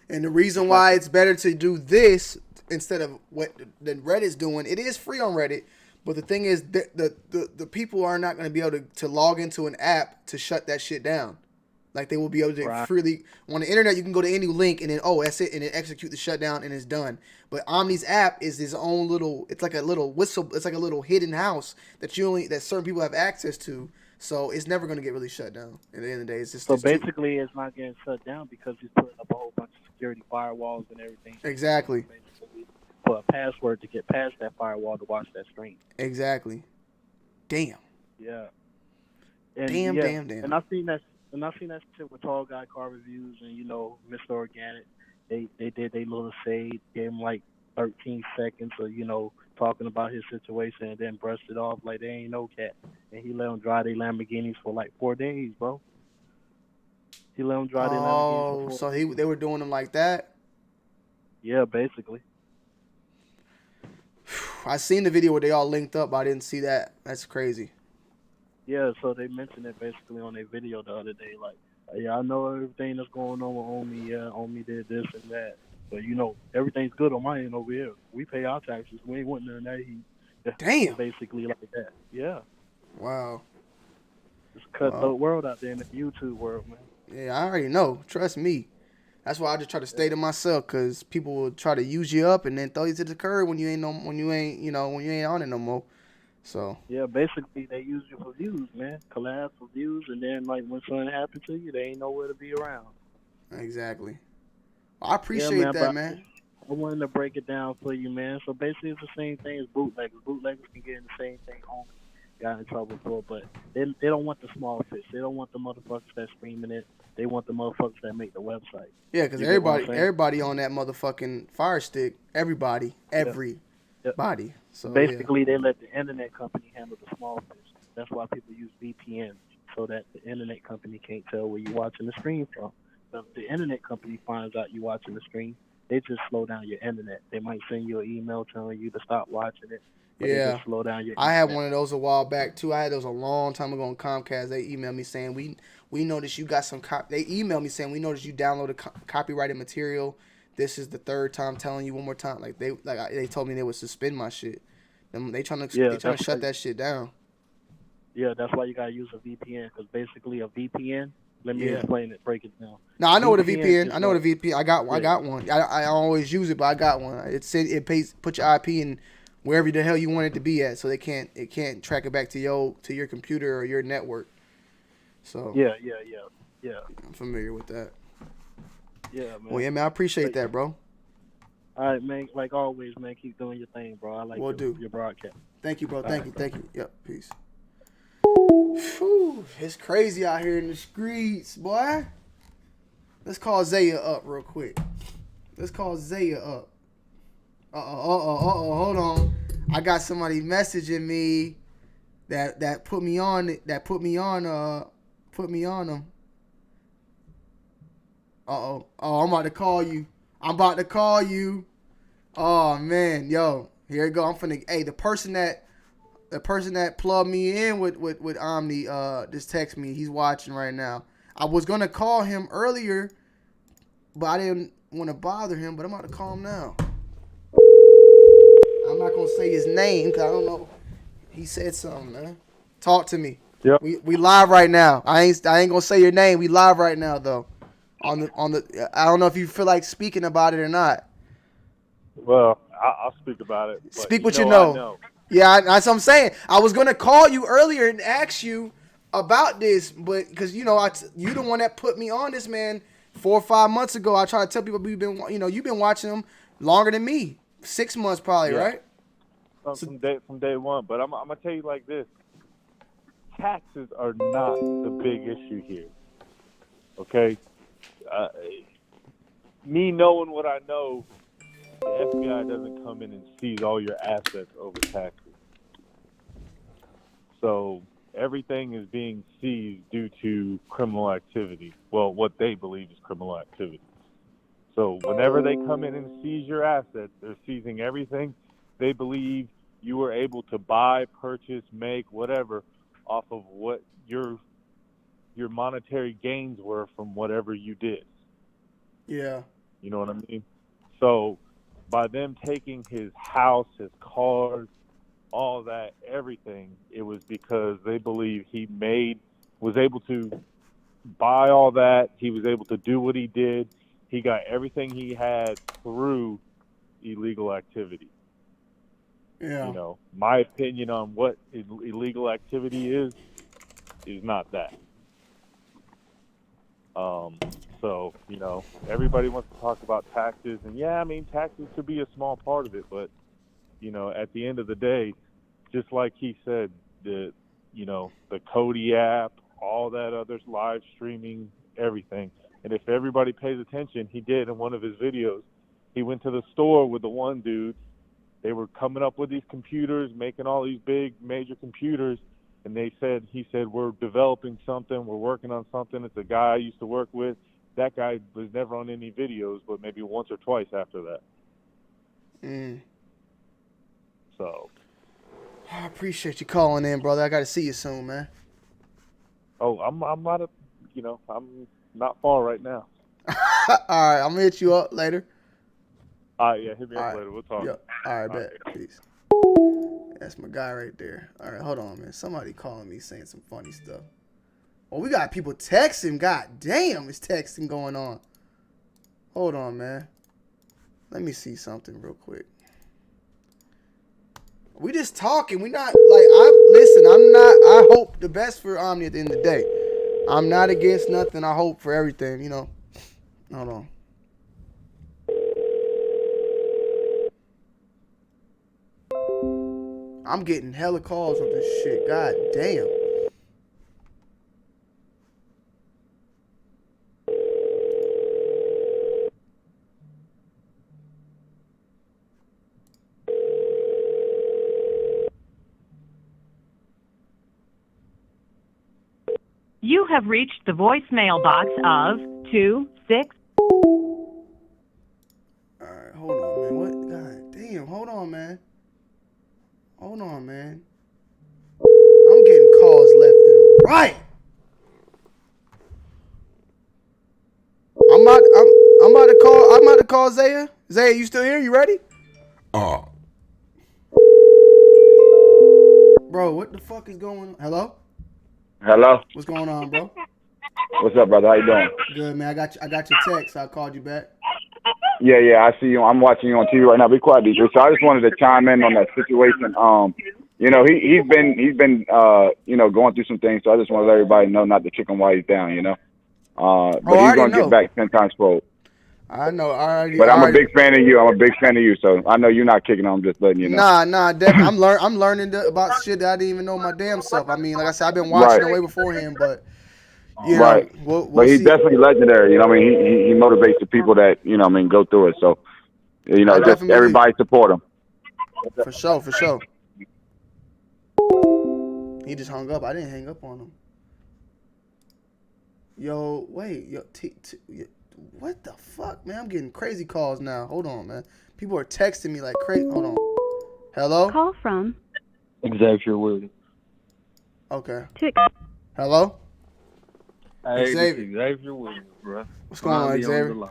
[SPEAKER 1] and the reason why it's better to do this instead of what than Reddit's doing, it is free on Reddit. But the thing is, the people are not going to be able to log into an app to shut that shit down. Like they will be able to freely on the internet. You can go to any link and then that's it, and then execute the shutdown and it's done. But Omni's app is his own little. It's like a little whistle. It's like a little hidden house that certain people have access to. So it's never going to get really shut down. At the end of the day, it's just
[SPEAKER 12] basically it's not getting shut down because he's putting up a whole bunch of security firewalls and everything.
[SPEAKER 1] Exactly.
[SPEAKER 12] For a password to get past that firewall to watch that stream.
[SPEAKER 1] Exactly. Damn.
[SPEAKER 12] Yeah. And
[SPEAKER 1] damn.
[SPEAKER 12] And I've seen that shit with Tall Guy Car Reviews and Mr. Organic. They did their little shade, gave him like 13 seconds of talking about his situation and then brushed it off like they ain't no cat. And he let them drive their Lamborghinis for like 4 days, bro. He let them drive their Lamborghinis for 4 days.
[SPEAKER 1] They were doing them like that?
[SPEAKER 12] Yeah, basically.
[SPEAKER 1] I seen the video where they all linked up, but I didn't see that. That's crazy.
[SPEAKER 12] Yeah, so they mentioned it basically on their video the other day. Like, yeah, I know everything that's going on with Omni. Yeah, Omni did this and that. But, everything's good on my end over here. We pay our taxes. We ain't wanting none of that heat.
[SPEAKER 1] Damn.
[SPEAKER 12] Basically like that. Yeah.
[SPEAKER 1] Wow.
[SPEAKER 12] It's a cutthroat world out there in the YouTube world, man.
[SPEAKER 1] Yeah, I already know. Trust me. That's why I just try to stay to myself, because people will try to use you up and then throw you to the curb when you ain't on it no more. So
[SPEAKER 12] yeah, basically they use you for views, man. Collab for views, and then like when something happens to you, they ain't nowhere to be around.
[SPEAKER 1] Exactly. I appreciate that, man.
[SPEAKER 12] I wanted to break it down for you, man. So basically, it's the same thing as bootleggers. Bootleggers can get in the same thing Omni got in trouble for, but they don't want the small fish. They don't want the motherfuckers that's streaming it. They want the motherfuckers that make the website.
[SPEAKER 1] Yeah, because everybody on that motherfucking Fire Stick, everybody. So
[SPEAKER 12] basically, they let the internet company handle the small fish. That's why people use VPN, so that the internet company can't tell where you're watching the stream from. But if the internet company finds out you're watching the stream, they just slow down your internet. They might send you an email telling you to stop watching it.
[SPEAKER 1] Yeah,
[SPEAKER 12] slow down your
[SPEAKER 1] I had one of those a while back too. I had those a long time ago on Comcast. They emailed me saying we noticed you got some. They emailed me saying we noticed you downloaded copyrighted material. This is the 3rd time telling you one more time. They told me they would suspend my shit. They trying to shut that shit down.
[SPEAKER 12] Yeah, that's why you gotta use a VPN, because basically a VPN. Let me explain it. Break it down.
[SPEAKER 1] No, I know what a VPN. I know what a VPN. I got one. I always use it, but I got one. It put your IP in wherever the hell you want it to be at, so it can't track it back to your computer or your network. So
[SPEAKER 12] yeah.
[SPEAKER 1] I'm familiar with that.
[SPEAKER 12] Yeah, man.
[SPEAKER 1] Well, yeah, man, I appreciate that, bro.
[SPEAKER 12] All right, man. Like always, man, keep doing your thing, bro. I like your broadcast.
[SPEAKER 1] Thank you, bro.
[SPEAKER 12] All
[SPEAKER 1] Thank
[SPEAKER 12] right,
[SPEAKER 1] you.
[SPEAKER 12] bro.
[SPEAKER 1] Thank you. Yep. Peace. Whew, it's crazy out here in the streets, boy. Let's call Zaya up real quick. Let's call Zaya up. Hold on. I got somebody messaging me that put me on them. Oh, I'm about to call you. Oh man, yo, here we go. I'm finna. Hey, the person that plugged me in with Omni just text me. He's watching right now. I was gonna call him earlier, but I didn't want to bother him. But I'm about to call him now. I'm not gonna say his name because I don't know. He said something, man. Talk to me.
[SPEAKER 14] Yep.
[SPEAKER 1] We live right now. I ain't gonna say your name. We live right now though. On the I don't know if you feel like speaking about it or not.
[SPEAKER 14] Well, I'll speak about it. But
[SPEAKER 1] Speak what you know.
[SPEAKER 14] I know.
[SPEAKER 1] Yeah, that's what I'm saying. I was gonna call you earlier and ask you about this, but because you the one that put me on this, man. 4 or 5 months ago, I tried to tell people you've been watching them longer than me. 6 months probably,
[SPEAKER 14] Yeah.
[SPEAKER 1] right?
[SPEAKER 14] From day one. But I'm gonna tell you like this: taxes are not the big issue here. Okay, me knowing what I know, the FBI doesn't come in and seize all your assets over taxes. So everything is being seized due to criminal activity. Well, what they believe is criminal activity. So whenever they come in and seize your assets, they're seizing everything they believe you were able to buy, purchase, make, whatever, off of what your monetary gains were from whatever you did.
[SPEAKER 1] Yeah.
[SPEAKER 14] You know what I mean? So by them taking his house, his cars, all that, everything, it was because they believe he was able to buy all that. He was able to do what he did. He got everything he had through illegal activity.
[SPEAKER 1] Yeah.
[SPEAKER 14] You know, my opinion on what illegal activity is not that. So, everybody wants to talk about taxes, and yeah, I mean, taxes could be a small part of it, but, at the end of the day, just like he said, the Cody app, all that other live streaming, everything. And if everybody pays attention, he did in one of his videos. He went to the store with the one dude. They were coming up with these computers, making all these big major computers. And he said, we're developing something. We're working on something. It's a guy I used to work with. That guy was never on any videos, but maybe once or twice after that. So.
[SPEAKER 1] I appreciate you calling in, brother. I got to see you soon, man.
[SPEAKER 14] Oh, I'm not I'm not far right now.
[SPEAKER 1] All right, I'm gonna hit you up later.
[SPEAKER 14] All right, yeah, hit me up later. We'll talk.
[SPEAKER 1] Yep. All right, bet. Peace. That's my guy right there. All right, hold on, man. Somebody calling me saying some funny stuff. Well, we got people texting. God damn, it's texting going on. Hold on, man. Let me see something real quick. We just talking. We not like I hope the best for Omni at the end of the day. I'm not against nothing. I hope for everything, Hold on. I'm getting hella calls on this shit. God damn.
[SPEAKER 15] You have reached the voicemail box of 26.
[SPEAKER 1] All right, hold on, man. What? God damn. Hold on, man. I'm getting calls left and right. I'm about to call Zaya. Zaya, you still here? You ready? Bro, what the fuck is going on? Hello?
[SPEAKER 16] Hello.
[SPEAKER 1] What's going on, bro?
[SPEAKER 16] What's up, brother? How you doing?
[SPEAKER 1] Good, man. I got your text. So I called you back.
[SPEAKER 16] Yeah, I see you. I'm watching you on TV right now. Be quiet, DJ. So I just wanted to chime in on that situation. He's been going through some things. So I just want to let everybody know not to kick him while he's down. But he's gonna get back 10 times fold.
[SPEAKER 1] I know. I
[SPEAKER 16] But I'm a
[SPEAKER 1] already.
[SPEAKER 16] big fan of you. I'm a big fan of you. So I know you're not kicking on. I'm just letting you know.
[SPEAKER 1] Nah. I'm learning about shit that I didn't even know my damn self. I mean, like I said, I've been
[SPEAKER 16] Right.
[SPEAKER 1] watching away beforehand, but you know,
[SPEAKER 16] Right.
[SPEAKER 1] we'll
[SPEAKER 16] But he's
[SPEAKER 1] see.
[SPEAKER 16] definitely legendary. You know what I mean? He motivates the people that, you know what I mean, go through it. So, you know,
[SPEAKER 1] I
[SPEAKER 16] just
[SPEAKER 1] definitely believe
[SPEAKER 16] everybody support him.
[SPEAKER 1] for sure. He just hung up. I didn't hang up on him. Yo, wait, what the fuck, man? I'm getting crazy calls now. Hold on, man. People are texting me like crazy. Hold on. Hello?
[SPEAKER 11] Call from.
[SPEAKER 17] Xavier Williams.
[SPEAKER 1] Okay.
[SPEAKER 11] To
[SPEAKER 1] Hello?
[SPEAKER 17] Hey,
[SPEAKER 1] Xavier.
[SPEAKER 17] Xavier Williams, bro.
[SPEAKER 1] What's going on,
[SPEAKER 17] Finally
[SPEAKER 1] Xavier?
[SPEAKER 17] the line.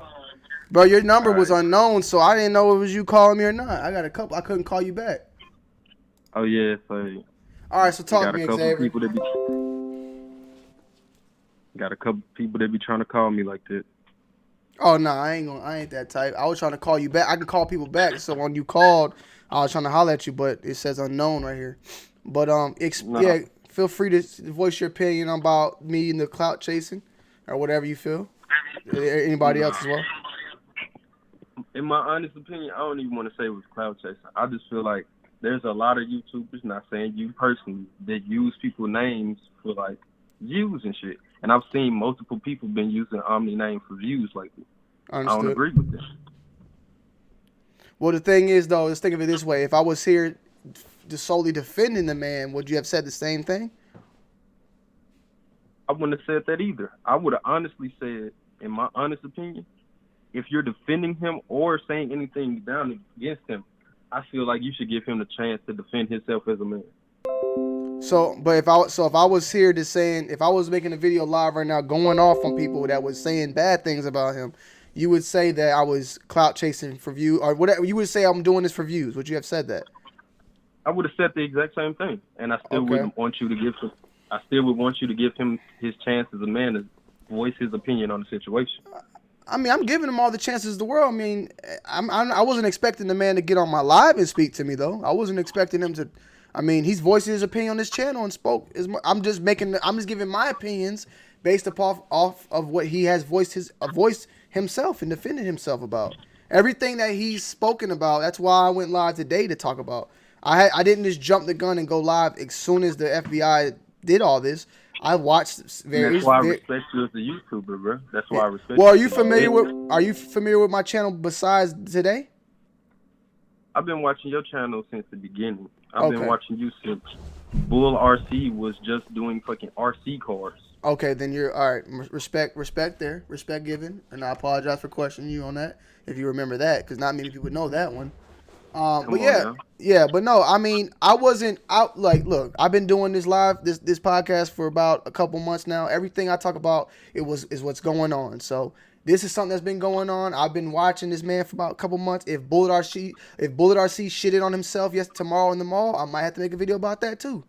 [SPEAKER 1] Bro, your number
[SPEAKER 17] All
[SPEAKER 1] was
[SPEAKER 17] right.
[SPEAKER 1] unknown, so I didn't know it was you calling me or not. I got a couple. I couldn't call you back.
[SPEAKER 17] Oh yeah, so
[SPEAKER 1] All right, so talk
[SPEAKER 17] got
[SPEAKER 1] to me,
[SPEAKER 17] a couple
[SPEAKER 1] Xavier.
[SPEAKER 17] people that be trying to call me like that.
[SPEAKER 1] Oh no, I ain't that type. I was trying to call you back. I can call people back. So when you called, I was trying to holler at you, but it says unknown right here. But yeah, feel free to voice your opinion about me and the clout chasing, or whatever you feel. Anybody else as well?
[SPEAKER 17] In my honest opinion, I don't even want to say it was cloud chasing. I just feel like there's a lot of YouTubers, not saying you personally, that use people's names for like views and shit. And I've seen multiple people been using Omni name for views lately. I don't agree with this.
[SPEAKER 1] Well, the thing is, though, let's think of it this way: if I was here just solely defending the man, would you have said the same thing?
[SPEAKER 17] I wouldn't have said that either. I would have honestly said, in my honest opinion, if you're defending him or saying anything down against him, I feel like you should give him the chance to defend himself as a man.
[SPEAKER 1] So, but if I was here just saying, if I was making a video live right now going off on people that was saying bad things about him, you would say that I was clout chasing for views, or whatever. You would say I'm doing this for views. Would you have said that?
[SPEAKER 17] I would have said the exact same thing, and I still wouldn't want you to give him. I still would want you to give him his chance as a man to voice his opinion on the situation.
[SPEAKER 1] I mean, I'm giving him all the chances in the world. I mean, I wasn't expecting the man to get on my live and speak to me though. I wasn't expecting him to. I mean, he's voicing his opinion on this channel and spoke. I'm just giving my opinions based off of what he has voiced himself and defended himself about. Everything that he's spoken about. That's why I went live today to talk about. I didn't just jump the gun and go live as soon as the FBI did all this. I watched various.
[SPEAKER 17] That's why I respect you as a YouTuber, bro. That's why I respect.
[SPEAKER 1] Well, are you familiar with my channel besides today?
[SPEAKER 17] I've been watching your channel since the beginning. I've been watching you since Bull RC was just doing fucking RC cars.
[SPEAKER 1] Okay, then you're all right. Respect there. Respect given, and I apologize for questioning you on that. If you remember that, because not many people know that one. But yeah, but no, I mean, I wasn't out. Like, look, I've been doing this this podcast for about a couple months now. Everything I talk about is what's going on. So this is something that's been going on. I've been watching this man for about a couple months. If Bullet RC shitted on himself tomorrow in the mall, I might have to make a video about that too.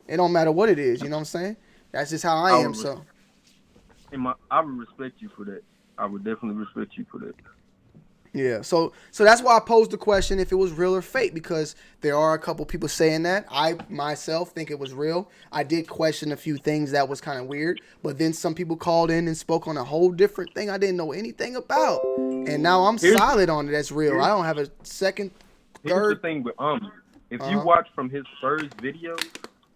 [SPEAKER 1] It don't matter what it is, you know what I'm saying? That's just how I am. So,
[SPEAKER 17] I would respect you for that. I would definitely respect you for that.
[SPEAKER 1] Yeah, so that's why I posed the question if it was real or fake, because there are a couple people saying that. I myself think it was real. I did question a few things that was kind of weird, but then some people called in and spoke on a whole different thing I didn't know anything about, and now I'm solid on it. That's real. I don't have a second, third.
[SPEAKER 17] Here's the thing with if you watch from his first video,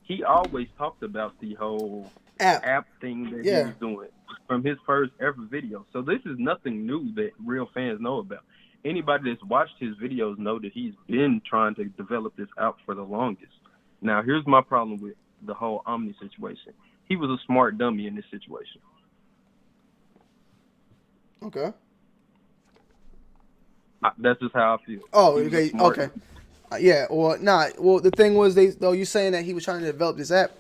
[SPEAKER 17] he always talked about the whole app thing that he was doing from his first ever video. So this is nothing new that real fans know about. Anybody that's watched his videos know that he's been trying to develop this app for the longest. Now, here's my problem with the whole Omni situation. He was a smart dummy in this situation.
[SPEAKER 1] Okay.
[SPEAKER 17] That's just how I feel.
[SPEAKER 1] Oh, okay, okay. Yeah, well, the thing was, you saying that he was trying to develop this app.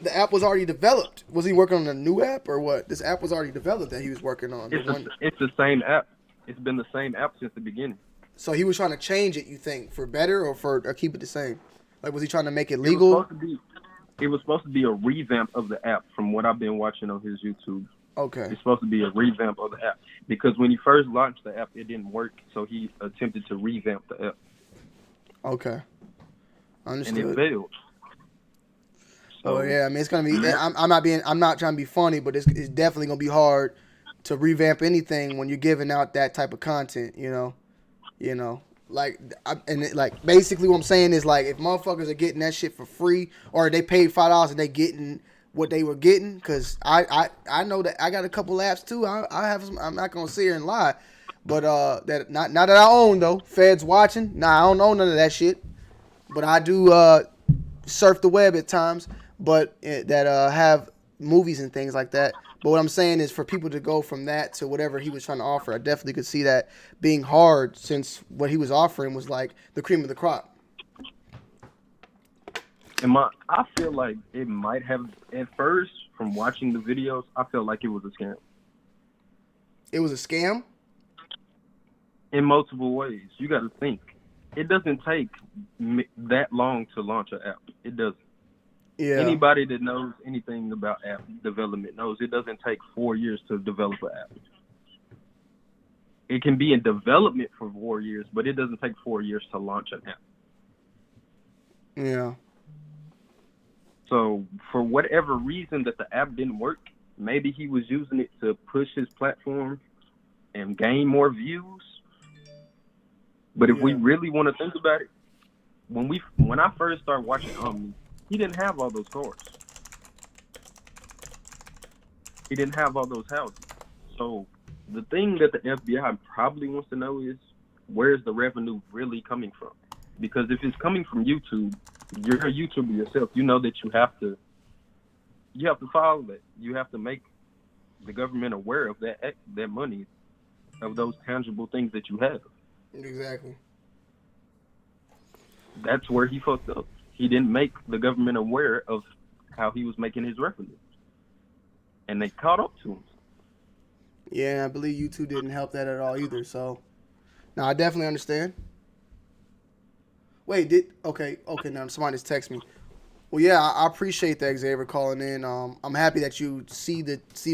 [SPEAKER 1] The app was already developed. Was he working on a new app or what? This app was already developed that he was working on.
[SPEAKER 17] It's the same app. It's been the same app since the beginning.
[SPEAKER 1] So he was trying to change it, you think, for better or keep it the same? Like, was he trying to make it legal?
[SPEAKER 17] It was supposed to be a revamp of the app from what I've been watching on his YouTube.
[SPEAKER 1] Okay.
[SPEAKER 17] It's supposed to be a revamp of the app. Because when he first launched the app, it didn't work. So he attempted to revamp the app.
[SPEAKER 1] Okay. Understood.
[SPEAKER 17] And it failed.
[SPEAKER 1] So, yeah, I mean, it's gonna be. I'm not trying to be funny, but it's definitely gonna be hard to revamp anything when you're giving out that type of content. Like, basically what I'm saying is, like, if motherfuckers are getting that shit for free, or they paid $5 and they getting what they were getting, because I know that I got a couple apps too. I have some. I'm not gonna sit here and lie, but that not that I own though. Feds watching. Nah, I don't own none of that shit, but I do surf the web at times. But that have movies and things like that. But what I'm saying is, for people to go from that to whatever he was trying to offer, I definitely could see that being hard, since what he was offering was like the cream of the crop.
[SPEAKER 17] And I feel like it might have, at first, from watching the videos, I felt like it was a scam.
[SPEAKER 1] It was a scam?
[SPEAKER 17] In multiple ways. You got to think. It doesn't take that long to launch an app. It doesn't.
[SPEAKER 1] Yeah.
[SPEAKER 17] Anybody that knows anything about app development knows it doesn't take 4 years to develop an app. It can be in development for 4 years, but it doesn't take 4 years to launch an app.
[SPEAKER 1] Yeah.
[SPEAKER 17] So for whatever reason that the app didn't work, maybe he was using it to push his platform and gain more views. But if we really want to think about it, when I first started watching Omni, he didn't have all those cars. He didn't have all those houses. So the thing that the FBI probably wants to know is, where's the revenue really coming from? Because if it's coming from YouTube, you're a YouTuber yourself. You know that you have to follow that. You have to make the government aware of that money, of those tangible things that you have.
[SPEAKER 1] Exactly.
[SPEAKER 17] That's where he fucked up. He didn't make the government aware of how he was making his revenue. And they caught up to him.
[SPEAKER 1] Yeah, I believe YouTube didn't help that at all either. So, now I definitely understand. Wait, okay, now somebody just texted me. Well, yeah, I appreciate that, Xavier, calling in. I'm happy that you see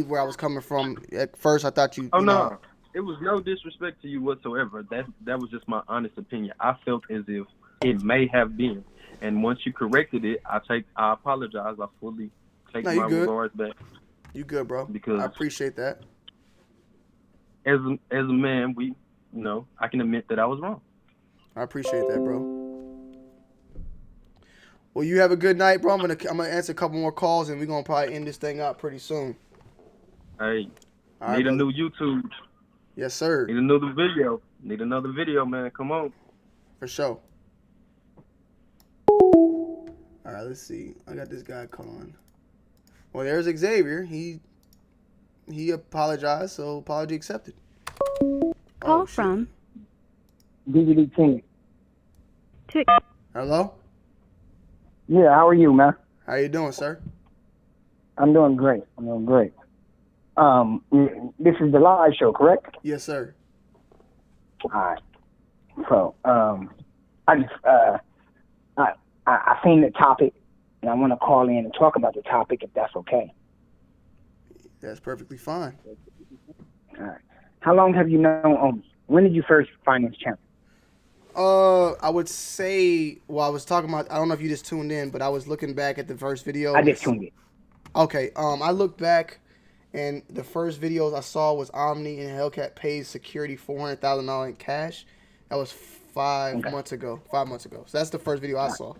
[SPEAKER 1] where I was coming from. At first, I thought you.
[SPEAKER 17] No, it was no disrespect to you whatsoever. That was just my honest opinion. I felt as if it may have been, and once you corrected it, I apologize. I fully take my regards back.
[SPEAKER 1] You good, bro?
[SPEAKER 17] Because
[SPEAKER 1] I appreciate that.
[SPEAKER 17] As a man, I can admit that I was wrong.
[SPEAKER 1] I appreciate that, bro. Well, you have a good night, bro. I'm gonna answer a couple more calls, and we're gonna probably end this thing up pretty soon.
[SPEAKER 17] Hey,
[SPEAKER 1] All
[SPEAKER 17] need
[SPEAKER 1] right,
[SPEAKER 17] a new YouTube.
[SPEAKER 1] Yes, sir.
[SPEAKER 17] Need another video. Need another video, man. Come on.
[SPEAKER 1] For sure. All right, let's see. I got this guy calling. Well, there's Xavier. He apologized, so apology accepted.
[SPEAKER 11] Call from
[SPEAKER 18] DVD King.
[SPEAKER 1] Hello?
[SPEAKER 18] Yeah, how are you, man?
[SPEAKER 1] How you doing, sir?
[SPEAKER 18] I'm doing great. This is the live show, correct?
[SPEAKER 1] Yes, sir.
[SPEAKER 18] All right. So, I just I seen the topic, and I want to call in and talk about the topic, if that's okay.
[SPEAKER 1] That's perfectly fine.
[SPEAKER 18] All right. How long have you known Omni? When did you first find this channel?
[SPEAKER 1] I would say, I was talking about, I don't know if you just tuned in, but I was looking back at the first video.
[SPEAKER 18] I just tuned in.
[SPEAKER 1] Okay, I looked back, and the first videos I saw was Omni and Hellcat pays security $400,000 in cash. That was 5 months ago. 5 months ago. So that's the first video I saw.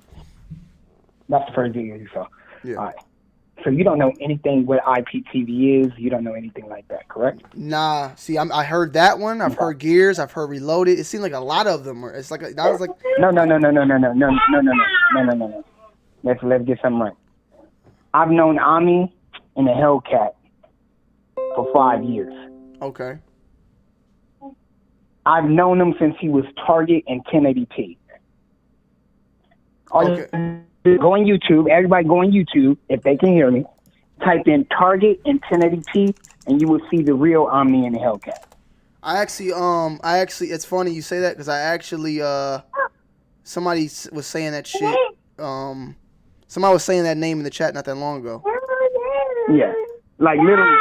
[SPEAKER 18] That's the first video you saw.
[SPEAKER 1] Yeah.
[SPEAKER 18] All right. So you don't know anything what IPTV is. You don't know anything like that, correct?
[SPEAKER 1] Nah. See, I heard that one. I've heard Gears. I've heard Reloaded. It seemed like a lot of them. It's like I was like.
[SPEAKER 18] No. Let's get something right. I've known Omni and the Hellcat for 5 years.
[SPEAKER 1] Okay.
[SPEAKER 18] I've known him since he was Target and 1080p. Go on YouTube. Everybody go on YouTube, if they can hear me. Type in Target and 1080p, and you will see the real Omni and the Hellcat.
[SPEAKER 1] I actually, it's funny you say that, because I actually, somebody was saying that shit. Somebody was saying that name in the chat not that long ago.
[SPEAKER 18] Yeah, like literally,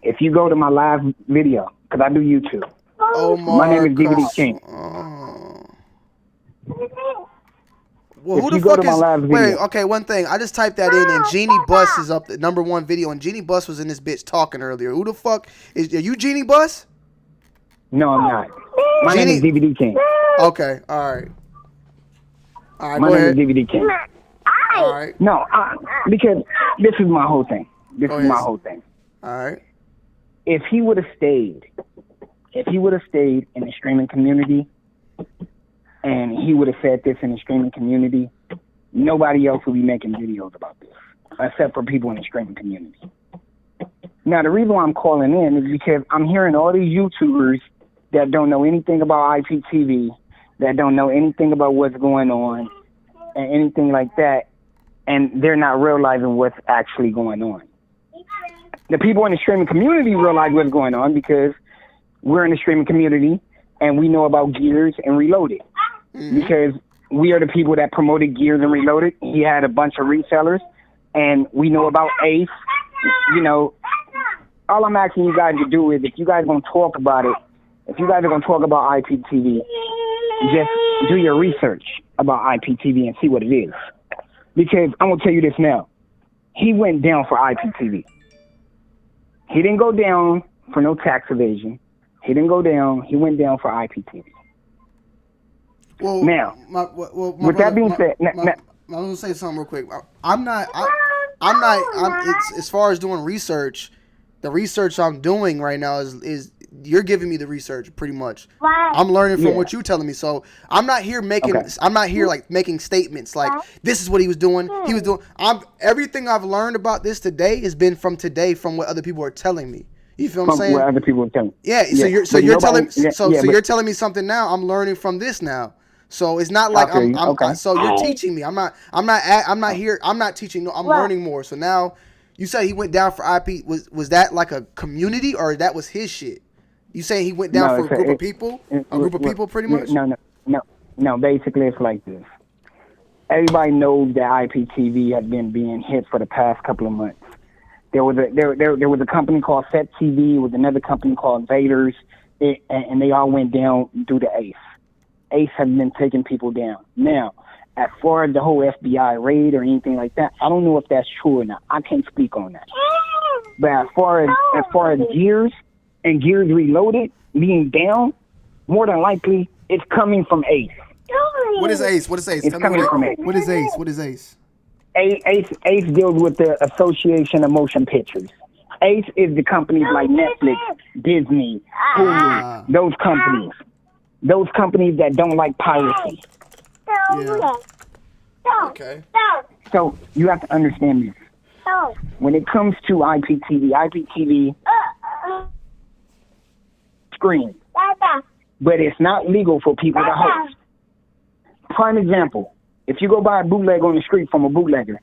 [SPEAKER 18] if you go to my live video, because I do YouTube.
[SPEAKER 1] Oh
[SPEAKER 18] my name is DVD King.
[SPEAKER 1] Well, who the fuck is? Wait, okay. One thing. I just typed that in, and Jeannie Buss is up the #1 video, and Jeannie Buss was in this bitch talking earlier. Who the fuck is? Are you Jeannie Buss?
[SPEAKER 18] No, I'm not. My name is DVD King.
[SPEAKER 1] Okay. All right. All right.
[SPEAKER 18] My
[SPEAKER 1] Go
[SPEAKER 18] name
[SPEAKER 1] ahead.
[SPEAKER 18] is DVD King.
[SPEAKER 1] All right.
[SPEAKER 18] No, because this is my whole thing.
[SPEAKER 1] All right.
[SPEAKER 18] If he would have stayed in the streaming community, and he would have said this in the streaming community, nobody else would be making videos about this, except for people in the streaming community. Now, the reason why I'm calling in is because I'm hearing all these YouTubers that don't know anything about IPTV, that don't know anything about what's going on, and anything like that, and they're not realizing what's actually going on. The people in the streaming community realize what's going on because we're in the streaming community and we know about Gears and Reloaded. Because we are the people that promoted Gears and Reloaded. He had a bunch of resellers, and we know about Ace. You know, all I'm asking you guys to do is, if you guys are going to talk about it, if you guys are going to talk about IPTV, just do your research about IPTV and see what it is. Because I'm going to tell you this now. He went down for IPTV. He didn't go down for no tax evasion. He didn't go down. He went down for IPTV.
[SPEAKER 1] Well,
[SPEAKER 18] now, with that being said,
[SPEAKER 1] I'm gonna say something real quick. It's as far as doing research. The research I'm doing right now is you're giving me the research pretty much. I'm learning from what you're telling me. So I'm not here making like making statements like this is what he was doing. Everything I've learned about this today has been from what other people are telling me. You feel what I'm saying?
[SPEAKER 18] What other people are telling me.
[SPEAKER 1] Yeah. So you're telling me something now. I'm learning from this now. So it's not like so you're teaching me. I'm not here. I'm not teaching. No, I'm learning more. So now you say he went down for IP. Was that like a community or that was his shit? You saying he went down for a group of people? A group of people, pretty much?
[SPEAKER 18] No. Basically, it's like this. Everybody knows that IPTV has been being hit for the past couple of months. There was a company called Set TV, with another company called Invaders, and they all went down due to Ace. Ace has been taking people down. Now, as far as the whole FBI raid or anything like that, I don't know if that's true or not. I can't speak on that. But as far as Gears and Gears Reloaded being down, more than likely it's coming from Ace.
[SPEAKER 1] What is Ace?
[SPEAKER 18] It's coming from Ace.
[SPEAKER 1] What is Ace? What is Ace?
[SPEAKER 18] Ace deals with the Association of Motion Pictures. Ace is the companies like Netflix, Disney, Hulu, those companies. Those companies that don't like piracy.
[SPEAKER 1] Yeah. Okay.
[SPEAKER 18] So you have to understand this. When it comes to IPTV screen, but it's not legal for people to host. Prime example, if you go buy a bootleg on the street from a bootlegger,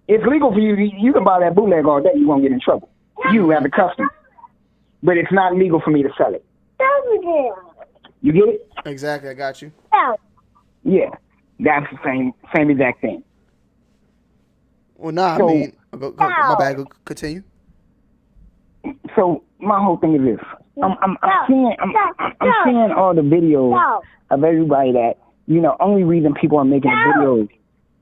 [SPEAKER 18] it's legal for you. You can buy that bootleg all day. You won't get in trouble. You have the customer. But it's not legal for me to sell it. You get it?
[SPEAKER 1] Exactly, I got you.
[SPEAKER 18] Yeah, that's the same exact thing.
[SPEAKER 1] Well, my bad. Go continue.
[SPEAKER 18] So my whole thing is this: I'm seeing all the videos of everybody that Only reason people are making the videos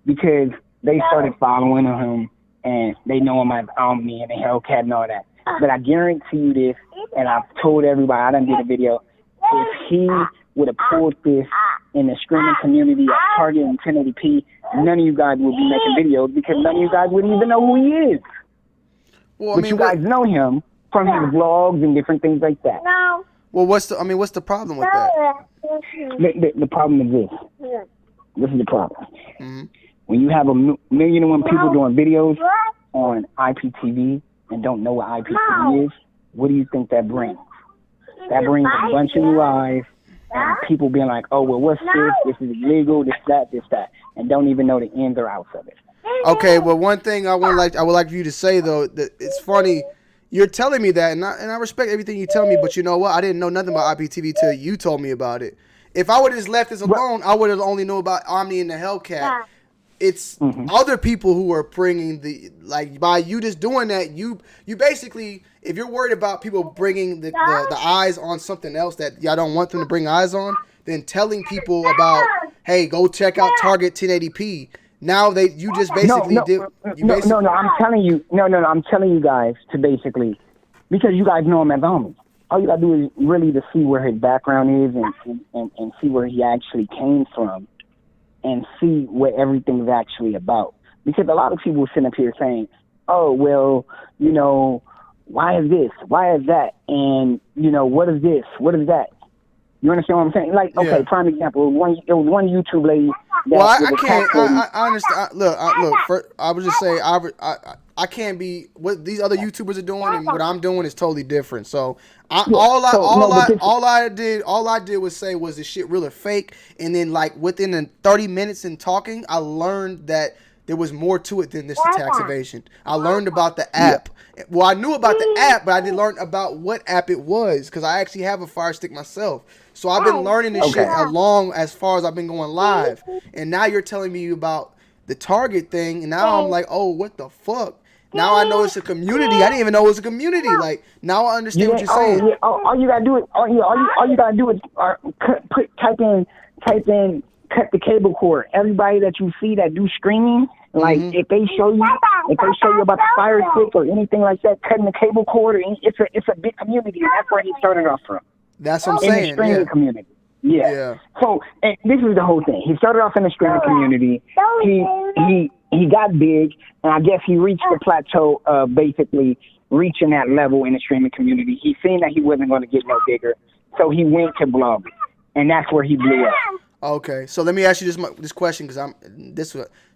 [SPEAKER 18] because they started following him and they know him as Omni and the Hellcat and all that. But I guarantee you this, and I've told everybody I done did a video. If he would have pulled this in the streaming community at Target and 1080p, none of you guys would be making videos because none of you guys wouldn't even know who he is.
[SPEAKER 1] Well,
[SPEAKER 18] but you guys know him from his vlogs and different things like that.
[SPEAKER 1] Well, what's the problem with that?
[SPEAKER 18] The problem is this. This is the problem.
[SPEAKER 1] Mm-hmm.
[SPEAKER 18] When you have 1,000,001 people doing videos on IPTV and don't know what IPTV is, what do you think that brings? That brings a bunch of new eyes and people being like, oh, well, what's this? This is illegal, this, that, and don't even know the ins or outs of it.
[SPEAKER 1] Okay, well, one thing I would like for you to say, though, that it's funny. You're telling me that, and I respect everything you tell me, but you know what? I didn't know nothing about IPTV till you told me about it. If I would have just left this alone, I would have only known about Omni and the Hellcat. It's other people who are bringing by you just doing that, you basically, if you're worried about people bringing the eyes on something else that y'all don't want them to bring eyes on, then telling people about, hey, go check out Target 1080p. Now you just basically did.
[SPEAKER 18] No. I'm telling you, I'm telling you guys to basically, because you guys know him as homie. All you gotta do is really to see where his background is and see where he actually came from, and see what everything's actually about. Because a lot of people sit up here saying, "Oh, well, you know, why is this? Why is that? And you know, what is this? What is that?" You understand what I'm saying? Like, okay, prime example. It was one YouTube lady.
[SPEAKER 1] Well, I can't. I understand. Look. I would just say I can't be what these other YouTubers are doing, and what I'm doing is totally different. So all I did was say was this shit really fake, and then like within the 30 minutes in talking, I learned that there was more to it than this tax evasion. I learned about the app. Well, I knew about the app, but I didn't learn about what app it was because I actually have a Fire Stick myself. So I've been learning this shit as far as I've been going live. And now you're telling me about the Target thing, and now I'm like, oh, what the fuck? Now I know it's a community. I didn't even know it was a community. Like now I understand what you're saying.
[SPEAKER 18] All you gotta do is all you gotta do is type in cut the cable cord. Everybody that you see that do streaming, like if they show you about the Fire Stick or anything like that, cutting the cable cord, it's a big community, and that's where he started off from.
[SPEAKER 1] That's what I'm saying.
[SPEAKER 18] In the streaming community. Yeah. So this is the whole thing. He started off in the streaming community. He got big, and I guess he reached the plateau of basically reaching that level in the streaming community. He seen that he wasn't going to get no bigger, so he went to blogging, and that's where he blew up.
[SPEAKER 1] Okay, so let me ask you this question because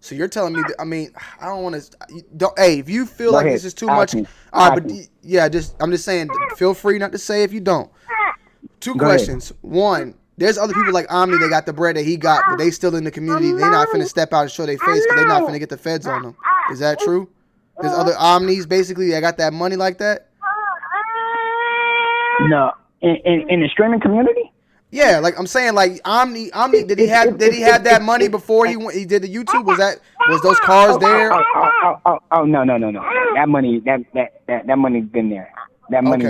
[SPEAKER 1] so you're telling me that, I mean, I don't want to. Hey, if you feel like this is too much, all right, but yeah, I'm just saying. Feel free not to say if you don't. Two questions. One, there's other people like Omni. They got the bread that he got, but they still in the community. They not finna step out and show their face because they not finna get the feds on them. Is that true? There's other Omnis basically that got that money like that.
[SPEAKER 18] No, in the streaming community.
[SPEAKER 1] Yeah, like I'm saying, like Omni, did he have that money before he did the YouTube? Was those cars there?
[SPEAKER 18] Oh no. That money's been there. That money's been there. That money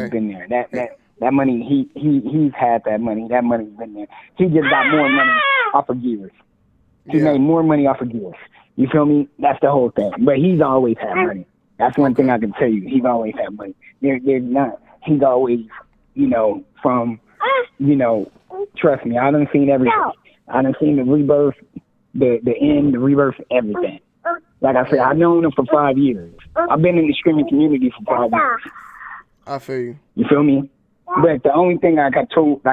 [SPEAKER 18] he's had that money. That money's been there. He just got more money off of gears. He made more money off of gears. You feel me? That's the whole thing. But he's always had money. That's one thing I can tell you. He's always had money. There's not. He's always, trust me, I done seen everything. I done seen the rebirth, the end, the rebirth, everything. Like I said, I've known him for 5 years. I've been in the streaming community for 5 years.
[SPEAKER 1] I feel you.
[SPEAKER 18] You feel me? But the only thing I told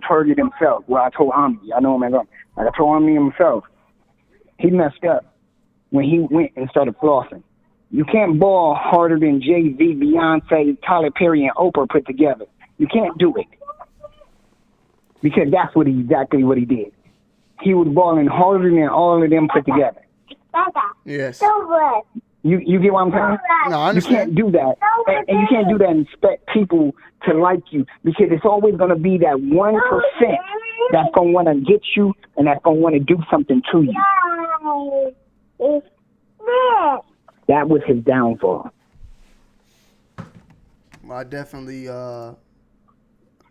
[SPEAKER 18] Target himself, I told Omni, I know him as well. Like I told Omni himself, he messed up when he went and started flossing. You can't ball harder than Jay-Z, Beyonce, Tyler Perry, and Oprah put together. You can't do it. Because that's exactly what he did. He was balling harder than all of them put together.
[SPEAKER 1] Yes.
[SPEAKER 18] You get what I'm saying?
[SPEAKER 1] No, I understand.
[SPEAKER 18] You can't do that. And you can't do that and expect people to like you, because it's always going to be that 1% that's going to want to get you and that's going to want to do something to you. That was his downfall.
[SPEAKER 1] Well, I definitely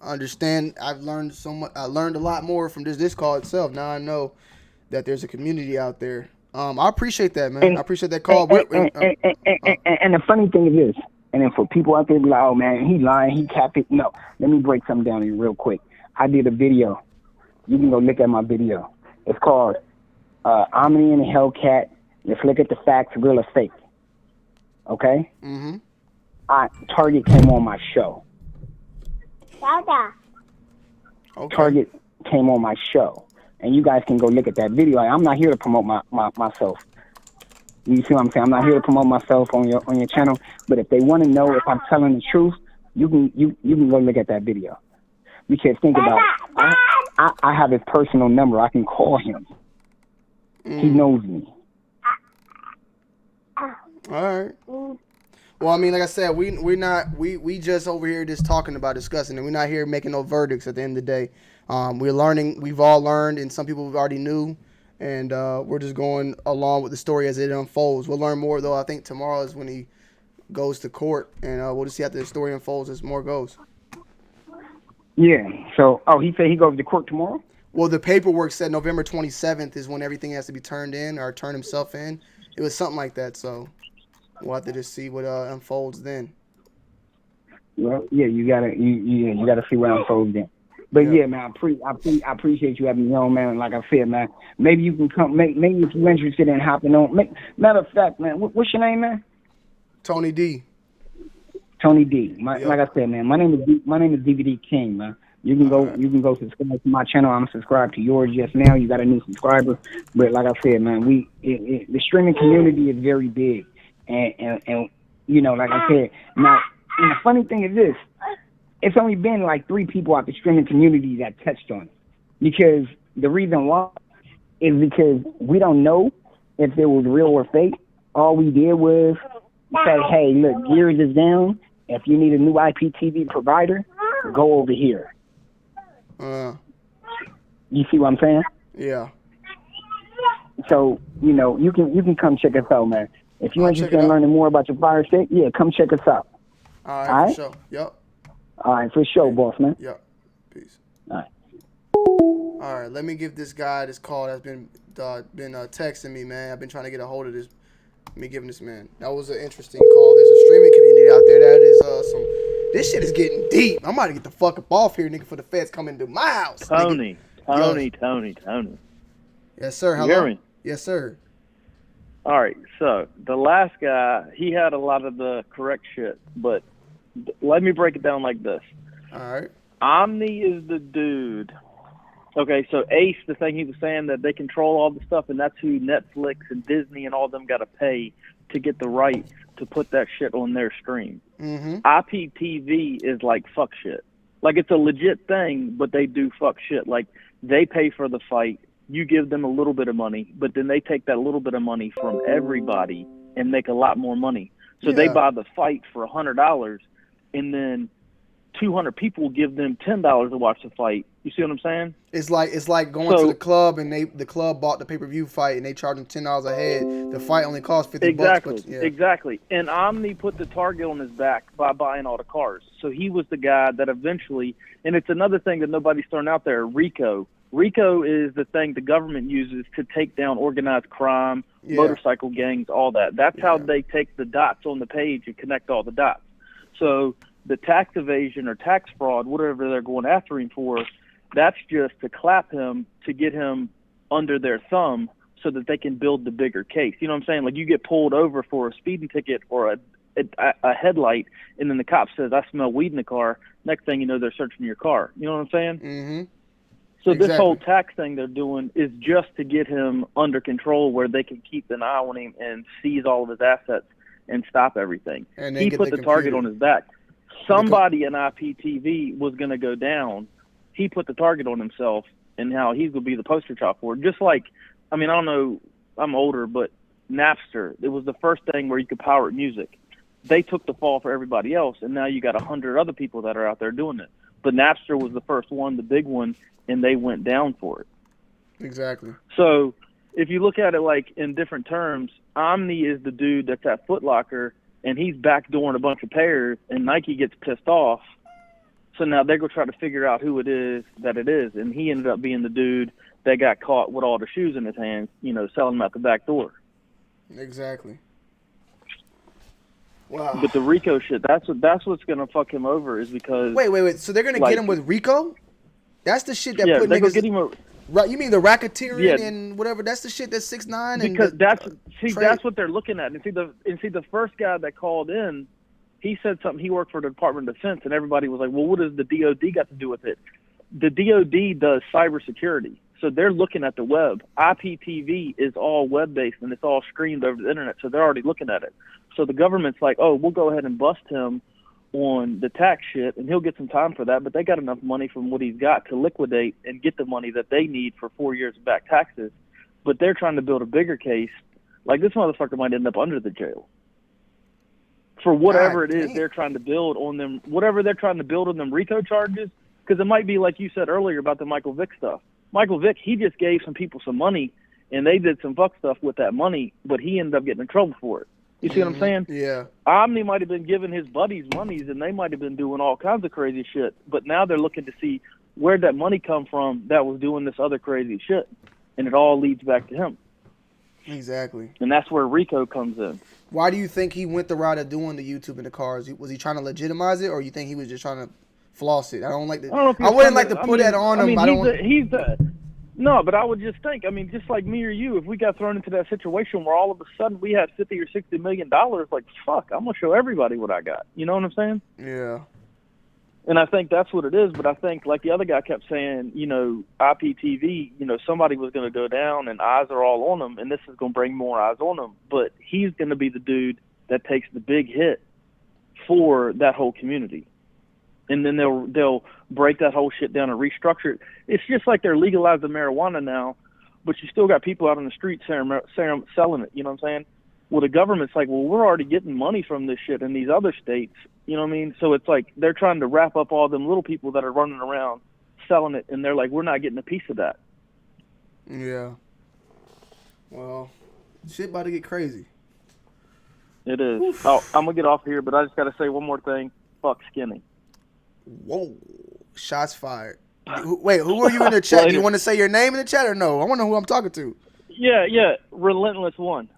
[SPEAKER 1] understand. I've learned so much. I learned a lot more from this call itself. Now I know that there's a community out there. I appreciate that, man. I appreciate that call.
[SPEAKER 18] And the funny thing is this, and then for people out there be like, oh man, he lying, he capped it. No, let me break something down here real quick. I did a video. You can go look at my video. It's called Omni and Hellcat. Let's look at the facts, real or fake. Okay?
[SPEAKER 1] Mm-hmm.
[SPEAKER 18] Target came on my show.
[SPEAKER 1] Okay.
[SPEAKER 18] Target came on my show. And you guys can go look at that video. I'm not here to promote myself. You see what I'm saying? I'm not here to promote myself on your channel. But if they want to know if I'm telling the truth, you can go look at that video. Because think about it. I have his personal number. I can call him. He knows me.
[SPEAKER 1] All right. Well, I mean, like I said, we just over here just talking about discussing it. We're not here making no verdicts at the end of the day. We're learning. We've all learned, and some people already knew, and we're just going along with the story as it unfolds. We'll learn more, though. I think tomorrow is when he goes to court, and we'll just see how the story unfolds as more goes.
[SPEAKER 18] Yeah. So, he said he goes to court tomorrow?
[SPEAKER 1] Well, the paperwork said November 27th is when everything has to be turned in or turn himself in. It was something like that. So we'll have to just see what unfolds then.
[SPEAKER 18] Well, yeah, you gotta see what unfolds then. But yeah, man, I appreciate you having me on, man. Like I said, man, maybe you can come. Maybe if you're interested in hopping on. Matter of fact, man, what's your name, man?
[SPEAKER 1] Tony D.
[SPEAKER 18] Tony D. Like I said, man, my name is DVD King, man. You can go subscribe to my channel. I'm subscribed to yours just now. You got a new subscriber, but like I said, man, the streaming community is very big, and you know, like I said, now, and the funny thing is this. It's only been like 3 people out the streaming community that touched on it. Because the reason why is because we don't know if it was real or fake. All we did was say, hey, look, gears is down. If you need a new IPTV provider, go over here. You see what I'm saying?
[SPEAKER 1] Yeah.
[SPEAKER 18] So, you know, you can come check us out, man. If you're interested in learning more about your fire stick, come check us out.
[SPEAKER 1] All right, for sure. Yep.
[SPEAKER 18] All right, for sure, boss, man.
[SPEAKER 1] Yep. Peace.
[SPEAKER 18] All right.
[SPEAKER 1] All right, let me give this guy this call that's been texting me, man. I've been trying to get a hold of this. Let me give him this, man. That was an interesting call. There's a streaming community out there that is this shit is getting deep. I'm about to get the fuck up off here, nigga, for the feds coming to my house.
[SPEAKER 19] Tony.
[SPEAKER 1] Yes, sir. Hello?
[SPEAKER 19] You hear me?
[SPEAKER 1] Yes, sir.
[SPEAKER 19] All right, so the last guy, he had a lot of the correct shit, but let me break it down like this.
[SPEAKER 1] All right.
[SPEAKER 19] Omni is the dude. Okay, so Ace, the thing he was saying, that they control all the stuff, and that's who Netflix and Disney and all of them got to pay to get the rights to put that shit on their stream.
[SPEAKER 1] Mm-hmm.
[SPEAKER 19] IPTV is like fuck shit. Like, it's a legit thing, but they do fuck shit. Like, they pay for the fight. You give them a little bit of money, but then they take that little bit of money from everybody and make a lot more money. So they buy the fight for $100, and then 200 people give them $10 to watch the fight. You see what I'm saying?
[SPEAKER 1] It's like going to the club, and the club bought the pay-per-view fight, and they charge them $10 a head. The fight only costs $50.
[SPEAKER 19] Exactly. And Omni put the target on his back by buying all the cars. So he was the guy that eventually, and it's another thing that nobody's thrown out there, RICO. RICO is the thing the government uses to take down organized crime, motorcycle gangs, all that. That's how they take the dots on the page and connect all the dots. So the tax evasion or tax fraud, whatever they're going after him for, that's just to clap him, to get him under their thumb so that they can build the bigger case. You know what I'm saying? Like, you get pulled over for a speeding ticket or a headlight, and then the cop says, I smell weed in the car. Next thing you know, they're searching your car. You know what I'm saying?
[SPEAKER 1] Mm-hmm.
[SPEAKER 19] So this whole tax thing they're doing is just to get him under control where they can keep an eye on him and seize all of his assets and stop everything.
[SPEAKER 1] And
[SPEAKER 19] he put the target on his back. Somebody in IPTV was going to go down. He put the target on himself, and how he's going to be the poster child for it. Just like, I mean, I don't know, I'm older, but Napster, it was the first thing where you could pirate music. They took the fall for everybody else, and now you got 100 other people that are out there doing it. But Napster was the first one, the big one, and they went down for it.
[SPEAKER 1] Exactly.
[SPEAKER 19] So if you look at it like in different terms, Omni is the dude that's at Foot Locker, and he's backdooring a bunch of pairs, and Nike gets pissed off. So now they're going to try to figure out who it is that it is, and he ended up being the dude that got caught with all the shoes in his hands, you know, selling them out the back door.
[SPEAKER 1] Exactly. Wow.
[SPEAKER 19] But the RICO shit, that's what's going to fuck him over, is because...
[SPEAKER 1] Wait. So they're going to get him with RICO? That's the shit that put niggas...
[SPEAKER 19] Get him
[SPEAKER 1] right, you mean the racketeering and whatever? That's the shit that's 6ix9ine.
[SPEAKER 19] Because that's what they're looking at. And see the first guy that called in, he said something. He worked for the Department of Defense, and everybody was like, "Well, what does the DoD got to do with it?" The DoD does cybersecurity, so they're looking at the web. IPTV is all web based, and it's all streamed over the internet, so they're already looking at it. So the government's like, "Oh, we'll go ahead and bust him on the tax shit, and he'll get some time for that, but they got enough money from what he's got to liquidate and get the money that they need for 4 years of back taxes." But they're trying to build a bigger case. Like, this motherfucker might end up under the jail for whatever it is they're trying to build on them, whatever they're trying to build on them RICO charges, because it might be like you said earlier about the Michael Vick stuff. Michael Vick, he just gave some people some money, and they did some fuck stuff with that money, but he ended up getting in trouble for it. You see what I'm saying?
[SPEAKER 1] Yeah.
[SPEAKER 19] Omni might have been giving his buddies monies, and they might have been doing all kinds of crazy shit. But now they're looking to see where'd that money come from that was doing this other crazy shit? And it all leads back to him.
[SPEAKER 1] Exactly.
[SPEAKER 19] And that's where RICO comes in.
[SPEAKER 1] Why do you think he went the route of doing the YouTube in the cars? Was he trying to legitimize it, or you think he was just trying to floss it? I don't like to. I wouldn't like to put that on him.
[SPEAKER 19] No, but I would just think. I mean, just like me or you, if we got thrown into that situation where all of a sudden we had $50 or $60 million, like fuck, I'm gonna show everybody what I got. You know what I'm saying?
[SPEAKER 1] Yeah.
[SPEAKER 19] And I think that's what it is. But I think, like the other guy kept saying, you know, IPTV, you know, somebody was going to go down and eyes are all on him, and this is going to bring more eyes on him. But he's going to be the dude that takes the big hit for that whole community. And then they'll break that whole shit down and restructure it. It's just like they're legalizing marijuana now, but you still got people out on the street selling it. You know what I'm saying? Well, the government's like, well, we're already getting money from this shit in these other states. You know what I mean? So it's like they're trying to wrap up all them little people that are running around selling it, and they're like, we're not getting a piece of that.
[SPEAKER 1] Yeah. Well, shit about to get crazy.
[SPEAKER 19] It is. Oof. Oh, I'm going to get off here, but I just got to say one more thing. Fuck Skinny.
[SPEAKER 1] Whoa. Shots fired. Wait, who are you in the chat? Do you want to say your name in the chat or no? I want to know who I'm talking to.
[SPEAKER 19] Yeah. Relentless One.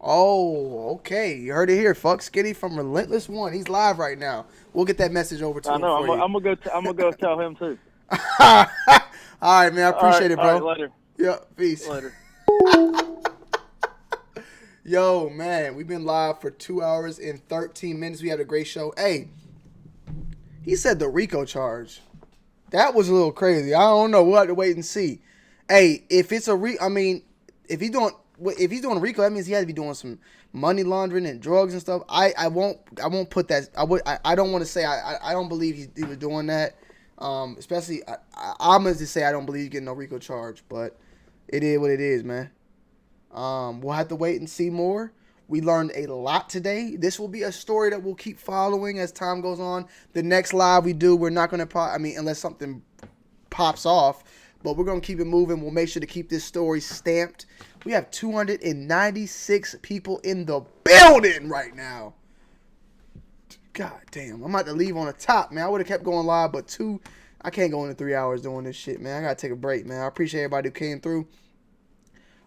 [SPEAKER 1] Oh, okay. You heard it here. Fuck Skinny from Relentless One. He's live right now. We'll get that message over to him.
[SPEAKER 19] I know. I'm gonna go tell him too.
[SPEAKER 1] All right, man. I appreciate it, bro.
[SPEAKER 19] All right, later.
[SPEAKER 1] Yeah, peace.
[SPEAKER 19] Later.
[SPEAKER 1] Yo, man, we've been live for 2 hours and 13 minutes. We had a great show. Hey, he said the RICO charge. That was a little crazy. I don't know. We'll have to wait and see. Hey, if it's a if he's doing RICO, that means he had to be doing some money laundering and drugs and stuff. I won't put that. I don't want to say I don't believe he was doing that. Especially I'm going to say I don't believe he's getting no RICO charge, but it is what it is, man. We'll have to wait and see more. We learned a lot today. This will be a story that we'll keep following as time goes on. The next live we do, we're not going to unless something pops off, but we're going to keep it moving. We'll make sure to keep this story stamped. We have 296 people in the building right now. God damn. I'm about to leave on the top, man. I would have kept going live, but I can't go into 3 hours doing this shit, man. I got to take a break, man. I appreciate everybody who came through.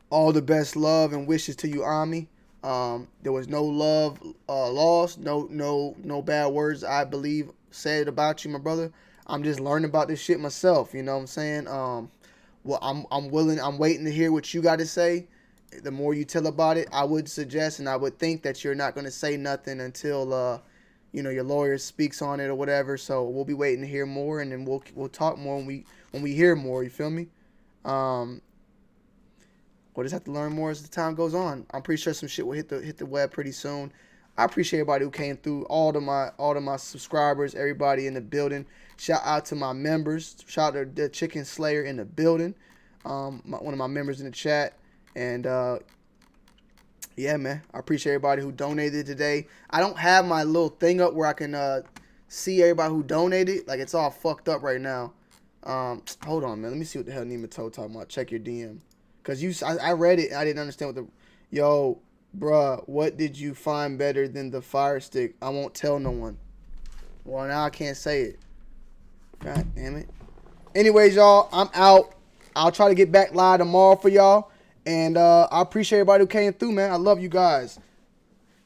[SPEAKER 1] All the best love and wishes to you, Omni. There was no love lost, no bad words, I believe, said about you, my brother. I'm just learning about this shit myself, you know what I'm saying? Well, I'm waiting to hear what you got to say. The more you tell about it, I would suggest and I would think that you're not going to say nothing until your lawyer speaks on it or whatever. So we'll be waiting to hear more, and then we'll talk more when we hear more, you feel me? We'll just have to learn more as the time goes on. I'm pretty sure some shit will hit the web pretty soon. I appreciate everybody who came through, all of my subscribers, everybody in the building. Shout out to my members. Shout out to the Chicken Slayer in the building. One of my members in the chat. And yeah, man, I appreciate everybody who donated today. I don't have my little thing up where I can see everybody who donated. Like, it's all fucked up right now. Hold on, man. Let me see what the hell Nematode talking about. Check your DM. Because I read it, I didn't understand yo, bruh, what did you find better than the Fire Stick? I won't tell no one. Well, now I can't say it. God damn it. Anyways, y'all, I'm out. I'll try to get back live tomorrow for y'all. And I appreciate everybody who came through, man. I love you guys.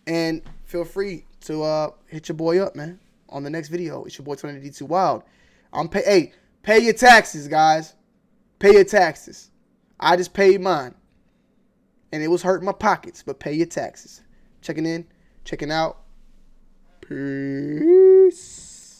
[SPEAKER 1] And feel free to hit your boy up, man, on the next video. It's your boy 20D2 Wild. Pay your taxes, guys. Pay your taxes. I just paid mine. And it was hurting my pockets, but pay your taxes. Checking in, checking out. Peace.